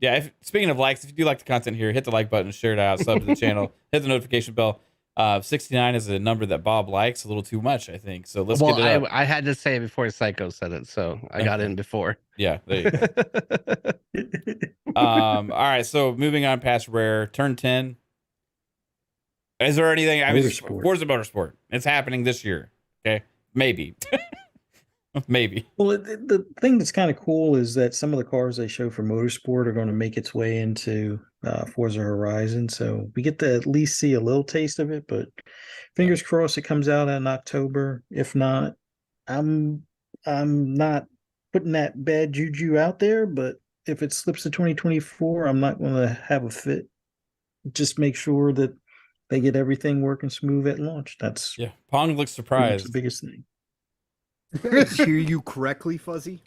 A: Yeah. Speaking of likes, if you do like the content here, hit the like button, share it out, sub to the channel, hit the notification bell. 69 is a number that Bob likes a little too much, I think. So let's get it up.
B: I had to say it before Psycho said it, so I got in before.
A: Yeah, there you go. All right, so moving on past Rare, turn 10. Is there anything? I mean, Forza Motorsport. It's happening this year. Okay, maybe. Maybe.
C: Well, the thing that's kind of cool is that some of the cars they show for Motorsport are going to make its way into Forza Horizon, so we get to at least see a little taste of it. But fingers crossed it comes out in October. If not, I'm not putting that bad juju out there. But if it slips to 2024, I'm not going to have a fit. Just make sure that they get everything working smooth at launch. That's
A: Pong looks surprised.
C: the biggest thing.
F: Did I hear you correctly, Fuzzy?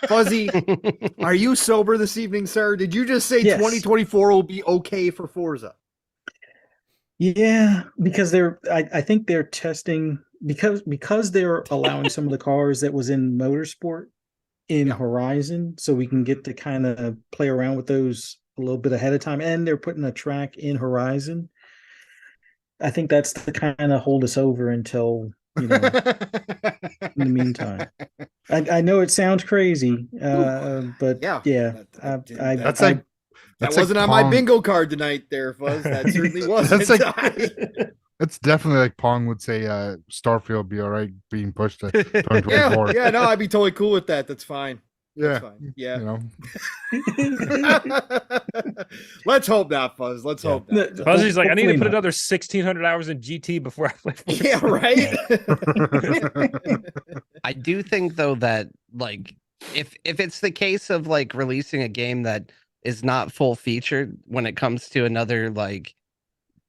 F: Fuzzy, are you sober this evening, sir? Did you just say
C: Yes.
F: 2024 will be okay for Forza?
C: Yeah, because I think they're testing because they're allowing some of the cars that was in Motorsport in Horizon, so we can get to kind of play around with those a little bit ahead of time, and they're putting a track in Horizon. I think that's to kind of hold us over until, in the meantime. I know it sounds crazy, but
F: that wasn't on my bingo card tonight there, Fuzz. That certainly wasn't.
D: That's definitely like Pong would say, Starfield be all right being pushed to 2024.
F: Yeah, no, I'd be totally cool with that. That's fine.
D: Yeah.
F: That's fine. Yeah.
D: You know.
F: Let's hope not, Fuzz. Let's hope not.
E: Fuzzy's like, I need to put another 1,600 hours in GT before I play.
F: Yeah, right.
B: I do think though that like if it's the case of like releasing a game that is not full featured when it comes to another like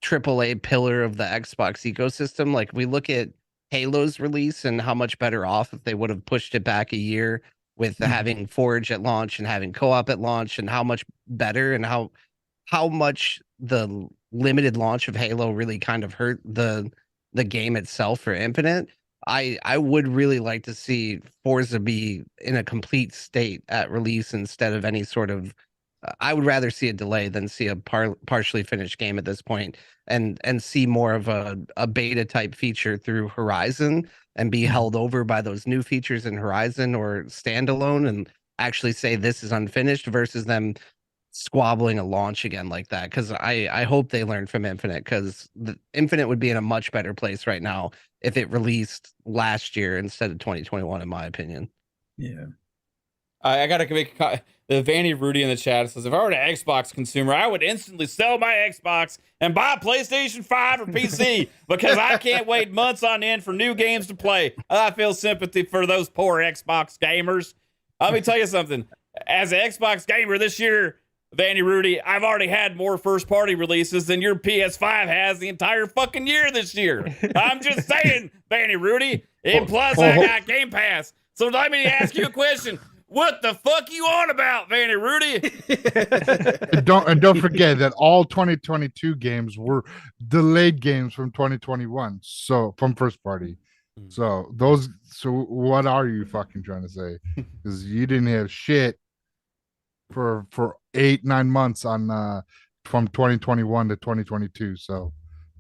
B: AAA pillar of the Xbox ecosystem, like we look at Halo's release and how much better off if they would have pushed it back a year with having Forge at launch and having co-op at launch, and how much better and how much the limited launch of Halo really kind of hurt the game itself for Infinite. I would really like to see Forza be in a complete state at release instead of any sort of I would rather see a delay than see a partially finished game at this point, and see more of a beta type feature through Horizon and be held over by those new features in Horizon or standalone and actually say this is unfinished versus them squabbling a launch again like that. Because I hope they learned from Infinite, because the Infinite would be in a much better place right now if it released last year instead of 2021, in my opinion.
C: Yeah.
A: I gotta make the Vanny Rudy in the chat says, if I were an Xbox consumer, I would instantly sell my Xbox and buy a PlayStation 5 or PC because I can't wait months on end for new games to play. I feel sympathy for those poor Xbox gamers. Let me tell you something. As an Xbox gamer this year, Vanny Rudy, I've already had more first-party releases than your PS5 has the entire fucking year this year. I'm just saying, Vanny Rudy. And plus, I got Game Pass. So let me ask you a question. What the fuck you on about, Vanny Rudy?
D: and don't forget that all 2022 games were delayed games from 2021. So from first party. So what are you fucking trying to say? Because you didn't have shit for 8-9 months on from 2021 to 2022. So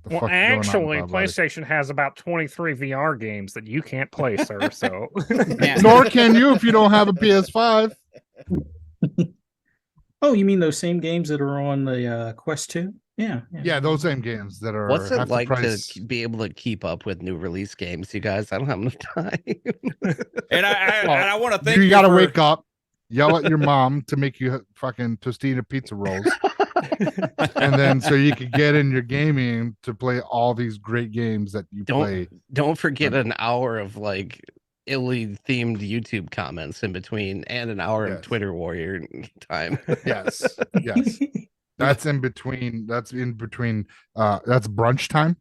D: The
E: Well,
D: fuck you going on
E: actually,
D: about, buddy?
E: PlayStation has about 23 VR games that you can't play, sir. So,
D: Nor can you if you don't have a PS5.
C: Oh, you mean those same games that are on the Quest 2? Yeah.
D: Yeah, those same games that are
B: What's it
D: half
B: like
D: the price.
B: to be able to keep up with new release games, you guys? I don't have enough time.
A: And I want to thank
D: You gotta
A: for-
D: wake up, yell at your mom to make you fucking Tostita pizza rolls, and then so you could get in your gaming to play all these great games that you play.
B: Don't forget an hour of like illy themed YouTube comments in between and an hour of
D: Yes.
B: Twitter warrior time.
D: Yes, yes. That's in between. That's in between. That's brunch time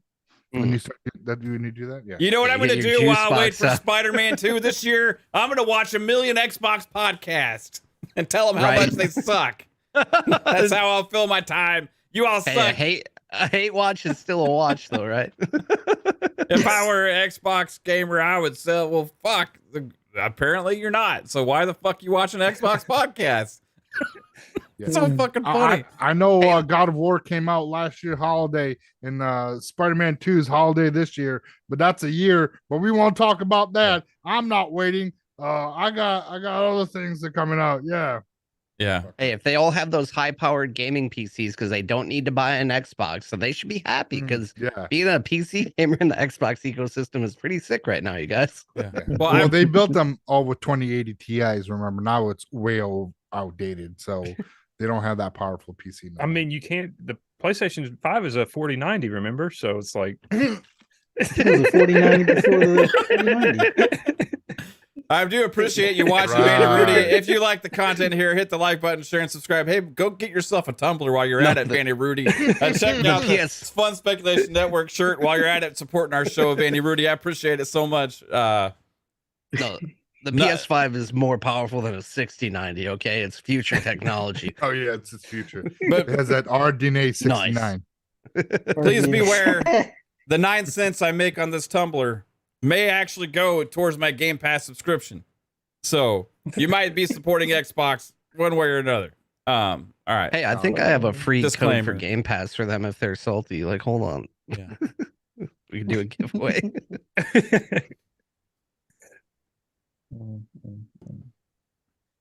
D: when you start that. When you do that, yeah.
A: You know what
B: Yeah,
A: I'm
B: you
A: going to
B: get your
A: do
B: juice
A: while I wait
B: box
A: for
B: out.
A: Spider-Man 2 this year? I'm going to watch 1,000,000 Xbox podcasts and tell them how
B: Right.
A: much they suck. That's how I'll fill my time. You all
B: Hey,
A: suck.
B: a hate watch is still a watch, though, right?
A: If I were an Xbox gamer, I would say, well, fuck. Apparently you're not. So why the fuck you watching Xbox podcasts? It's so fucking funny.
D: I know God of War came out last year holiday and Spider-Man 2's holiday this year, but that's a year. But we won't talk about that. I'm not waiting. I got other things that are coming out. Yeah.
A: Yeah.
B: Hey, if they all have those high-powered gaming PCs because they don't need to buy an Xbox, so they should be happy because
D: Yeah.
B: being a PC gamer in the Xbox ecosystem is pretty sick right now, you guys.
A: Yeah.
D: Well, they built them all with 2080 Ti's. Remember, now it's way outdated, so they don't have that powerful PC now.
E: I mean, you can't. The PlayStation 5 is a 4090, remember? So it's like.
C: It was a 4090 before the 4090.
A: I do appreciate you watching, Vandy Rudy. If you like the content here, hit the like button, share, and subscribe. Hey, go get yourself a tumbler while you're at it, Vandy Rudy. Check out the Fun Speculation Network shirt while you're at it, supporting our show, Vandy Rudy. I appreciate it so much.
B: No, the PS5 is more powerful than a 6090, okay? It's future technology.
D: Oh, yeah, it's its future.
A: But
D: It has that RDNA 69.
A: please beware, the 9 cents I make on this tumbler may actually go towards my Game Pass subscription. So you might be supporting Xbox one way or another. All right.
B: Hey, I think I have a free code
A: Disclaimer.
B: for Game Pass for them if they're salty. Like, hold on.
A: Yeah.
B: We can do a giveaway.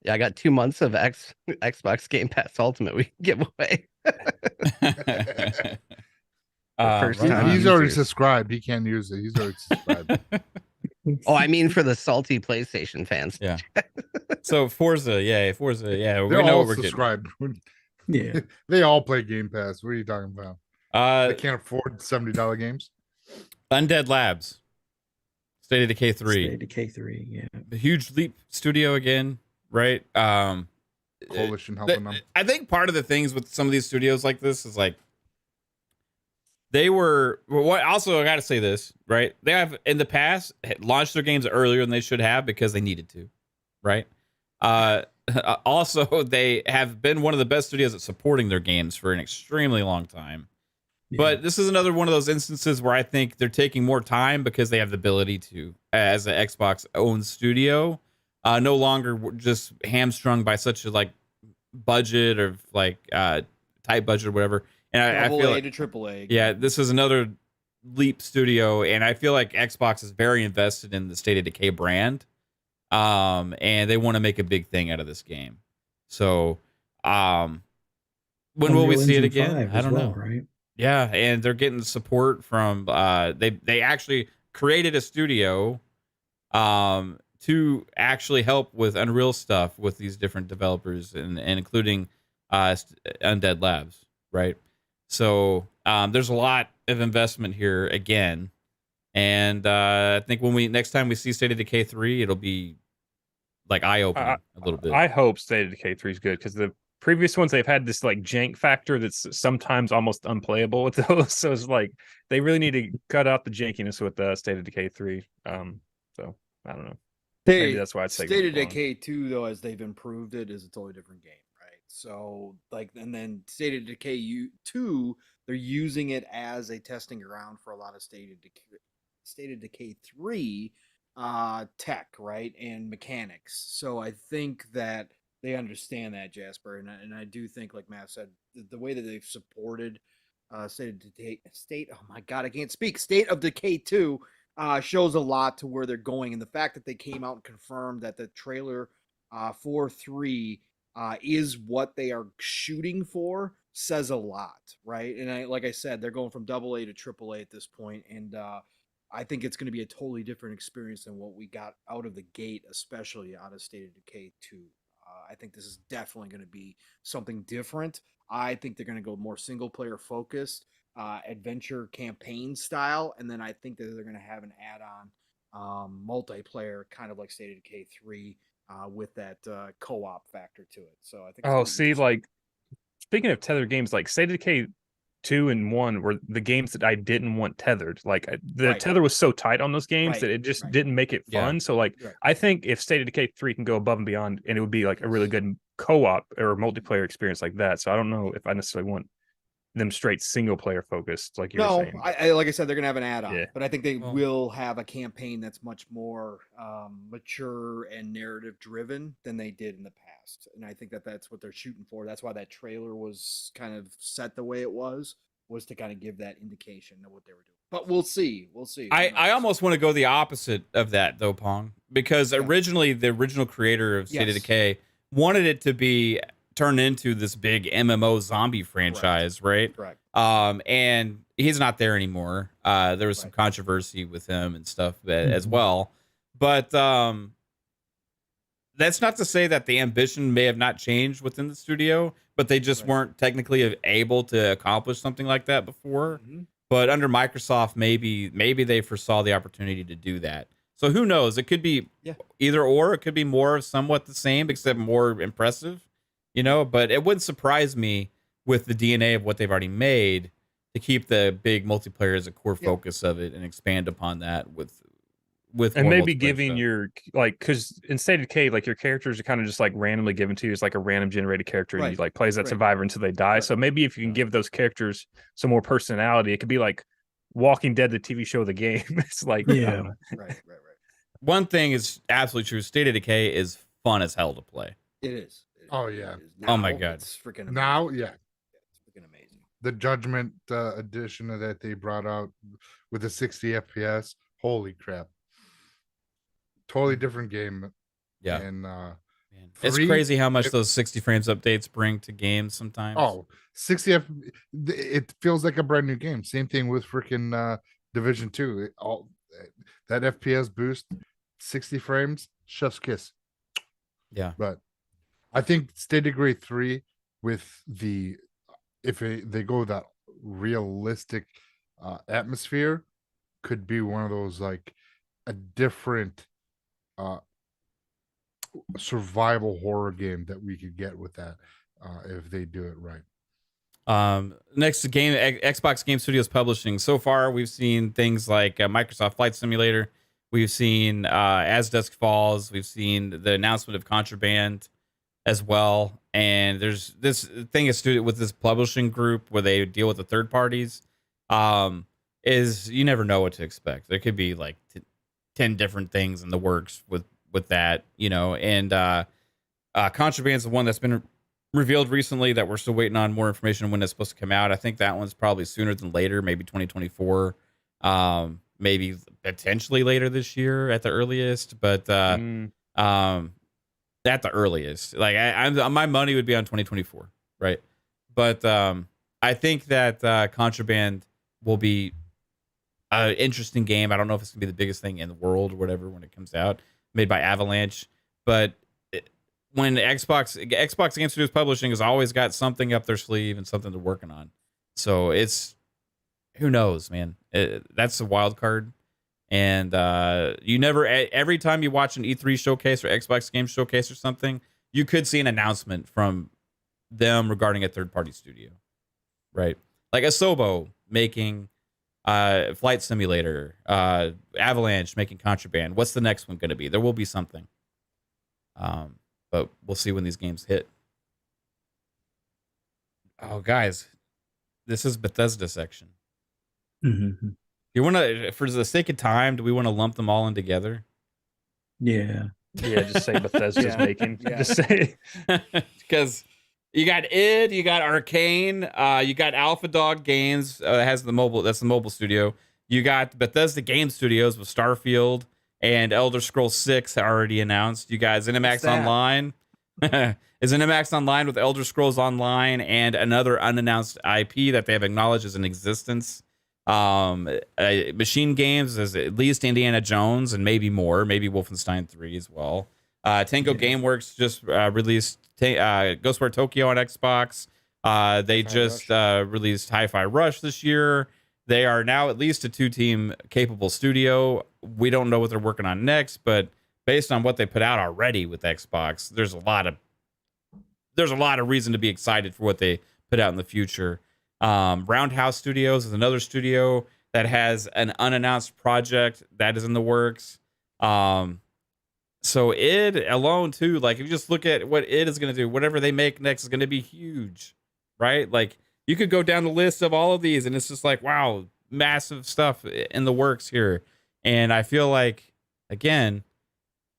B: Yeah, I got 2 months of Xbox Game Pass Ultimate we can give away. First
A: right
B: time
A: on.
D: He's already
B: users.
D: subscribed. He can't use it. He's already subscribed.
B: Oh, I mean for the salty PlayStation fans.
A: Yeah. So Forza, yeah, Forza, yeah. We
D: They're
A: know
D: all
A: what we're
D: subscribed.
C: Yeah.
D: They all play Game Pass. What are you talking about? They
A: getting.
D: can't afford $70 games.
A: Undead Labs, State of Decay 3,
C: State of K3, yeah.
A: the Huge Leap Studio again, right?
D: Coalition helping them.
A: I think part of the things with some of these studios like this is like they were. What also I got to say this, right? They have in the past launched their games earlier than they should have because they needed to, right? Also, they have been one of the best studios at supporting their games for an extremely long time. But this is another one of those instances where I think they're taking more time because they have the ability to, as an Xbox owned studio, no longer just hamstrung by such a like budget or like tight budget or whatever. And I feel like,
F: to AAA.
A: yeah, this is another leap studio, and I feel like Xbox is very invested in the State of Decay brand, and they want to make a big thing out of this game. So, when will we
C: Unreal
A: see it
C: Engine
A: again?
C: 5
A: I
C: as
A: don't
C: well,
A: know.
C: right?
A: Yeah, and they're getting support from they actually created a studio to actually help with Unreal stuff with these different developers and including Undead Labs, right? So there's a lot of investment here again, and I think when next time we see State of Decay 3, it'll be like eye opening a little bit.
E: I hope State of Decay 3 is good because the previous ones they've had this like jank factor that's sometimes almost unplayable with those. So it's like they really need to cut out the jankiness with State of Decay 3. So I don't know. Maybe that's why it's taking
F: State of
E: so long.
F: Decay 2, though, as they've improved it, is a totally different game, right? So, like, and then State of Decay 2, they're using it as a testing ground for a lot of State of Decay 3 tech, right, and mechanics. So I think that they understand that, Jasper, and I do think, like Matt said, the way that they've supported State. Oh my God, I can't speak. State of Decay 2 shows a lot to where they're going, and the fact that they came out and confirmed that the trailer for 3 is what they are shooting for says a lot, right? And like I said, they're going from AA to AAA at this point, and I think it's going to be a totally different experience than what we got out of the gate, especially out of State of Decay 2. I think this is definitely going to be something different. I think they're going to go more single player focused, adventure campaign style, and then I think that they're going to have an add-on multiplayer, kind of like State of Decay 3, with that co-op factor to it. So I think.
E: Oh, see, like speaking of tethered games, like State of Decay 2 and 1 were the games that I didn't want tethered. Like the tether was so tight on those games that it just didn't make it fun. So like I think if State of Decay 3 can go above and beyond, and it would be like a really good co-op or multiplayer experience like that. So I don't know if I necessarily want them straight single player focused, like you were saying.
F: I like I said, they're gonna have an add-on, but I think they will have a campaign that's much more mature and narrative driven than they did in the past. And I think that that's what they're shooting for. That's why that trailer was kind of set the way it was to kind of give that indication of what they were doing. But we'll see.
A: I almost want to go the opposite of that though, Pong, because originally the original creator of State of Decay wanted it to be turned into this big MMO zombie franchise, right?
F: Correct.
A: And he's not there anymore. There was some controversy with him and stuff as well. But that's not to say that the ambition may have not changed within the studio, but they just weren't technically able to accomplish something like that before. But under Microsoft, maybe they foresaw the opportunity to do that. So who knows? It could be either or. It could be more of somewhat the same, except more impressive, you know. But it wouldn't surprise me with the DNA of what they've already made to keep the big multiplayer as a core focus of it and expand upon that with
E: and maybe giving stuff. Your like, because in State of Decay, like your characters are kind of just like randomly given to you. It's like a random generated character, and you like plays that survivor until they die. So maybe if you can give those characters some more personality, it could be like Walking Dead, the TV show, the game. It's like
F: right.
A: One thing is absolutely true. State of Decay is fun as hell to play.
F: It is.
D: Oh yeah.
A: Oh my God.
F: It's freaking amazing.
D: Now,
F: it's freaking amazing.
D: The Judgment edition that they brought out with the 60 FPS. Holy crap. Totally different game.
A: Yeah.
D: And
A: it's crazy how much those 60 frames updates bring to games sometimes.
D: Oh, 60 it feels like a brand new game. Same thing with freaking Division 2. That FPS boost, 60 frames, chef's kiss.
A: Yeah.
D: But I think State of Decay 3 with if they go that realistic atmosphere could be one of those like a different survival horror game that we could get with that if they do it right.
A: Next game, Xbox Game Studios Publishing. So far, we've seen things like Microsoft Flight Simulator. We've seen As Dusk Falls. We've seen the announcement of Contraband as well. And there's this thing with this publishing group where they deal with the third parties. Is you never know what to expect. There could be like 10 different things in the works with that, you know. And Contraband's the one that's been revealed recently that we're still waiting on more information on when it's supposed to come out. I think that one's probably sooner than later, maybe 2024, maybe potentially later this year at the earliest, but at the earliest, like my money would be on 2024, right? But I think that Contraband will be an interesting game. I don't know if it's gonna be the biggest thing in the world or whatever when it comes out, made by Avalanche, but when Xbox Game Studios Publishing has always got something up their sleeve and something they're working on. So it's, who knows, man. That's a wild card. And you never, every time you watch an E3 showcase or Xbox Game Showcase or something, you could see an announcement from them regarding a third-party studio, right? Like Asobo making Flight Simulator, Avalanche making Contraband. What's the next one going to be? There will be something. But we'll see when these games hit. Oh, guys, this is Bethesda section.
C: Mm-hmm.
A: You want to, for the sake of time, do we want to lump them all in together?
C: Yeah.
E: Yeah, just say Bethesda's making. Yeah. Just say.
A: Because You got id, you got Arcane, you got Alpha Dog Games, has the mobile. That's the mobile studio. You got Bethesda Game Studios with Starfield and Elder Scrolls 6 already announced. You got ZeniMax Online. Is ZeniMax Online with Elder Scrolls Online and another unannounced IP that they have acknowledged as in existence. Machine Games is at least Indiana Jones and maybe more, maybe Wolfenstein 3 as well. Tango Gameworks just released Ghostwire Tokyo on Xbox. They just released Hi-Fi Rush this year. They are now at least a 2-team capable studio. We don't know what they're working on next, but based on what they put out already with Xbox, there's a lot of reason to be excited for what they put out in the future. Roundhouse Studios is another studio that has an unannounced project that is in the works. So id alone too, like if you just look at what id is going to do, whatever they make next is going to be huge, right? Like you could go down the list of all of these and it's just like, wow, massive stuff in the works here. And I feel like, again,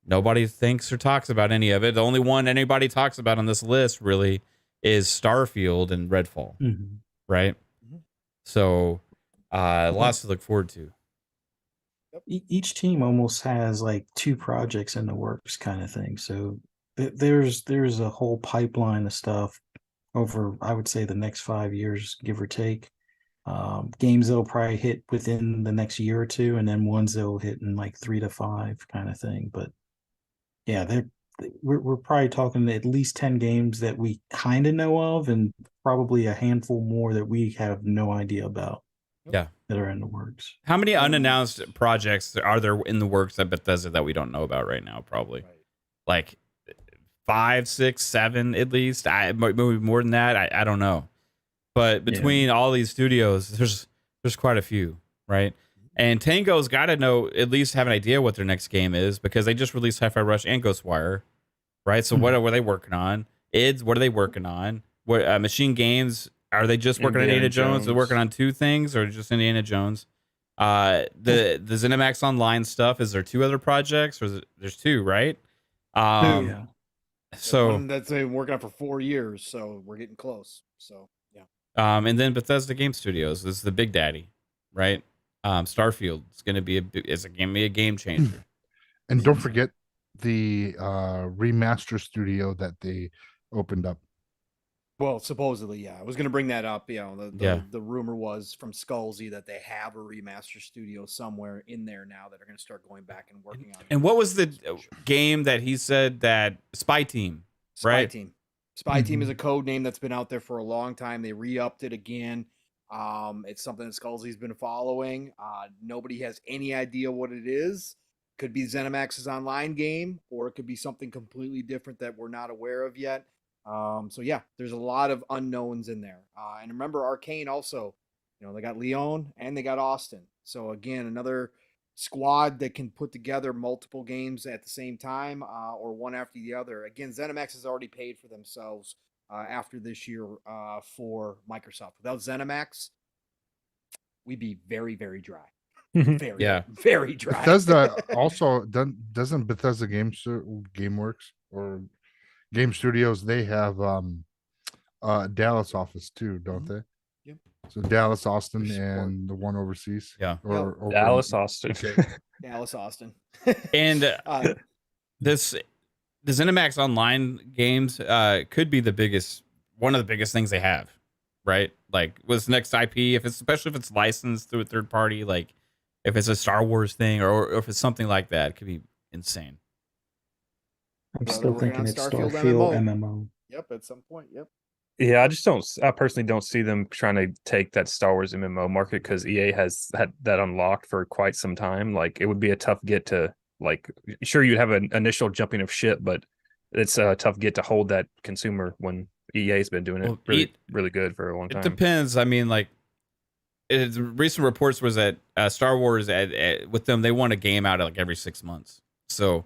A: nobody thinks or talks about any of it. The only one anybody talks about on this list really is Starfield and Redfall, right? So lots to look forward to.
C: Each team almost has like 2 projects in the works kind of thing. So there's a whole pipeline of stuff over, I would say, the next 5 years, give or take. Games they'll probably hit within the next year or two, and then ones they'll hit in like 3 to 5 kind of thing. But yeah, we're probably talking at least 10 games that we kind of know of, and probably a handful more that we have no idea about.
A: Yeah,
C: that are in the works.
A: How many unannounced projects are there in the works at Bethesda that we don't know about right now? Probably like 5, 6, 7 at least. Maybe more than that. I don't know. But between all these studios, there's quite a few, right? And Tango's got to know, at least have an idea what their next game is, because they just released Hi-Fi Rush and Ghostwire, right? So what are they working on? IDS, what are they working on? What Machine Games, are they just working on Indiana Jones? They're working on 2 things, or just Indiana Jones? The ZeniMax Online stuff, is there 2 other projects, or there's 2, right?
F: 2.
A: So
F: one that's been working on for 4 years, so we're getting close. So yeah.
A: And then Bethesda Game Studios is the big daddy, right? Starfield is going to be a game changer.
D: And don't forget the remaster studio that they opened up.
F: Well, supposedly, yeah. I was going to bring that up. You know, the rumor was from Skullsy that they have a remaster studio somewhere in there now that are going to start going back and working on it.
A: And what was the game that he said that Spy Team, right?
F: Spy Team is a code name that's been out there for a long time. They re-upped it again. It's something that Skullsy's been following. Nobody has any idea what it is. Could be ZeniMax's online game, or it could be something completely different that we're not aware of yet. So yeah, there's a lot of unknowns in there. And remember, Arcane also, you know, they got Leon and they got Austin. So again, another squad that can put together multiple games at the same time, or one after the other. Again, ZeniMax has already paid for themselves after this year for Microsoft. Without ZeniMax, we'd be very, very dry. Very dry.
D: Bethesda also doesn't Bethesda GameWorks or Game Studios, they have Dallas office too, don't they?
F: Yep.
D: So Dallas, Austin, and the one overseas.
A: Yeah.
D: Or
E: Dallas, Austin.
F: Dallas, Austin.
A: And the ZeniMax Online games could be one of the biggest things they have, right? Like, what's the next IP? Especially if it's licensed through a third party, like if it's a Star Wars thing, or if it's something like that, it could be insane.
C: I'm still thinking it's Starfield MMO.
F: Yep, at some point. Yep.
E: Yeah, I personally don't see them trying to take that Star Wars MMO market, because EA has had that unlocked for quite some time. Like, it would be a tough get to, like, sure, you'd have an initial jumping of ship, but it's a tough get to hold that consumer when EA's been doing it really good for a long time.
A: It depends. I mean, like, recent reports was that Star Wars with them, they want a game out like every 6 months. So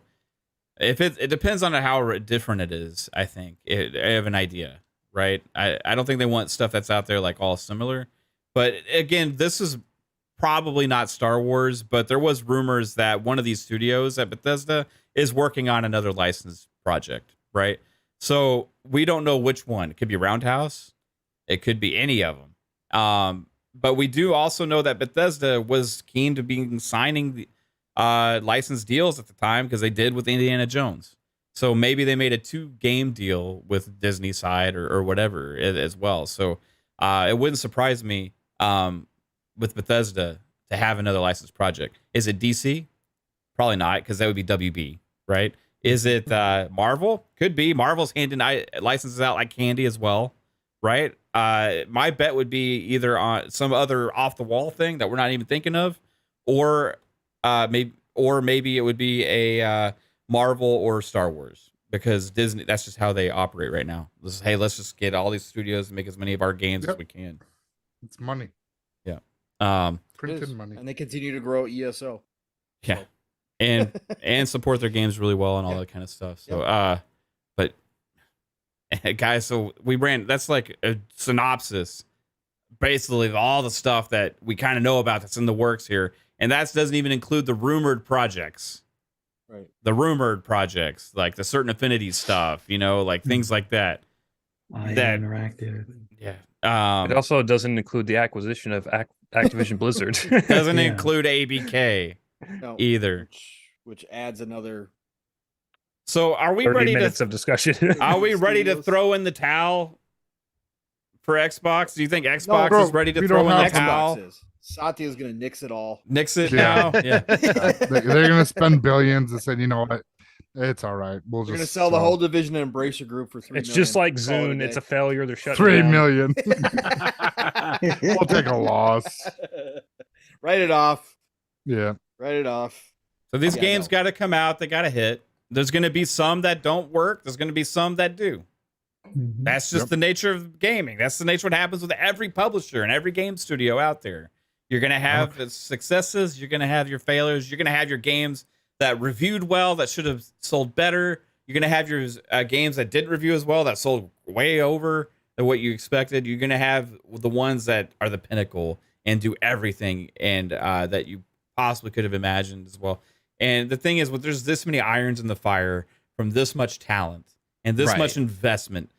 A: if it depends on how different it is. I think I have an idea, right? I don't think they want stuff that's out there like all similar. But again, this is probably not Star Wars, but there was rumors that one of these studios at Bethesda is working on another licensed project, right? So we don't know which one. It could be Roundhouse. It could be any of them. But we do also know that Bethesda was keen to be signing the license deals at the time, because they did with Indiana Jones. So maybe they made a 2-game deal with Disney side or whatever as well. So it wouldn't surprise me with Bethesda to have another licensed project. Is it DC? Probably not, because that would be WB, right? Is it Marvel? Could be. Marvel's handing licenses out like candy as well, right? My bet would be either on some other off-the-wall thing that we're not even thinking of, or maybe it would be a Marvel or Star Wars, because Disney, that's just how they operate right now. Hey, let's just get all these studios and make as many of our games as we can.
D: It's money.
A: Yeah.
D: Printed money.
F: And they continue to grow ESO.
A: Yeah. And support their games really well and all that kind of stuff. So but guys, so we ran, that's like a synopsis basically of all the stuff that we kind of know about that's in the works here. And that doesn't even include the rumored projects.
F: Right.
A: The rumored projects, like the Certain Affinities stuff, like things like that.
C: That Interactive.
A: Yeah.
E: It also doesn't include the acquisition of Activision Blizzard.
A: Doesn't include ABK either.
F: Which adds another.
A: So are we
E: 30
A: ready
E: minutes
A: to
E: of discussion?
A: Are we ready to throw in the towel for Xbox? Do you think Xbox
D: bro,
A: is ready to
D: we
A: throw in
D: don't
A: the
D: have
A: towel?
F: Satya is going to nix it all.
A: Nix it
D: Yeah.
A: now? Yeah.
D: They're gonna spend billions and say, you know what, it's all right. We'll
F: We're going to
D: just
F: sell the whole division and Embracer Group for $3
E: It's
F: million.
E: just like
F: Call it
E: Zune.
F: a
E: It's
F: day.
E: a failure. They're shutting
D: 3
E: down.
D: million. We'll take a loss.
F: Write it off.
D: Yeah.
F: Write it off.
A: So these
F: Yeah,
A: games
F: no.
A: got to come out. They got to hit. There's going to be some that don't work. There's going to be some that do. That's just the nature of gaming. That's the nature of what happens with every publisher and every game studio out there. You're going to have successes. You're going to have your failures. You're going to have your games that reviewed well that should have sold better. You're going to have your games that didn't review as well that sold way over than what you expected. You're going to have the ones that are the pinnacle and do everything and that you possibly could have imagined as well. And the thing is, there's this many irons in the fire from this much talent and this much investment,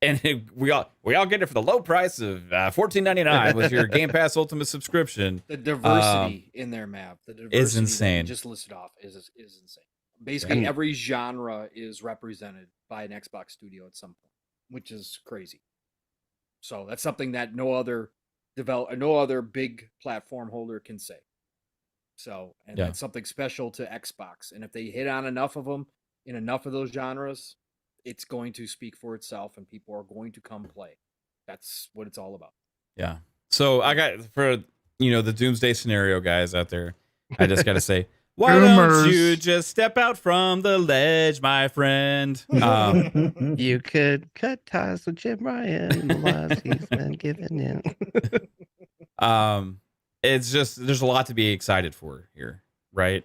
A: and we all get it for the low price of $14.99 with your Game Pass Ultimate subscription.
F: The diversity in their map, the diversity
A: is
F: that
A: insane.
F: you just listed off is insane. Basically, every genre is represented by an Xbox studio at some point, which is crazy. So that's something that no other big platform holder can say. So, and that's something special to Xbox. And if they hit on enough of them in enough of those genres, it's going to speak for itself and people are going to come play. That's what it's all about.
A: Yeah. So I got, for the doomsday scenario guys out there, I just got to say, why don't you just step out from the ledge, my friend?
B: You could cut ties with Jim Ryan and the lives he's been giving you.
A: It's just, there's a lot to be excited for here, right?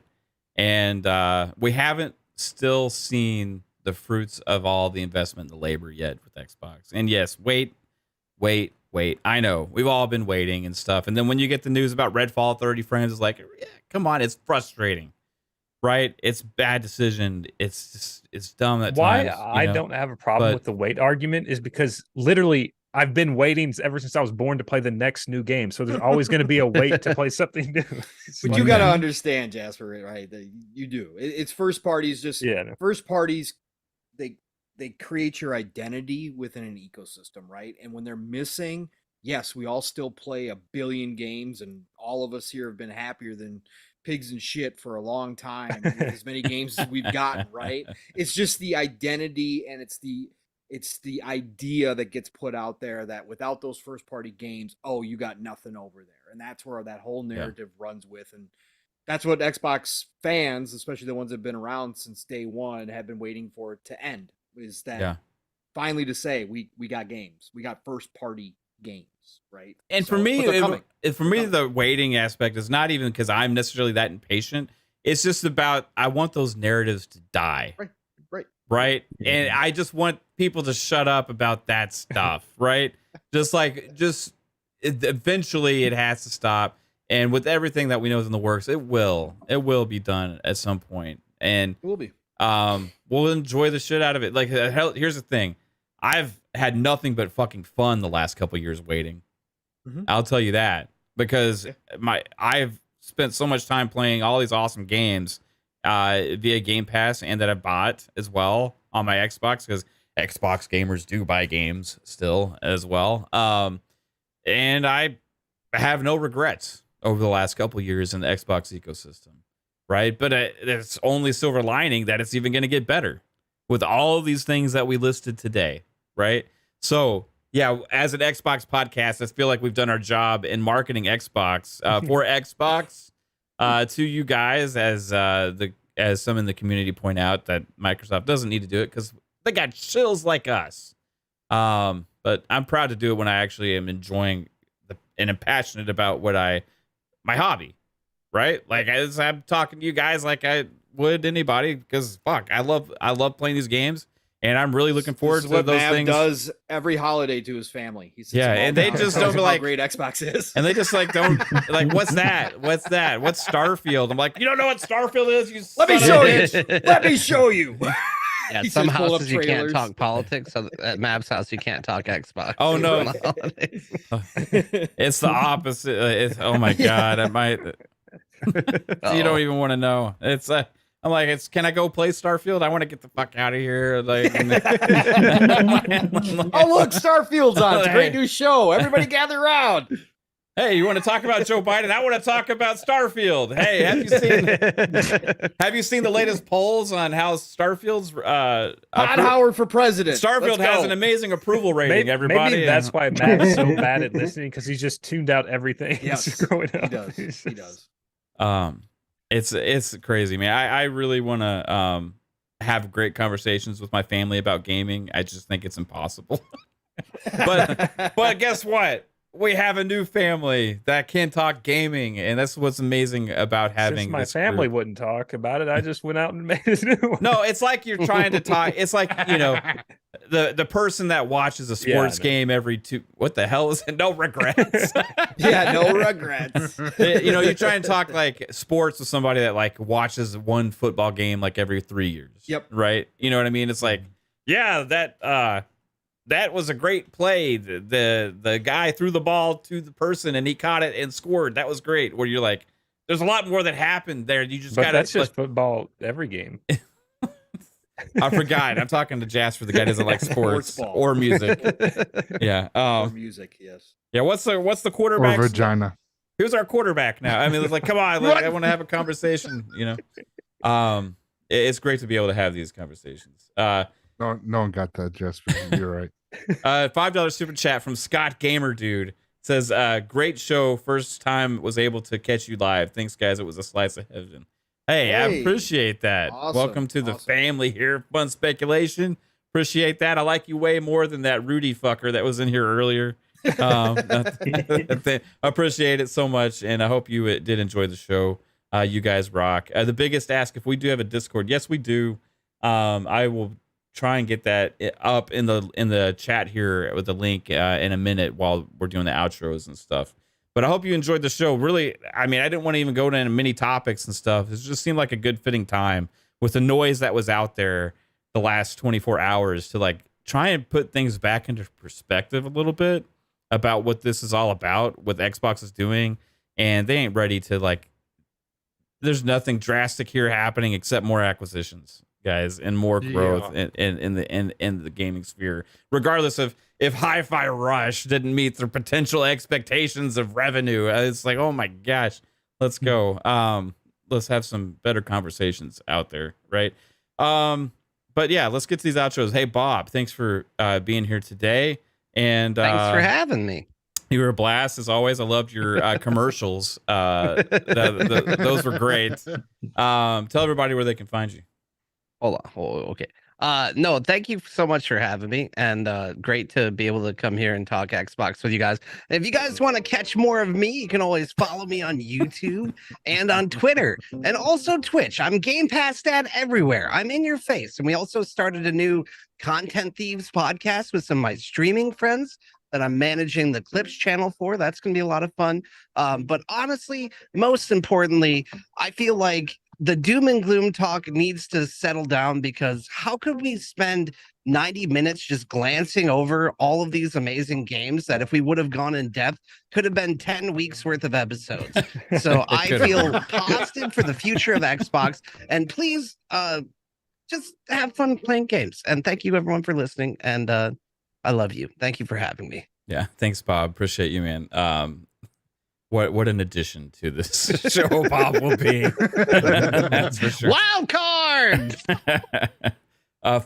A: And we haven't still seen the fruits of all the investment and the labor yet with Xbox. And yes, wait. I know we've all been waiting and stuff. And then when you get the news about Redfall 30 frames, it's like, yeah, come on, it's frustrating, right? It's bad decision. It's just, it's dumb at
E: Why
A: times.
E: I don't have a problem with the wait argument is because literally I've been waiting ever since I was born to play the next new game. So there's always going to be a wait to play something new.
F: But you got to understand, Jasper, right? That you do. It's first parties. First parties. They create your identity within an ecosystem, right? And when they're missing, yes, we all still play a billion games, and all of us here have been happier than pigs and shit for a long time with as many games as we've gotten, right? It's just the identity, and it's the idea that gets put out there that without those first party games, oh, you got nothing over there. And that's where that whole narrative runs with. And that's what Xbox fans, especially the ones that have been around since day one, have been waiting for it to end. Is that finally to say we got games, we got first party games, right?
A: And
F: so,
A: for me, the waiting aspect is not even because I'm necessarily that impatient. It's just about I want those narratives to die, right? Yeah. And I just want people to shut up about that stuff, right? Eventually it has to stop. And with everything that we know is in the works, it will be done at some point. And
F: it will be.
A: we'll enjoy the shit out of it. Like, hell, here's the thing. I've had nothing but fucking fun the last couple years waiting. I'll tell you that, because I've spent so much time playing all these awesome games via Game Pass, and that I bought as well on my Xbox, because Xbox gamers do buy games still as well. And I have no regrets over the last couple years in the Xbox ecosystem, right? But it's only silver lining that it's even going to get better with all of these things that we listed today, right? So yeah, as an Xbox podcast, I feel like we've done our job in marketing Xbox for Xbox to you guys, as some in the community point out that Microsoft doesn't need to do it because they got chills like us. But I'm proud to do it when I actually am enjoying and am passionate about my hobby, right? Like, as I'm talking to you guys like I would anybody, because fuck, I love playing these games. And I'm really looking forward to those
F: Mav
A: things.
F: Does every holiday to his family. He sits
A: Yeah,
F: them all
A: and they
F: down
A: just
F: and tells
A: don't be
F: them how
A: like-
F: great Xbox is.
A: And they just like don't like, what's that? What's that? What's Starfield? I'm like, you don't know what Starfield is? You
F: Let me
A: son
F: show
A: of a
F: you.
A: bitch."
F: Let me show you.
B: Yeah,
F: He
B: some
F: says pull up
B: houses you can't
F: trailers.
B: talk politics. So at Mav's house, you can't talk Xbox.
A: Oh, no.
B: on the holidays.
A: It's the opposite. Oh my god, I might. You don't even want to know. It's I'm like, can I go play Starfield? I want to get the fuck out of here. Like,
F: Oh, look, Starfield's on. It's a great new show. Everybody gather around.
A: hey, you want to talk about Joe Biden? I want to talk about Starfield. Hey, have you seen the latest polls on how Starfield's
F: Todd Howard for president.
A: Starfield
F: Let's
A: has
F: go.
A: an amazing approval rating,
E: Maybe,
A: everybody.
E: maybe that's why Matt's so bad at listening, because he's just tuned out everything.
F: Yes,
E: growing up.
F: he does. He does.
A: It's crazy, man. I really want to have great conversations with my family about gaming. I just think it's impossible. but guess what? We have a new family that can talk gaming, and that's what's amazing about having
E: Since my
A: this
E: family
A: group.
E: wouldn't talk about it, I just went out and made a new one.
A: No, it's like you're trying to talk. It's like, the person that watches a sports game every what the hell is it? No regrets.
F: Yeah, no regrets.
A: You try and talk like sports with somebody that like watches one football game like every 3 years.
F: Yep.
A: Right. You know what I mean? It's like, yeah, that was a great play. The guy threw the ball to the person and he caught it and scored. That was great. Where you're like, there's a lot more that happened there. You just
E: But
A: gotta.
E: that's just football every game.
A: I forgot. I'm talking to Jasper, the guy who doesn't like sports
F: Sports ball.
A: or music. Yeah.
F: Or music, yes.
A: Yeah. What's the
D: Or
A: quarterback?
D: vagina.
A: Who's our quarterback now? I mean, it's like, come on, like, I want to have a conversation. It's great to be able to have these conversations.
D: No one got that, Jasper. You're right.
A: $5 super chat from Scott Gamer Dude says, great show. First time was able to catch you live. Thanks, guys. It was a slice of heaven. Hey, I appreciate that.
F: Awesome,
A: Welcome to the family here. Fun speculation. Appreciate that. I like you way more than that Rudy fucker that was in here earlier. Appreciate it so much, and I hope you did enjoy the show. You guys rock. The biggest ask, if we do have a Discord, yes, we do. I will try and get that up in the chat here with the link in a minute while we're doing the outros and stuff. But I hope you enjoyed the show. Really, I mean, I didn't want to even go into many topics and stuff. It just seemed like a good fitting time with the noise that was out there the last 24 hours to like try and put things back into perspective a little bit about what this is all about, what Xbox is doing. And they ain't ready to like, there's nothing drastic here happening except more acquisitions, guys, and more growth in the gaming sphere, regardless of if Hi-Fi Rush didn't meet their potential expectations of revenue. It's like, oh my gosh, let's go. Let's have some better conversations out there, right? But yeah, let's get to these outros. Hey, Bob, thanks for being here today. And
B: Thanks for having me.
A: You were a blast as always. I loved your commercials. Those were great. Tell everybody where they can find you.
B: Hold on. Okay. No, thank you so much for having me, and great to be able to come here and talk Xbox with you guys. And if you guys want to catch more of me, you can always follow me on YouTube and on Twitter and also Twitch. I'm GamePassDad everywhere. I'm in your face. And we also started a new Content Thieves podcast with some of my streaming friends that I'm managing the clips channel for. That's going to be a lot of fun. But honestly, most importantly, I feel like the doom and gloom talk needs to settle down, because how could we spend 90 minutes just glancing over all of these amazing games that if we would have gone in depth could have been 10 weeks worth of episodes. So I
A: could've.
B: feel positive for the future of Xbox, and please just have fun playing games. And thank you everyone for listening, and I love you. Thank you for having me.
A: Yeah, thanks, Bob. Appreciate you, man. What an addition to this show Bob will be. That's for sure.
B: Wild card.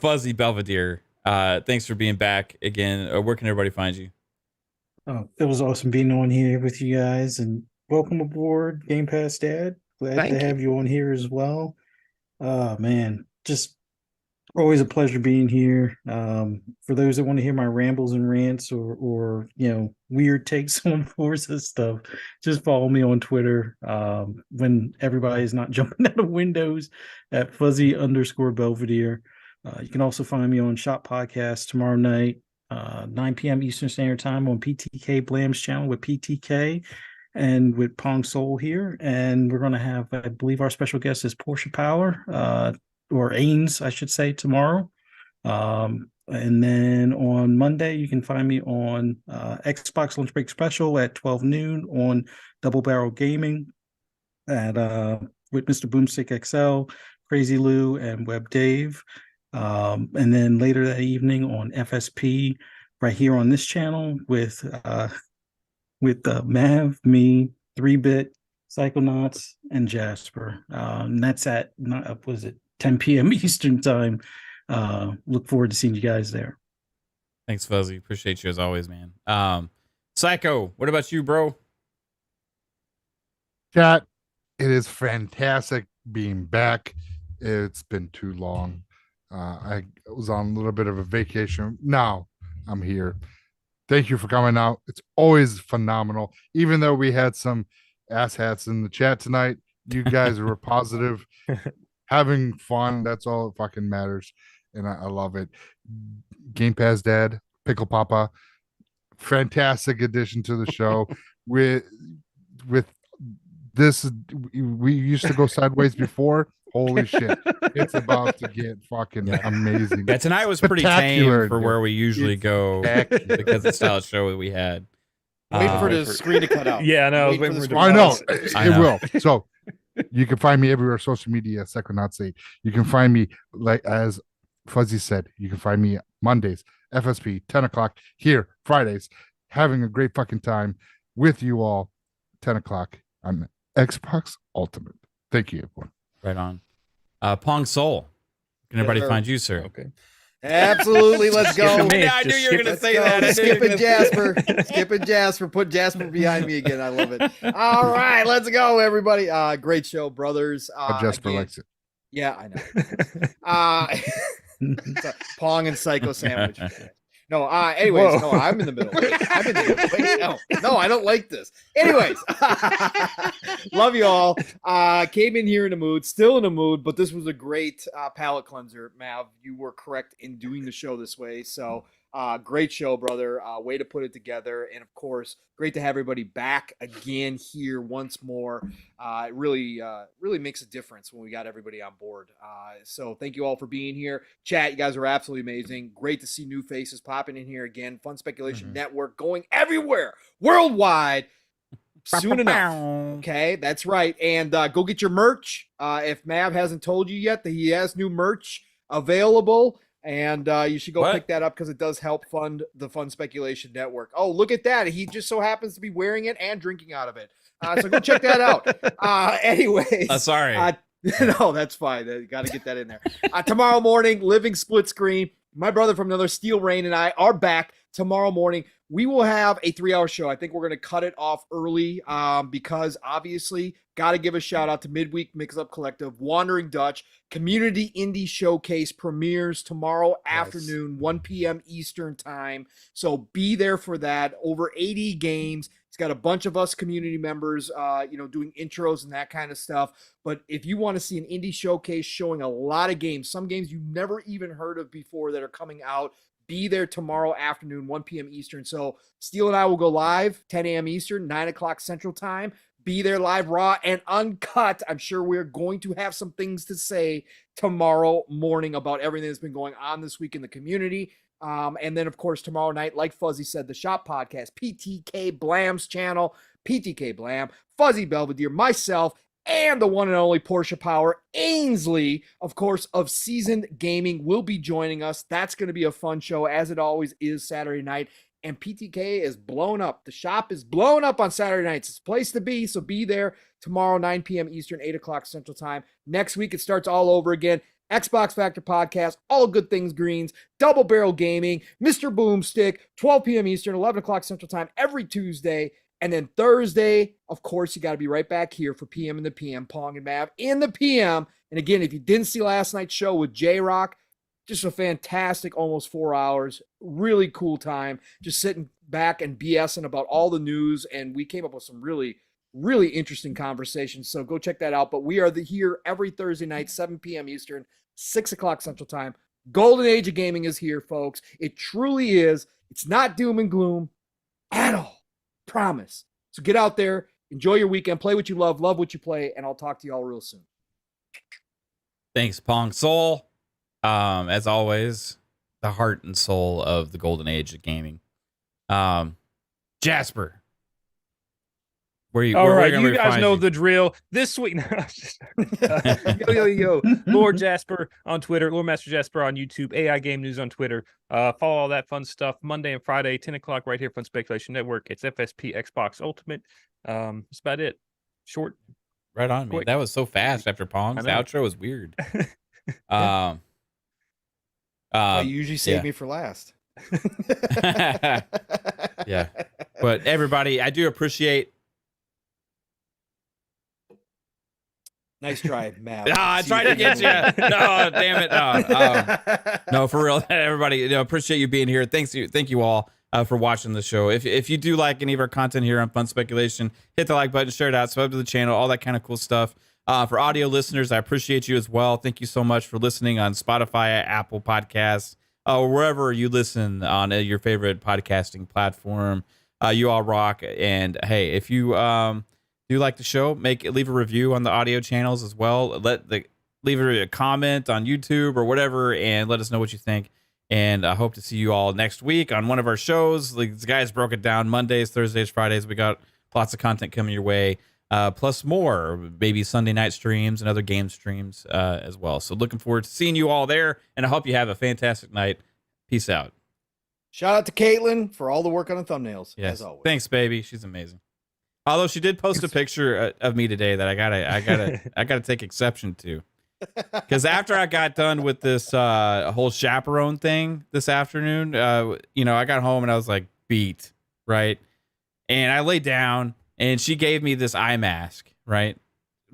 A: Fuzzy Belvedere, thanks for being back again. Where can everybody find you?
C: Oh, it was awesome being on here with you guys, and welcome aboard GamePassDad. Glad
B: Thank
C: to
B: you.
C: have you on here as well. Man, just always a pleasure being here. For those that want to hear my rambles and rants or weird takes on Forza stuff, just follow me on Twitter when everybody is not jumping out of windows at fuzzy_Belvedere. You can also find me on Shop Podcast tomorrow night, 9 p.m. Eastern Standard Time on PTK Blam's channel with PTK and with Pong Soul here. And we're going to have, I believe our special guest is Portia Power, or Ains, I should say, tomorrow. And then on Monday, you can find me on Xbox Lunch Break Special at 12 noon on Double Barrel Gaming at with Mr. Boomstick XL, Crazy Lou, and Web Dave. And then later that evening on FSP, right here on this channel with Mav, me, 3-Bit, Psychonauts, and Jasper. And that's at, was it 10 p.m. Eastern Time. Look forward to seeing you guys there.
A: Thanks, Fuzzy. Appreciate you as always, man. Psycho, what about you, bro?
D: Chat, it is fantastic being back. It's been too long. I was on a little bit of a vacation. Now I'm here. Thank you for coming out. It's always phenomenal. Even though we had some asshats in the chat tonight, you guys were positive, having fun. That's all that fucking matters. And I love it. GamePassDad, Pickle Papa, fantastic addition to the show. with this, we used to go sideways before. Holy shit. It's about to get fucking amazing.
A: Yeah, tonight was pretty tame
D: Spectacular,
A: for where we usually go
D: spectacular.
A: because of the style of show that we had.
F: Waiting for the screen to cut out.
E: Yeah, I know. I was
F: Wait
E: waiting
F: for
E: for
F: the
E: it to
F: screen.
D: I know
E: pause.
A: I know.
D: it will. So you can find me everywhere, social media, Psychonauts. You can find me, like as Fuzzy said, you can find me Mondays, FSP, 10 o'clock here, Fridays, having a great fucking time with you all, 10 o'clock on Xbox Ultimate. Thank you, everyone.
A: Right on. Pong Soul, can everybody
F: sir.
A: find you, sir?
E: Okay.
F: Absolutely. Let's go.
E: Skipping me.
A: I knew
E: Just
A: you were
E: skip
A: going to
E: it.
A: say that. I knew you were
F: Skipping
A: gonna-
F: Jasper. Skipping Jasper. Put Jasper behind me again. I love it. All right. Let's go, everybody. Great show, brothers.
D: Jasper
F: again-
D: likes it.
F: Yeah, I know. Pong and Psycho sandwich. No, anyways,
E: Whoa.
F: no, I'm in the middle. I'm in the middle. Wait, no, I don't like this. Anyways, love you all. Came in here in a mood, still in a mood, but this was a great palate cleanser. Mav, you were correct in doing the show this way. So great show, brother. Way to put it together. And of course, great to have everybody back again here once more. It really makes a difference when we got everybody on board. So thank you all for being here. Chat, you guys are absolutely amazing. Great to see new faces popping in here again. Fun Speculation Network going everywhere, worldwide, soon enough. Okay, that's right. And go get your merch. If Mav hasn't told you yet that he has new merch available, and you should go pick that up because it does help fund the Fun Speculation Network. Oh, look at that. He just so happens to be wearing it and drinking out of it. So go check that out. Anyways.
A: Sorry.
F: No, that's fine. Got to get that in there. Tomorrow morning, Living Split Screen. My brother from another Steel Rain and I are back tomorrow morning. We will have a 3-hour show. I think we're going to cut it off early because obviously got to give a shout out to Midweek Mix-Up Collective, Wandering Dutch, Community Indie Showcase premieres tomorrow afternoon, 1 p.m. Eastern time. So be there for that. Over 80 games. It's got a bunch of us community members, doing intros and that kind of stuff. But if you want to see an indie showcase showing a lot of games, some games you've never even heard of before that are coming out, be there tomorrow afternoon, 1 p.m. Eastern. So Steel and I will go live, 10 a.m. Eastern, 9 o'clock Central Time. be there live, raw and uncut. I'm sure we're going to have some things to say tomorrow morning about everything that's been going on this week in the community. And then, of course, tomorrow night, like Fuzzy said, the Shop Podcast, PTK Blam's channel, PTK Blam, Fuzzy Belvedere, myself, and the one and only Portia Power, Ainsley, of course, of Seasoned Gaming, will be joining us. That's going to be a fun show, as it always is Saturday night. And PTK is blown up. The shop is blown up on Saturday nights. It's a place to be, so be there tomorrow, 9 p.m. Eastern, 8 o'clock Central Time. Next week, it starts all over again. Xbox Factor Podcast, All Good Things Greens, Double Barrel Gaming, Mr. Boomstick, 12 p.m. Eastern, 11 o'clock Central Time every Tuesday. And then Thursday, of course, you got to be right back here for PM in the PM, Pong and Mav in the PM. And again, if you didn't see last night's show with J-Rock, just a fantastic almost 4 hours, really cool time, just sitting back and BSing about all the news. And we came up with some really, really interesting conversations. So go check that out. But we are here every Thursday night, 7 p.m. Eastern, 6 o'clock Central Time. Golden Age of Gaming is here, folks. It truly is. It's not doom and gloom at all. Promise. So get out there, enjoy your weekend, play what you love what you play, and I'll talk to you all real soon.
A: Thanks, Pong Soul. As always, the heart and soul of the golden age of gaming. Jasper,
E: all right, you guys know the drill. This week, yo, Lord Jasper on Twitter, Lord Master Jasper on YouTube, AI Game News on Twitter. Follow all that fun stuff. Monday and Friday, 10 o'clock, right here from Speculation Network. It's FSP Xbox Ultimate. That's about it. Short,
A: right on, man. That was so fast after Pong's. The outro was weird.
F: I usually save me for last.
A: Yeah, but everybody, I do appreciate.
F: Nice try, Matt.
A: I tried to get you. No, damn it. No, for real, everybody. Appreciate you being here. Thank you all for watching the show. If you do like any of our content here on Fun Speculation, hit the like button, share it out, subscribe to the channel, all that kind of cool stuff. For audio listeners, I appreciate you as well. Thank you so much for listening on Spotify, Apple Podcasts, wherever you listen on your favorite podcasting platform. You all rock. And hey, if you do like the show, leave a review on the audio channels as well. Leave a comment on YouTube or whatever, and let us know what you think. And I hope to see you all next week on one of our shows. These guys broke it down Mondays, Thursdays, Fridays. We got lots of content coming your way. Plus more, maybe Sunday night streams and other game streams as well. So looking forward to seeing you all there, and I hope you have a fantastic night. Peace out.
F: Shout out to Caitlin for all the work on the thumbnails, as always.
A: Thanks, baby. She's amazing. Although she did post a picture of me today that I gotta take exception to, because after I got done with this whole chaperone thing this afternoon, I got home and I was like beat, right, and I laid down and she gave me this eye mask, right,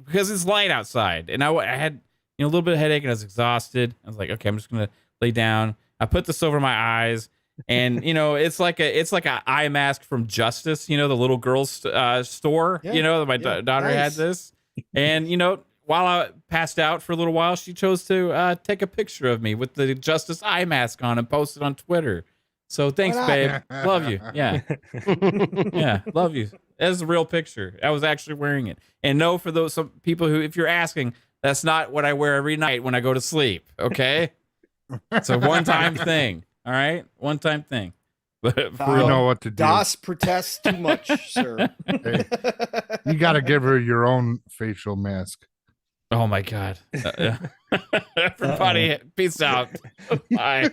A: because it's light outside and I had a little bit of headache and I was exhausted. I was like, okay, I'm just gonna lay down. I put this over my eyes. And it's like a eye mask from Justice, the little girl's store. My daughter had this, and while I passed out for a little while, she chose to take a picture of me with the Justice eye mask on and post it on Twitter. So thanks, babe. Love you. Yeah, yeah, love you. That's a real picture. I was actually wearing it. And no, for some people who, if you're asking, that's not what I wear every night when I go to sleep. Okay, it's a one-time thing. All right, one-time thing. But
D: you know what to do.
F: Das protests too much, sir.
D: Hey, you got to give her your own facial mask.
A: Oh my God! Everybody, peace out. Bye.